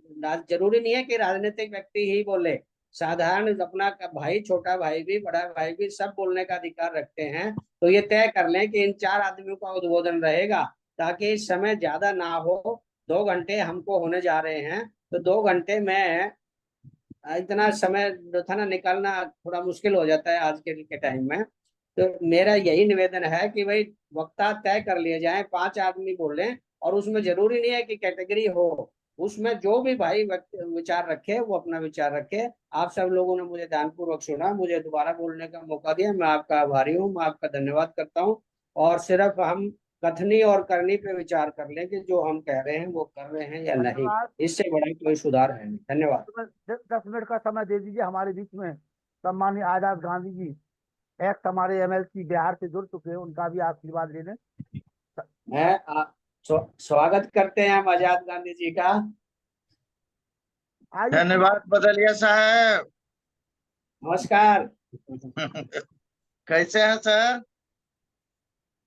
जरूरी नहीं है कि राजनीतिक व्यक्ति ही बोले, साधारण अपना भाई, छोटा भाई भी, बड़ा भाई भी, सब बोलने का अधिकार रखते हैं। तो ये तय कर लें कि इन 4 आदमियों का उद्बोधन रहेगा, ताकि समय ज्यादा ना हो। 2 घंटे हमको होने जा रहे हैं, तो 2 घंटे में इतना समय जो था ना, निकालना थोड़ा मुश्किल हो जाता है आज के टाइम में। तो मेरा यही निवेदन है कि भाई वक्ता तय कर लिए जाए, 5 आदमी बोले, और उसमें जरूरी नहीं है कि कैटेगरी हो, उसमें जो भी भाई विचार रखे वो अपना विचार रखे। आप सब लोगों ने मुझे ध्यानपूर्वक सुना, मुझे दोबारा बोलने का मौका दिया, मैं आपका आभारी हूँ, मैं आपका धन्यवाद करता हूँ। और सिर्फ हम कथनी और करनी पे विचार कर लें कि जो हम कह रहे हैं वो कर रहे हैं या नहीं, धन्यवाद। इससे बड़ा कोई सुधार है नहीं। धन्यवाद। 10 मिनट का समय दे दीजिए। हमारे बीच में सम्मानित आजाद गांधी जी, एक्स हमारे एमएलसी बिहार से जुड़ चुके हैं, उनका भी आशीर्वाद ले लें। मैं स्वागत करते हैं हम आजाद गांधी जी का। धन्यवाद बदलिया साहब। नमस्कार। कैसे हैं सर?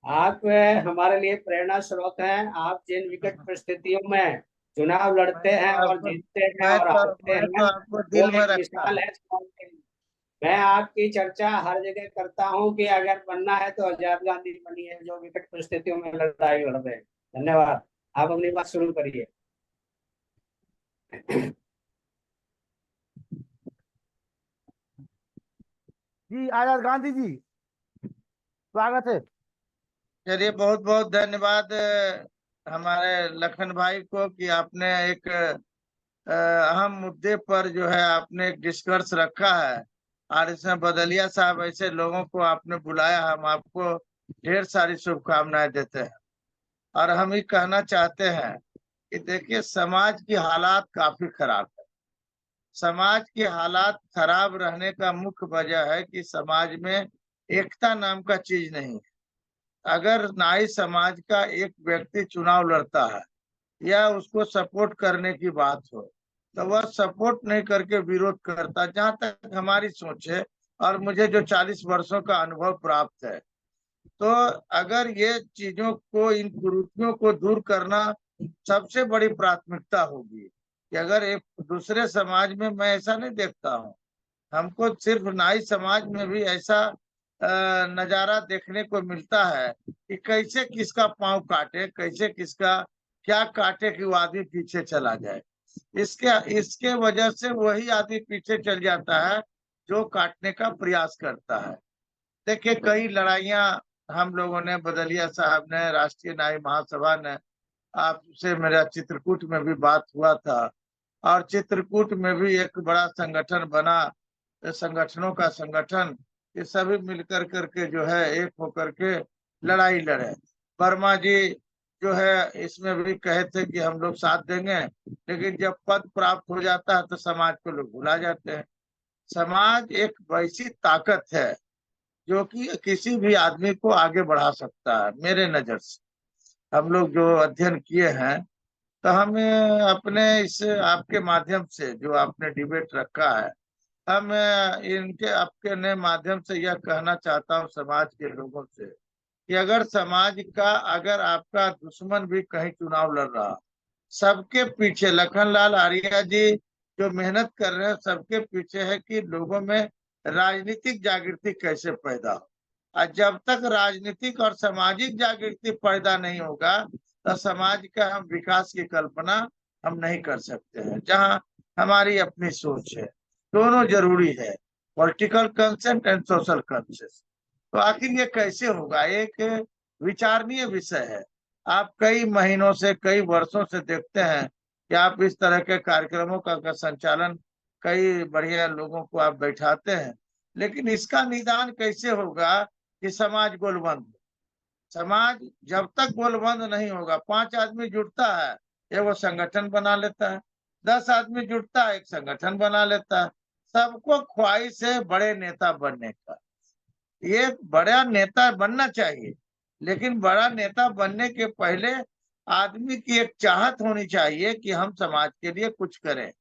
आप हमारे लिए प्रेरणा स्रोत हैं। आप जिन विकट परिस्थितियों में चुनाव लड़ते हैं और जीतते हैं और हारते हैं, आपको वो दिल में एक रखता मिसाल हूँ। है समाज के लिए। मैं आपकी चर्चा हर जगह करता हूं कि अगर बनना है तो आजाद गांधी बनिए, जो विकट परिस्थितियों में लड़ाई लड़ रहे हैं। धन्यवाद। आप अपनी बात शुरू करिए। जी आजाद गांधी जी, स्वागत है। चलिए, बहुत बहुत धन्यवाद हमारे लखन भाई को कि आपने एक अहम मुद्दे पर जो है आपने एक डिस्कर्स रखा है और इसमें बदलिया साहब ऐसे लोगों को आपने बुलाया। हम आपको ढेर सारी शुभकामनाएं देते हैं और हम ये कहना चाहते हैं कि देखिए, समाज की हालात काफी खराब है। समाज की हालात खराब रहने का मुख्य वजह है कि समाज में एकता नाम का चीज नहीं है। अगर नाई समाज का एक व्यक्ति चुनाव लड़ता है या उसको सपोर्ट करने की बात हो तो वह सपोर्ट नहीं करके विरोध करता। जहां तक हमारी सोच है और मुझे जो 40 वर्षों का अनुभव प्राप्त है, तो अगर ये चीजों को, इन कुरीतियों को दूर करना सबसे बड़ी प्राथमिकता होगी। कि अगर एक दूसरे समाज में, मैं ऐसा नहीं देखता हूँ, हमको सिर्फ नाई समाज में भी ऐसा नजारा देखने को मिलता है कि कैसे किसका पांव काटे, कैसे किसका क्या काटे कि वो आदमी पीछे चला जाए। इसके वजह से वही आदमी पीछे चल जाता है जो काटने का प्रयास करता है। देखिए, कई लड़ाइयां हम लोगों ने, बदलिया साहब ने, राष्ट्रीय नाई महासभा ने, आपसे मेरा चित्रकूट में भी बात हुआ था और चित्रकूट में भी एक बड़ा संगठन बना, संगठनों का संगठन, ये सभी मिलकर करके जो है एक होकर के लड़ाई लड़े। वर्मा जी जो है इसमें भी कहे थे कि हम लोग साथ देंगे, लेकिन जब पद प्राप्त हो जाता है तो समाज को लोग भुला जाते हैं। समाज एक वैसी ताकत है जो कि किसी भी आदमी को आगे बढ़ा सकता है। मेरे नजर से हम लोग जो अध्ययन किए हैं, तो हमें अपने इस आपके माध्यम से जो आपने डिबेट रखा है, हम इनके आपके ने माध्यम से यह कहना चाहता हूँ समाज के लोगों से कि अगर समाज का, अगर आपका दुश्मन भी कहीं चुनाव लड़ रहा, सबके पीछे लखनलाल आर्या जी जो मेहनत कर रहे हैं, सबके पीछे है कि लोगों में राजनीतिक जागृति कैसे पैदा हो। और जब तक राजनीतिक और सामाजिक जागृति पैदा नहीं होगा तो समाज का हम विकास की कल्पना हम नहीं कर सकते हैं। जहाँ हमारी अपनी सोच है, दोनों जरूरी है, political consent and social consent. तो आखिर ये कैसे होगा, एक विचारणीय विषय है। आप कई महीनों से, कई वर्षों से देखते हैं कि आप इस तरह के कार्यक्रमों का संचालन, कई बढ़िया लोगों को आप बैठाते हैं, लेकिन इसका निदान कैसे होगा कि समाज गोलबंद। समाज जब तक गोलबंद नहीं होगा, 5 आदमी जुटता है ये वो संगठन बना लेता है, 10 आदमी जुटता है एक संगठन बना लेता है। सबको ख्वाहिश है बड़े नेता बनने का। ये बड़ा नेता बनना चाहिए, लेकिन बड़ा नेता बनने के पहले आदमी की एक चाहत होनी चाहिए कि हम समाज के लिए कुछ करें।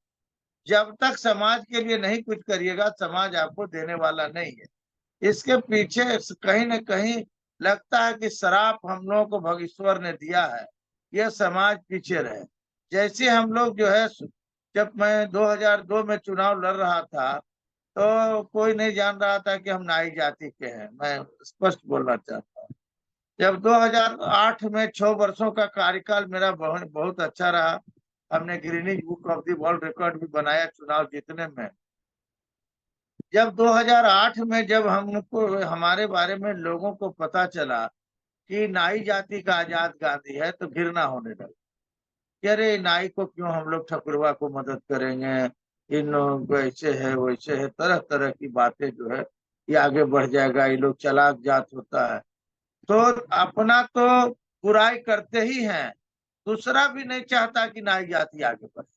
जब तक समाज के लिए नहीं कुछ करिएगा, समाज आपको देने वाला नहीं है। इसके पीछे कहीं न कहीं लगता है कि श्राप हम लोगों को भगीश्वर ने दिया है, यह समाज पीछे रहे। जैसे हम लोग जो है, जब मैं 2002 में चुनाव लड़ रहा था तो कोई नहीं जान रहा था कि हम नाई जाति के हैं। मैं स्पष्ट बोलना चाहता हूँ। जब 2008 में 6 वर्षों का कार्यकाल मेरा बहुत अच्छा रहा, हमने Guinness book of the world record भी बनाया चुनाव जीतने में। जब 2008 में जब हमको, हमारे बारे में लोगों को पता चला कि नाई जाति का आजाद गांधी है, तो घृणा होने लगी कि अरे नाई को क्यों हम लोग ठकुरवा को मदद करेंगे, इन लोगों को ऐसे है वैसे है, तरह तरह की बातें जो है ये आगे बढ़ जाएगा, ये लोग चालाक जात होता है। तो अपना तो बुराई करते ही हैं, दूसरा भी नहीं चाहता कि नाई जाति आगे बढ़े।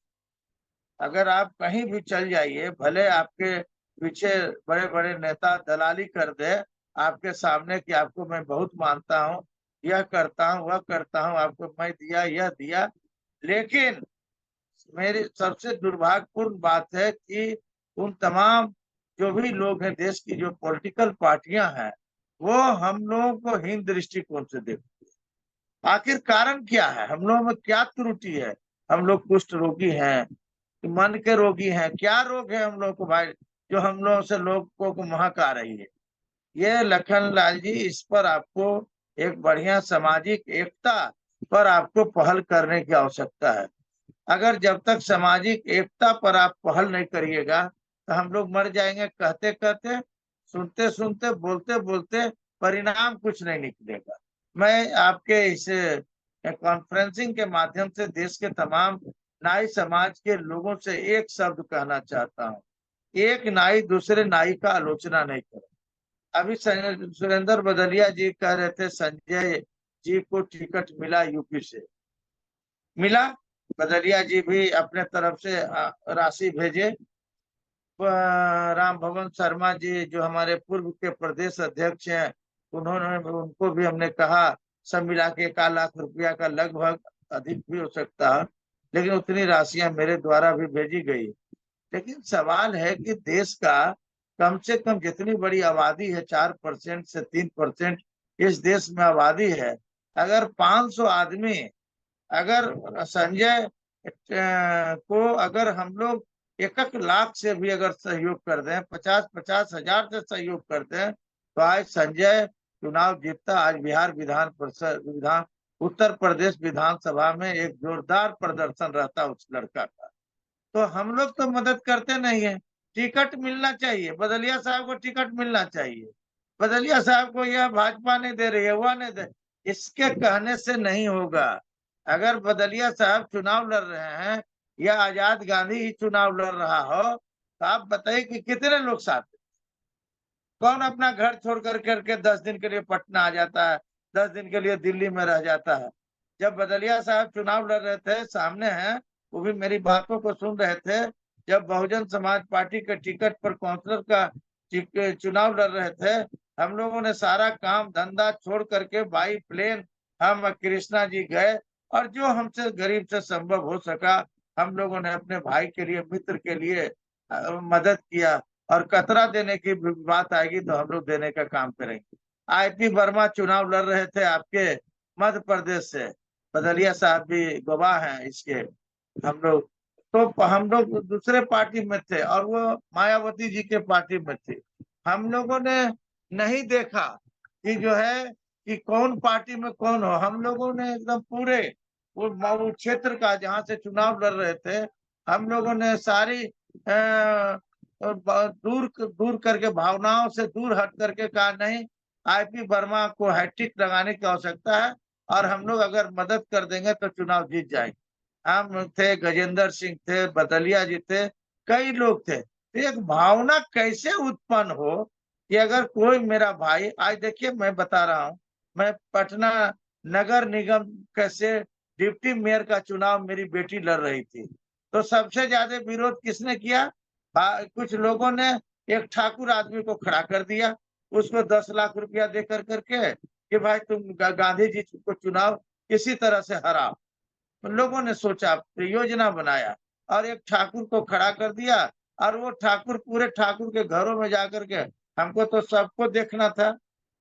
अगर आप कहीं भी चल जाइए, भले आपके पीछे बड़े बड़े नेता दलाली कर दे आपके सामने कि आपको मैं बहुत मानता हूँ, यह करता हूँ, वह करता हूँ, आपको मैं दिया, यह दिया, लेकिन मेरी सबसे दुर्भाग्यपूर्ण बात है कि उन तमाम जो भी लोग हैं, देश की जो पॉलिटिकल पार्टियां हैं, वो हम लोगों को हीन दृष्टिकोण से देखती है। आखिर कारण क्या है, हम लोगों में क्या त्रुटि है? हम लोग कुष्ठ रोगी हैं, मन के रोगी हैं, क्या रोग है हम लोग को भाई, जो हम लोगों से लोगों को महक आ रही है? ये लखनलाल जी, इस पर आपको एक बढ़िया सामाजिक एकता पर आपको पहल करने की आवश्यकता है। अगर जब तक सामाजिक एकता पर आप पहल नहीं करिएगा तो हम लोग मर जाएंगे कहते कहते, सुनते सुनते, बोलते बोलते, परिणाम कुछ नहीं निकलेगा। मैं आपके इस कॉन्फ्रेंसिंग के माध्यम से देश के तमाम नाई समाज के लोगों से एक शब्द कहना चाहता हूँ, एक नाई दूसरे नाई का आलोचना नहीं करे। अभी सुरेंद्र बदलिया जी कह रहे थे संजय जी को टिकट मिला यूपी से, मिला। बदलिया जी भी अपने तरफ से राशि भेजे। राम भवन शर्मा जी जो हमारे पूर्व के प्रदेश अध्यक्ष हैं, उनको भी हमने कहा सब मिला के 1 लाख रुपया का, लगभग अधिक भी हो सकता है, लेकिन उतनी राशियां मेरे द्वारा भी भेजी गई। लेकिन सवाल है कि देश का कम से कम जितनी बड़ी आबादी है, 4% से 3% इस देश में आबादी है, अगर 500 आदमी अगर संजय को अगर हम लोग 1 लाख से भी अगर सहयोग कर दें, 50-50 हजार से सहयोग कर दें, तो आज संजय चुनाव जीतता। आज बिहार उत्तर प्रदेश विधानसभा में एक जोरदार प्रदर्शन रहता उस लड़का का। तो हम लोग तो मदद करते नहीं है। टिकट मिलना चाहिए, बदलिया साहब को टिकट मिलना चाहिए। बदलिया साहब को यह भाजपा नहीं दे रही है, वह नहीं दे, इसके कहने से नहीं होगा। अगर बदलिया साहब चुनाव लड़ रहे हैं या आजाद गांधी ही चुनाव लड़ रहा हो, तो आप बताइए कि कितने लोग साथ हैं? कौन अपना घर छोड़ करके 10 दिन के लिए पटना आ जाता है, 10 दिन के लिए दिल्ली में रह जाता है? जब बदलिया साहब चुनाव लड़ रहे थे, सामने हैं, वो भी मेरी बातों को सुन रहे थे। जब बहुजन समाज पार्टी के टिकट पर काउंसलर का चुनाव लड़ रहे थे, हम लोगों ने सारा काम धंधा छोड़ करके बाई प्लेन हम कृष्णा जी गए, और जो हमसे गरीब से संभव हो सका हम लोगों ने अपने भाई के लिए, मित्र के लिए मदद किया। और कतरा देने की बात आएगी तो हम लोग देने का काम करेंगे। IP वर्मा चुनाव लड़ रहे थे आपके मध्य प्रदेश से, बदलिया साहब भी गवाह हैं इसके। हम लोग दूसरे पार्टी में थे और वो मायावती जी के पार्टी में थे। हम लोगों ने नहीं देखा कि जो है कि कौन पार्टी में कौन हो। हम लोगों ने एकदम पूरे वो क्षेत्र का जहां से चुनाव लड़ रहे थे, हम लोगों ने सारी दूर करके, भावनाओं से दूर हट करके कहा नहीं, IP वर्मा को हैट्रिक लगाने की आवश्यकता है और हम लोग अगर मदद कर देंगे तो चुनाव जीत जाएंगे। हम थे, गजेंद्र सिंह थे, बदलिया जी थे, कई लोग थे। तो एक भावना कैसे उत्पन्न हो कि अगर कोई मेरा भाई, आज देखिए मैं बता रहा हूँ, मैं पटना नगर निगम कैसे डिप्टी मेयर का चुनाव मेरी बेटी लड़ रही थी, तो सबसे ज्यादा विरोध किसने किया? कुछ लोगों ने एक ठाकुर आदमी को खड़ा कर दिया, उसको 10 लाख रुपया दे करके कि भाई तुम गांधी जी को चुनाव किसी तरह से हराओ। तो लोगों ने सोचा, योजना बनाया और एक ठाकुर को खड़ा कर दिया, और वो ठाकुर पूरे ठाकुर के घरों में जाकर के, हमको तो सबको देखना था,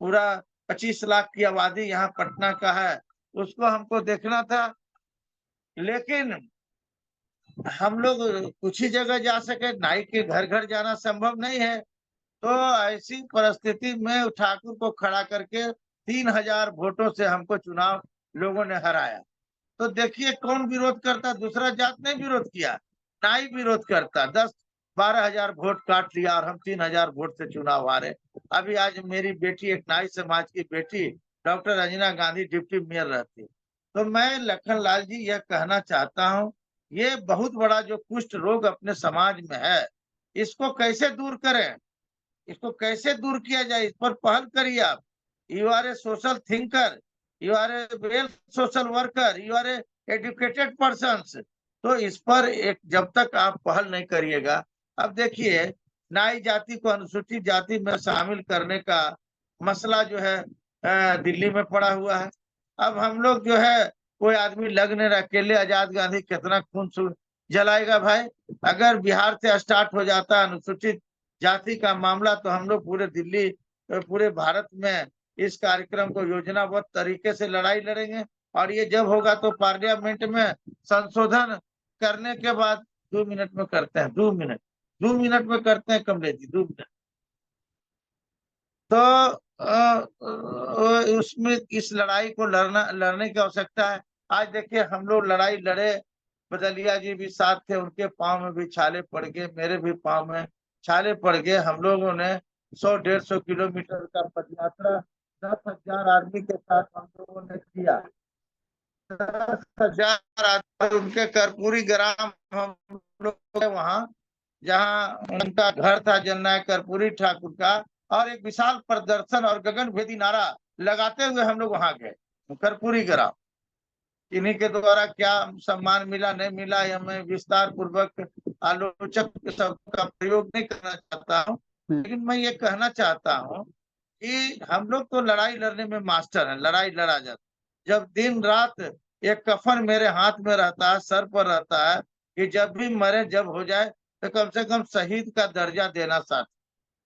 पूरा 25 लाख की आबादी यहाँ पटना का है, उसको हमको देखना था। लेकिन हम लोग कुछ ही जगह जा सके, नाई के घर घर जाना संभव नहीं है। तो ऐसी परिस्थिति में ठाकुर को खड़ा करके 3000 वोटों से हमको चुनाव लोगों ने हराया। तो देखिए कौन विरोध करता? दूसरा जात ने विरोध किया, नाई विरोध करता। 10-12 हजार वोट काट लिया और हम 3000 वोट से चुनाव हारे। अभी आज मेरी बेटी, एक नाई समाज की बेटी, doctor Anjana Gandhi deputy mayor रहती। तो मैं लखन लाल जी यह कहना चाहता हूँ, ये बहुत बड़ा जो कुष्ठ रोग अपने समाज में है, इसको कैसे दूर करें, इसको कैसे दूर किया जाए, इस पर पहल करिए आप। You are a social thinker, you are a well social worker, you are a educated person. तो इस पर एक जब तक आप पहल नहीं करिएगा, अब देखिए नाई जाति को अनुसूचित जाति में शामिल करने का मसला जो है दिल्ली में पड़ा हुआ है। अब हम लोग जो है, कोई आदमी लगने अकेले आजाद गांधी कितना खून जलाएगा भाई? अगर बिहार से स्टार्ट हो जाता अनुसूचित जाति का मामला, तो हम लोग पूरे दिल्ली, पूरे भारत में इस कार्यक्रम को योजनाबद्ध तरीके से लड़ाई लड़ेंगे। और ये जब होगा तो पार्लियामेंट में संशोधन करने के बाद 2 मिनट में करते हैं, 2 मिनट में करते हैं कमलेश जी, 2 मिनट। तो उसमें इस लड़ाई को लड़ने की आवश्यकता है। आज देखिए हम लोग लड़ाई लड़े, बदलिया जी भी साथ थे, उनके पाँव में भी छाले पड़ गए, मेरे भी पाँव में छाले पड़ गए। हम लोगों ने 100-150 किलोमीटर का पदयात्रा 10,000 आदमी के साथ हम लोगों ने किया। 10,000 आदमी उनके कर्पूरी ग्राम हम लोग वहाँ, जहाँ उनका घर था जननायक कर्पूरी ठाकुर का, और एक विशाल प्रदर्शन और गगनभेदी नारा लगाते हुए हम लोग वहां गए कर्पूरी ग्राम। इन्हीं के द्वारा क्या सम्मान मिला नहीं मिला, ये मैं विस्तार पूर्वक आलोचक शब्द का प्रयोग नहीं करना चाहता हूँ, लेकिन मैं ये कहना चाहता हूँ कि हम लोग तो लड़ाई लड़ने में मास्टर हैं, लड़ाई लड़ा जाता। जब दिन रात एक कफन मेरे हाथ में रहता है, सर पर रहता है, कि जब भी मरे जब हो जाए तो कम से कम शहीद का दर्जा देना साथ,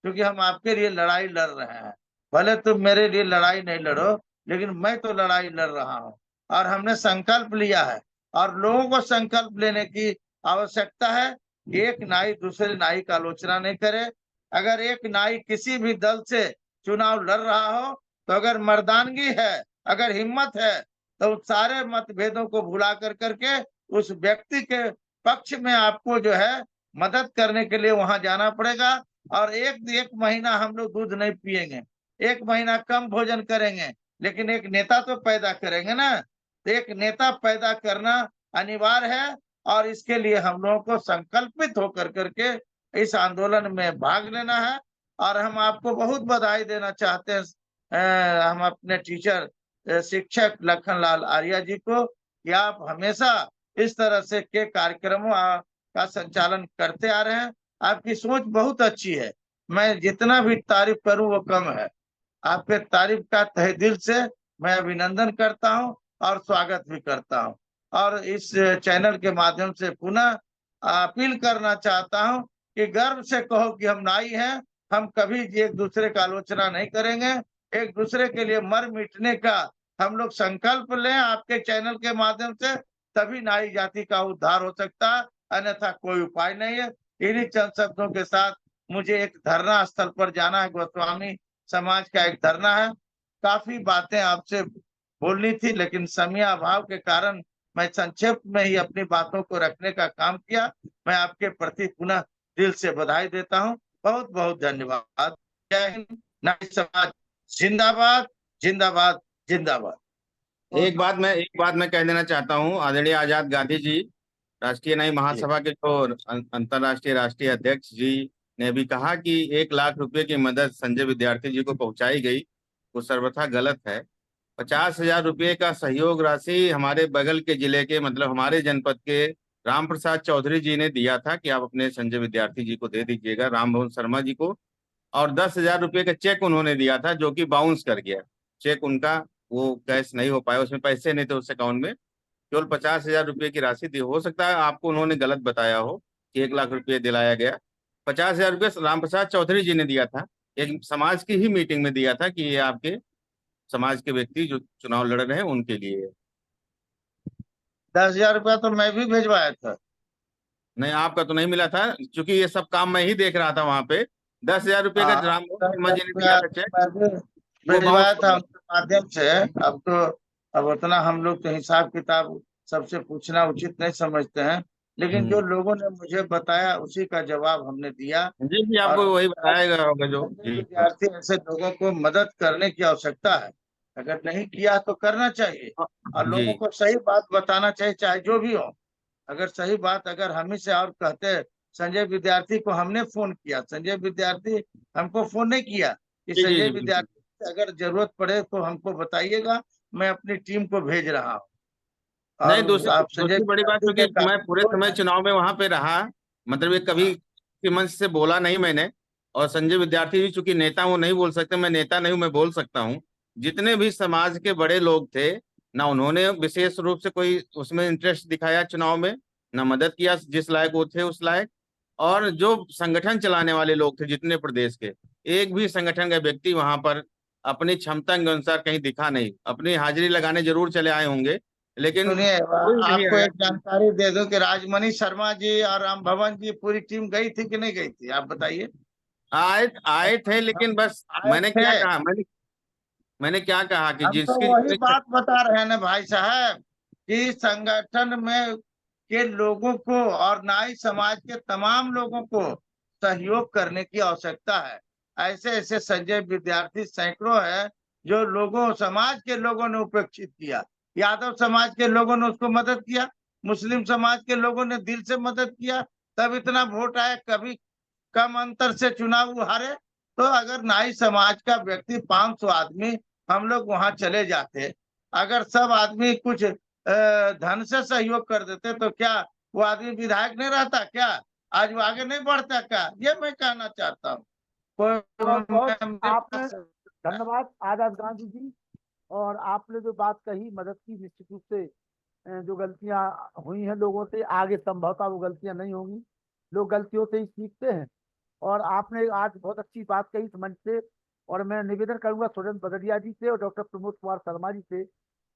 क्योंकि हम आपके लिए लड़ाई लड़ रहे हैं। भले तुम मेरे लिए लड़ाई नहीं लड़ो, लेकिन मैं तो लड़ाई लड़ रहा हूँ, और हमने संकल्प लिया है, और लोगों को संकल्प लेने की आवश्यकता है। एक नाई दूसरे नाई का आलोचना नहीं करे। अगर एक नाई किसी भी दल से चुनाव लड़ रहा हो, तो अगर मर्दानगी है, अगर हिम्मत है, तो उस सारे मतभेदों को भुला कर करके उस व्यक्ति के पक्ष में आपको जो है मदद करने के लिए वहां जाना पड़ेगा। और एक महीना हम लोग दूध नहीं पिएंगे, एक महीना कम भोजन करेंगे, लेकिन एक नेता तो पैदा करेंगे ना। तो एक नेता पैदा करना अनिवार्य है, और इसके लिए हम लोगों को संकल्पित होकर करके इस आंदोलन में भाग लेना है। और हम आपको बहुत बधाई देना चाहते हैं, हम अपने टीचर शिक्षक लखनलाल आर्या जी को, कि आप हमेशा इस तरह से के कार्यक्रमों का संचालन करते आ रहे हैं। आपकी सोच बहुत अच्छी है, मैं जितना भी तारीफ करूं वो कम है। आपके तारीफ का तहे दिल से मैं अभिनंदन करता हूं और स्वागत भी करता हूं। और इस चैनल के माध्यम से पुनः अपील करना चाहता हूं कि गर्व से कहो कि हम नाई हैं, हम कभी एक दूसरे का आलोचना नहीं करेंगे, एक दूसरे के लिए मर मिटने का हम लोग संकल्प लें आपके चैनल के माध्यम से, तभी नाई जाति का उद्धार हो सकता है, अन्यथा कोई उपाय नहीं है। इन्हीं चंद शब्दों के साथ मुझे एक धरना स्थल पर जाना है, गोस्वामी समाज का एक धरना है। काफी बातें आपसे बोलनी थी, लेकिन समय अभाव के कारण मैं संक्षेप में ही अपनी बातों को रखने का काम किया। मैं आपके प्रति पुनः दिल से बधाई देता हूं। बहुत बहुत धन्यवाद। जय हिंद। नाई समाज जिंदाबाद, जिंदाबाद, जिंदाबाद। एक बात मैं कह देना चाहता हूँ। आदरणीय आजाद गांधी जी, राष्ट्रीय न्याय महासभा के जो अंतरराष्ट्रीय राष्ट्रीय अध्यक्ष जी ने भी कहा कि 1 लाख रुपए की मदद संजय विद्यार्थी जी को पहुंचाई गई, वो सर्वथा गलत है। 50,000 रुपए का सहयोग राशि हमारे बगल के जिले के, मतलब हमारे जनपद के राम प्रसाद चौधरी जी ने दिया था कि आप अपने संजय विद्यार्थी जी को दे दीजिएगा, राम भवन शर्मा जी को। और 10,000 रुपए का चेक उन्होंने दिया था, जो कि बाउंस कर गया। चेक उनका वो कैश नहीं हो पाया, उसमें पैसे नहीं थे उस अकाउंट में। केवल 50,000 रुपए की राशि दी। हो सकता है आपको उन्होंने गलत बताया हो कि 1 लाख रुपए दिलाया गया। 50,000 रुपये राम प्रसाद चौधरी जी ने दिया था, एक समाज की ही मीटिंग में दिया था कि ये आपके समाज के व्यक्ति जो चुनाव लड़ रहे हैं उनके लिए। 10,000 रुपया तो मैं भी भेजवाया था। नहीं, आपका तो नहीं मिला था, क्योंकि ये सब काम मैं ही देख रहा था वहां पे। 10,000 रुपये का राम शर्मा जी ने दिया था चेक, भिजवाया था उनके माध्यम से। अब उतना हम लोग तो हिसाब किताब सबसे पूछना उचित नहीं समझते हैं, लेकिन जो लोगों ने मुझे बताया उसी का जवाब हमने दिया। जी जी, आपको वही बताया होगा जो विद्यार्थी ऐसे लोगों को मदद करने की आवश्यकता है, अगर नहीं किया तो करना चाहिए, और लोगों को सही बात बताना चाहिए, चाहे जो भी हो। अगर सही बात अगर हम ही से और कहते, संजय विद्यार्थी को हमने फोन किया, संजय विद्यार्थी हमको फोन नहीं किया कि संजय विद्यार्थी अगर जरूरत पड़े तो हमको बताइएगा, मैं अपनी टीम को भेज रहा हूँ। नहीं, दूसरी बड़ी बात, क्योंकि मैं पूरे समय चुनाव में वहां पे रहा, मतलब ये कभी किसी मंच से बोला नहीं मैंने। और संजय विद्यार्थी भी चूंकि नेता वो नहीं बोल सकते, मैं नेता नहीं हूं, मैं बोल सकता हूं। जितने भी समाज के बड़े लोग थे ना, उन्होंने विशेष रूप से कोई उसमें इंटरेस्ट दिखाया चुनाव में, ना मदद किया जिस लायक वो थे उस लायक। और जो संगठन चलाने वाले लोग थे जितने प्रदेश के, एक भी संगठन का व्यक्ति वहां पर अपनी क्षमता के अनुसार कहीं दिखा नहीं। अपनी हाजिरी लगाने जरूर चले आए होंगे, लेकिन सुनिए, आपको एक जानकारी दे दूं कि राजमणि शर्मा जी और राम भवन जी पूरी टीम गई थी कि नहीं गई थी, आप बताइए। आए थे, लेकिन बस मैंने क्या कहा, मैंने क्या कहा कि हम तो वही बात बता रहे हैं ना भाई साहब, कि संगठन में के लोगों को और नाई समाज के तमाम लोगों को सहयोग करने की आवश्यकता है। ऐसे ऐसे संजय विद्यार्थी सैकड़ों है जो लोगों समाज के लोगों ने उपेक्षित किया। यादव समाज के लोगों ने उसको मदद किया, मुस्लिम समाज के लोगों ने दिल से मदद किया, तब इतना वोट आया। कभी कम अंतर से चुनाव हारे। तो अगर नाई समाज का व्यक्ति 500 आदमी हम लोग वहां चले जाते, अगर सब आदमी कुछ धन से सहयोग कर देते तो क्या वो आदमी विधायक नहीं रहता क्या? आज वो आगे नहीं बढ़ता क्या? ये मैं कहना चाहता हूँ। बहुत बहुत आपने धन्यवाद आजाद गांधी जी। और आपने जो बात कही मदद की, निश्चित रूप से जो गलतियां हुई हैं लोगों से, आगे संभवतः वो गलतियां नहीं होंगी। लोग गलतियों से ही सीखते हैं। और आपने आज बहुत अच्छी बात कही इस मंच से। और मैं निवेदन करूंगा सुरेंद्र बदलिया जी से और डॉक्टर प्रमोद कुमार शर्मा जी से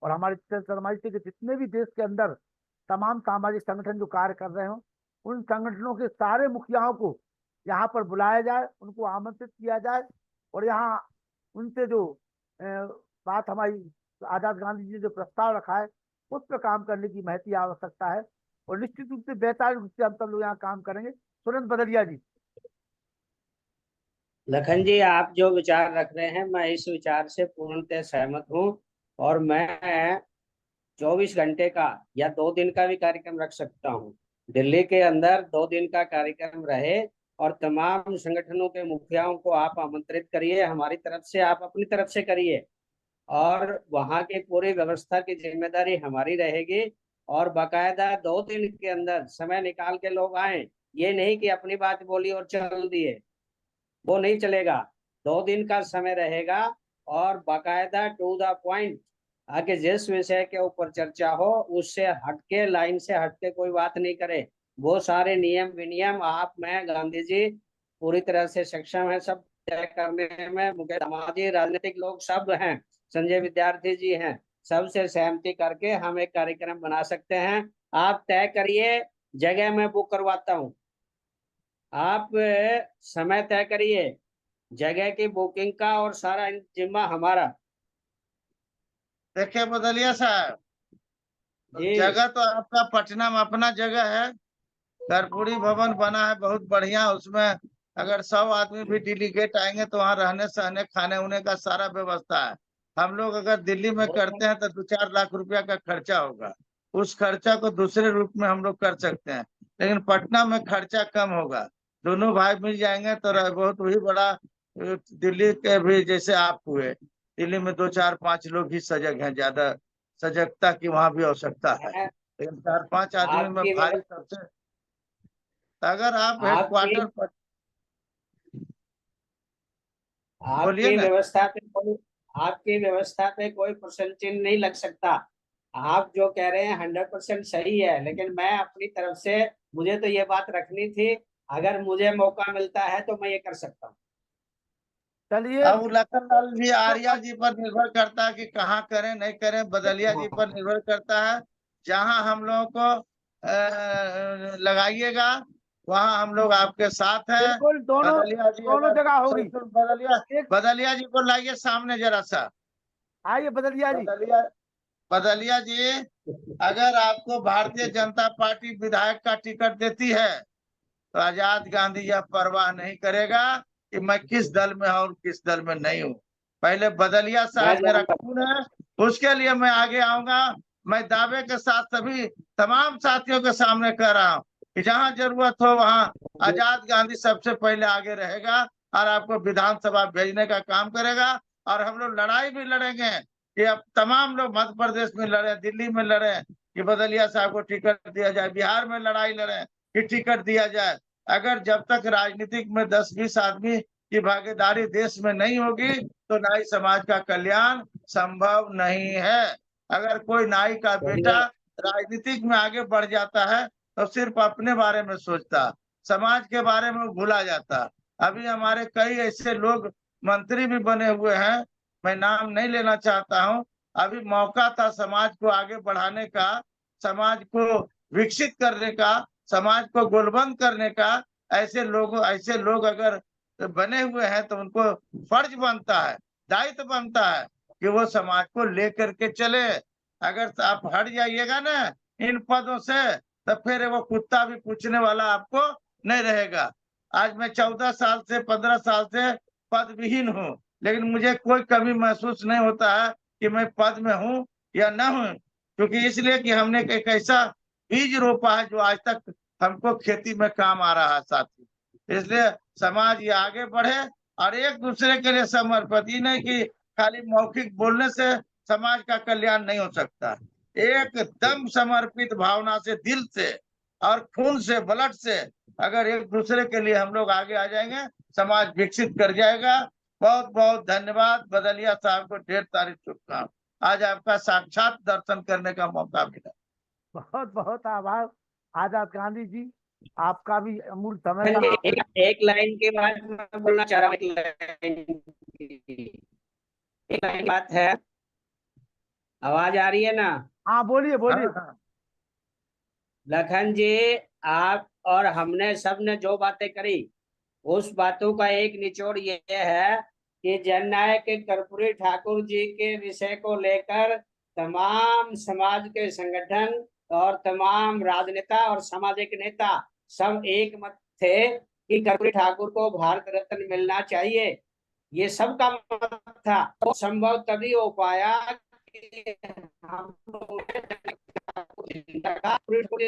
और हमारे शर्मा जी से कि जितने भी देश के अंदर तमाम सामाजिक संगठन जो कार्य कर रहे हो, उन संगठनों के सारे मुखियाओं को यहाँ पर बुलाया जाए, उनको आमंत्रित किया जाए और यहाँ उनसे जो बात हमारी आजाद गांधी जी ने जो प्रस्ताव रखा है उस पर काम करने की महती आवश्यकता है। और निश्चित रूप से बेहतर रूप से हम सब लोग यहाँ काम करेंगे। सुरेंद्र बदलिया जी। लखन जी, आप जो विचार रख रहे हैं मैं इस विचार से पूर्णतः सहमत हूँ। और मैं 24 घंटे का या 2 दिन का भी कार्यक्रम रख सकता हूँ। दिल्ली के अंदर 2 दिन का कार्यक्रम रहे और तमाम संगठनों के मुखियाओं को आप आमंत्रित करिए, हमारी तरफ से, आप अपनी तरफ से करिए। और वहाँ की पूरी व्यवस्था की जिम्मेदारी हमारी रहेगी। और बाकायदा 2 दिन के अंदर समय निकाल के लोग आए, ये नहीं कि अपनी बात बोली और चल दिए, वो नहीं चलेगा। 2 दिन का समय रहेगा और बाकायदा टू द पॉइंट आगे जिस विषय के ऊपर चर्चा हो उससे हटके, लाइन से हटके कोई बात नहीं करे। वो सारे नियम विनियम आप, मैं, गांधी जी पूरी तरह से सक्षम है सब तय करने में। मुख्य समाजी राजनीतिक लोग सब हैं, संजय विद्यार्थी जी हैं, सबसे सहमति करके हम एक कार्यक्रम बना सकते हैं। आप तय करिए, जगह मैं बुक करवाता हूँ। आप समय तय करिए, जगह की बुकिंग का और सारा जिम्मा हमारा। देखिए बदलिया साहब, जगह तो आपका पटना में अपना जगह है, कर्पूरी भवन बना है बहुत बढ़िया। उसमें अगर 100 आदमी भी डेलीगेट आएंगे तो वहाँ रहने सहने खाने उने का सारा व्यवस्था है। हम लोग अगर दिल्ली में करते हैं तो 2-4 लाख रुपया का खर्चा होगा, उस खर्चा को दूसरे रूप में हम लोग कर सकते हैं। लेकिन पटना में खर्चा कम होगा, दोनों भाई मिल जाएंगे तो बहुत ही बड़ा। दिल्ली के भी जैसे आप हुए, दिल्ली में 2-4-5 लोग ही सजग हैं, ज्यादा सजगता की वहाँ भी आवश्यकता है। लेकिन 4-5 आदमी में भारी सबसे, अगर आप हेडक्वार्टर पर आपकी व्यवस्था पे कोई, आपकी व्यवस्था पे कोई प्रश्न चिन्ह नहीं लग सकता। आप जो कह रहे हैं 100% सही है, लेकिन मैं अपनी तरफ से, मुझे तो ये बात रखनी थी, अगर मुझे मौका मिलता है तो मैं ये कर सकता हूँ। चलिए, अब लखनलाल जी आर्या जी पर निर्भर करता है कि कहाँ करें नहीं करें, बदलिया जी पर निर्भर करता है। जहाँ हम लोगों को लगाइएगा वहाँ हम लोग आपके साथ हैं। बिल्कुल, दोनों जगह होगी। बदलिया जी को लाइए सामने जरा सा। आइए बदलिया जी। बदलिया जी, अगर आपको भारतीय जनता पार्टी विधायक का टिकट देती है तो आजाद गांधी यह परवाह नहीं करेगा कि मैं किस दल में हूँ और किस दल में नहीं हूँ। पहले बदलिया साहब मेरा खून है, उसके लिए मैं आगे आऊंगा। मैं दावे के साथ सभी तमाम साथियों के सामने कह रहा हूँ कि जहाँ जरूरत हो वहाँ आजाद गांधी सबसे पहले आगे रहेगा और आपको विधानसभा भेजने का काम करेगा। और हम लोग लड़ाई भी लड़ेंगे कि अब तमाम लोग मध्य प्रदेश में लड़े, दिल्ली में लड़े कि बदलिया साहब को टिकट दिया जाए, बिहार में लड़ाई लड़े कि टिकट दिया जाए। अगर जब तक राजनीतिक में 10-20 आदमी की भागीदारी देश में नहीं होगी तो नाई समाज का कल्याण संभव नहीं है। अगर कोई नाई का बेटा राजनीतिक में आगे बढ़ जाता है तो सिर्फ अपने बारे में सोचता, समाज के बारे में भूला जाता। अभी हमारे कई ऐसे लोग मंत्री भी बने हुए हैं, मैं नाम नहीं लेना चाहता हूँ। अभी मौका था समाज को आगे बढ़ाने का, समाज को विकसित करने का, समाज को गोलबंद करने का। ऐसे लोग अगर बने हुए हैं तो उनको फर्ज बनता है, दायित्व बनता है कि वो समाज को लेकर के चले। अगर आप हट जाइएगा ना इन पदों से तो फिर वो कुत्ता भी पूछने वाला आपको नहीं रहेगा। आज मैं 14 साल से 15 साल से पद विहीन हूँ, लेकिन मुझे कोई कभी महसूस नहीं होता है कि मैं पद में हूँ या न हूँ, क्योंकि इसलिए कि हमने एक ऐसा बीज रोपा है जो आज तक हमको खेती में काम आ रहा है साथी। इसलिए समाज ये आगे बढ़े और एक दूसरे के लिए समर्पित, ही नहीं कि खाली मौखिक बोलने से समाज का कल्याण नहीं हो सकता। एकदम समर्पित भावना से, दिल से और खून से, ब्लड से अगर एक दूसरे के लिए हम लोग आगे आ जाएंगे, समाज विकसित कर जाएगा। बहुत बहुत धन्यवाद। बदलिया साहब को ढेर सारी शुभकामनाएं। आज आपका साक्षात दर्शन करने का मौका मिला। बहुत बहुत आभार आजाद गांधी जी, आपका भी अमूल्य समय का। एक लाइन के बाद मैं बोलना चाह रहा हूँ, एक लाइन बात है। आवाज आ रही है ना? हाँ बोलिए बोलिए। लखन जी, आप और हमने सबने जो बातें करी, उस बातों का एक निचोड़ ये है कि जननायक कर्पूरी ठाकुर जी के विषय को लेकर तमाम समाज के संगठन और तमाम राजनेता और सामाजिक नेता सब एक मत थे कि कर्पूरी ठाकुर को भारत रत्न मिलना चाहिए। ये सबका मत था। वो संभव तभी हो पाया कि हम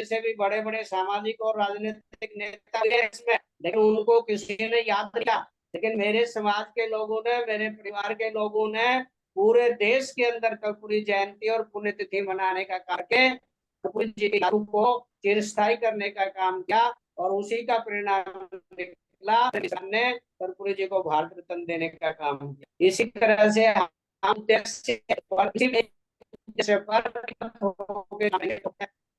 से भी बड़े बड़े सामाजिक और राजनीतिक नेता इसमें, लेकिन उनको किसी ने याद नहीं किया। लेकिन मेरे समाज के लोगों ने, मेरे परिवार के लोगों ने पूरे देश के अंदर कर्पूरी जयंती और पुण्यतिथि मनाने का करके कर्पूरी जी की यादों को चिरस्थायी करने का काम किया और उसी का परिणाम निकला। ने कर्पूरी जी को भारत रत्न देने का काम किया। इसी तरह से हम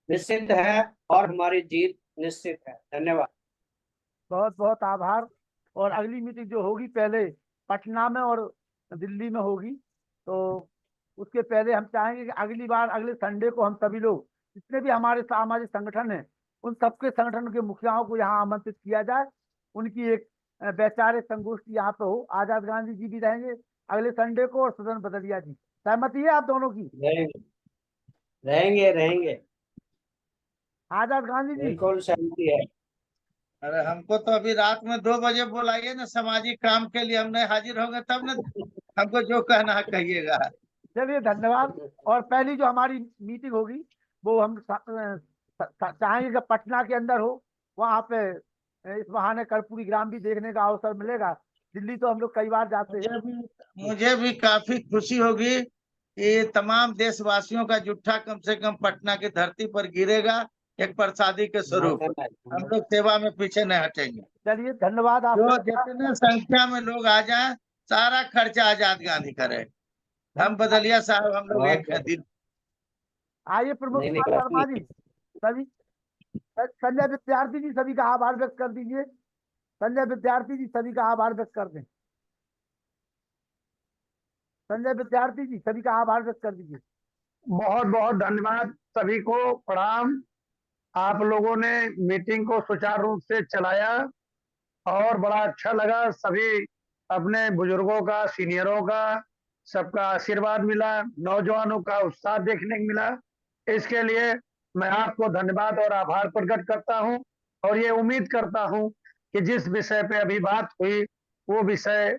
निश्चित है और हमारी जीत निश्चित है। धन्यवाद। बहुत बहुत आभार। और अगली मीटिंग जो होगी पहले पटना में और दिल्ली में होगी, तो उसके पहले हम चाहेंगे कि अगली बार अगले संडे को हम सभी लोग जितने भी हमारे सामाजिक संगठन हैं उन सबके संगठन के मुखियाओं को यहाँ आमंत्रित किया जाए। उनकी एक वैचारिक संगोष्ठी यहाँ पे हो। आजाद गांधी जी भी रहेंगे अगले संडे को और सुदन बदलिया जी। सहमति है आप दोनों की? रहेंगे रहेंगे। आजाद गांधी जी बिल्कुल सहमति है। अरे हमको तो अभी रात में 2 बजे बुलाइए ना, सामाजिक काम के लिए हम नहीं हाजिर होंगे तब ना हमको जो कहना है कहिएगा। चलिए धन्यवाद। और पहली जो हमारी मीटिंग होगी वो हम चाहेंगे कि पटना के अंदर हो। वहाँ पे इस बहाने कर्पूरी ग्राम भी देखने का अवसर मिलेगा। दिल्ली तो हम लोग कई बार जाते हैं। मुझे भी काफी खुशी होगी कि तमाम देशवासियों का जुट्ठा कम से कम पटना की धरती पर गिरेगा एक प्रसादी के स्वरूप। हम लोग सेवा में पीछे नहीं हटेंगे। चलिए धन्यवाद जो आपका। जितने संख्या में लोग आ जाएं, सारा खर्चा आजाद गांधी करे। हम बदलिया साहब हम लोग एक है दिल। आइए प्रमुख कुमार वर्मा जी, सभी संजय विद्यार्थी जी सभी का आभार व्यक्त कर दीजिए। संजय विद्यार्थी जी सभी का आभार व्यक्त कर दें। संजय विद्यार्थी जी सभी का आभार व्यक्त कर दीजिए। बहुत बहुत धन्यवाद सभी को, प्रणाम। आप लोगों ने मीटिंग को सुचारू रूप से चलाया और बड़ा अच्छा लगा। सभी अपने बुजुर्गों का, सीनियरों का, सबका आशीर्वाद मिला, नौजवानों का उत्साह देखने को मिला। इसके लिए मैं आपको धन्यवाद और आभार प्रकट करता हूं और ये उम्मीद करता हूं कि जिस विषय पे अभी बात हुई वो विषय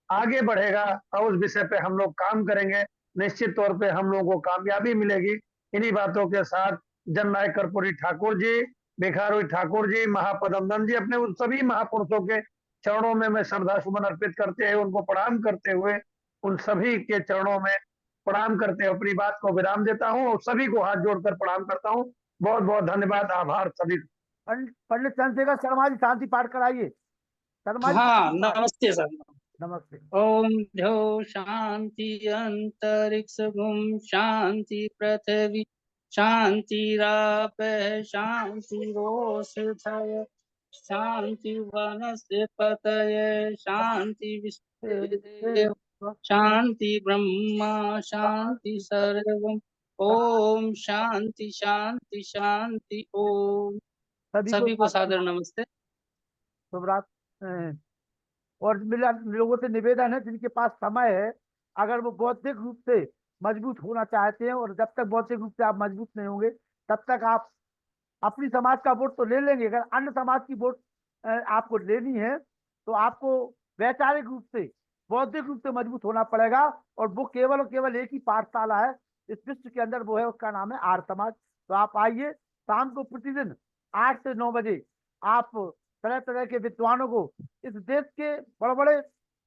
आगे बढ़ेगा और उस विषय पे हम लोग काम करेंगे। निश्चित तौर पे हम लोगों को कामयाबी मिलेगी। इन्हीं बातों के साथ जननायक कर्पूरी ठाकुर जी, भिखारी ठाकुर जी, महापदमदन जी, अपने उन सभी महापुरुषों के चरणों में मैं श्रद्धा सुमन अर्पित करते हुए, उनको प्रणाम करते हुए, उन सभी के चरणों में प्रणाम करते हुए अपनी बात को विराम देता हूँ और सभी को हाथ जोड़कर प्रणाम करता हूँ। बहुत बहुत धन्यवाद, आभार सभी। पंडित चंद्रशेखर शर्मा जी शांति पाठ कराइए। शर्मा जी हाँ, नमस्ते सर। नमस्ते। ओम ध्यो शांति अंतरिक्ष भूम शांति पृथ्वी शांतिराप शांति रोषधय शांति वनस्पतय शांति विश्वदेव शांति ब्रह्मा शांति सर्वम। ओम शांति शांति शांति। ओम सभी को सादर नमस्ते। शुभ रात। और मेरा लोगों से निवेदन है जिनके पास समय है, अगर वो बौद्धिक रूप से मजबूत होना चाहते हैं, और जब तक बौद्धिक रूप से आप मजबूत नहीं होंगे तब तक आप अपनी समाज का वोट तो ले लेंगे, अगर अन्य समाज की वोट आपको लेनी है तो आपको वैचारिक रूप से बौद्धिक रूप से मजबूत होना पड़ेगा। और वो केवल और केवल एक ही पाठशाला है इस विश्व के अंदर, वो है, उसका नाम है आर्य समाज। तो आप आइए, शाम को प्रतिदिन 8 से 9 बजे आप तरह तरह के विद्वानों को, इस देश के बड़े बड़े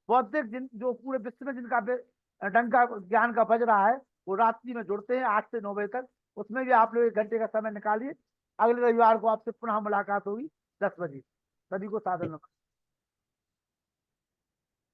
बौद्धिक जो पूरे विश्व में जिनका डंका ज्ञान का बज रहा है, वो रात्रि में जुड़ते हैं 8 से 9 बजे तक। उसमें भी आप लोग 1 घंटे का समय निकालिए। अगले रविवार को आपसे पुनः मुलाकात होगी 10 बजे। सभी को सादर नमस्कार।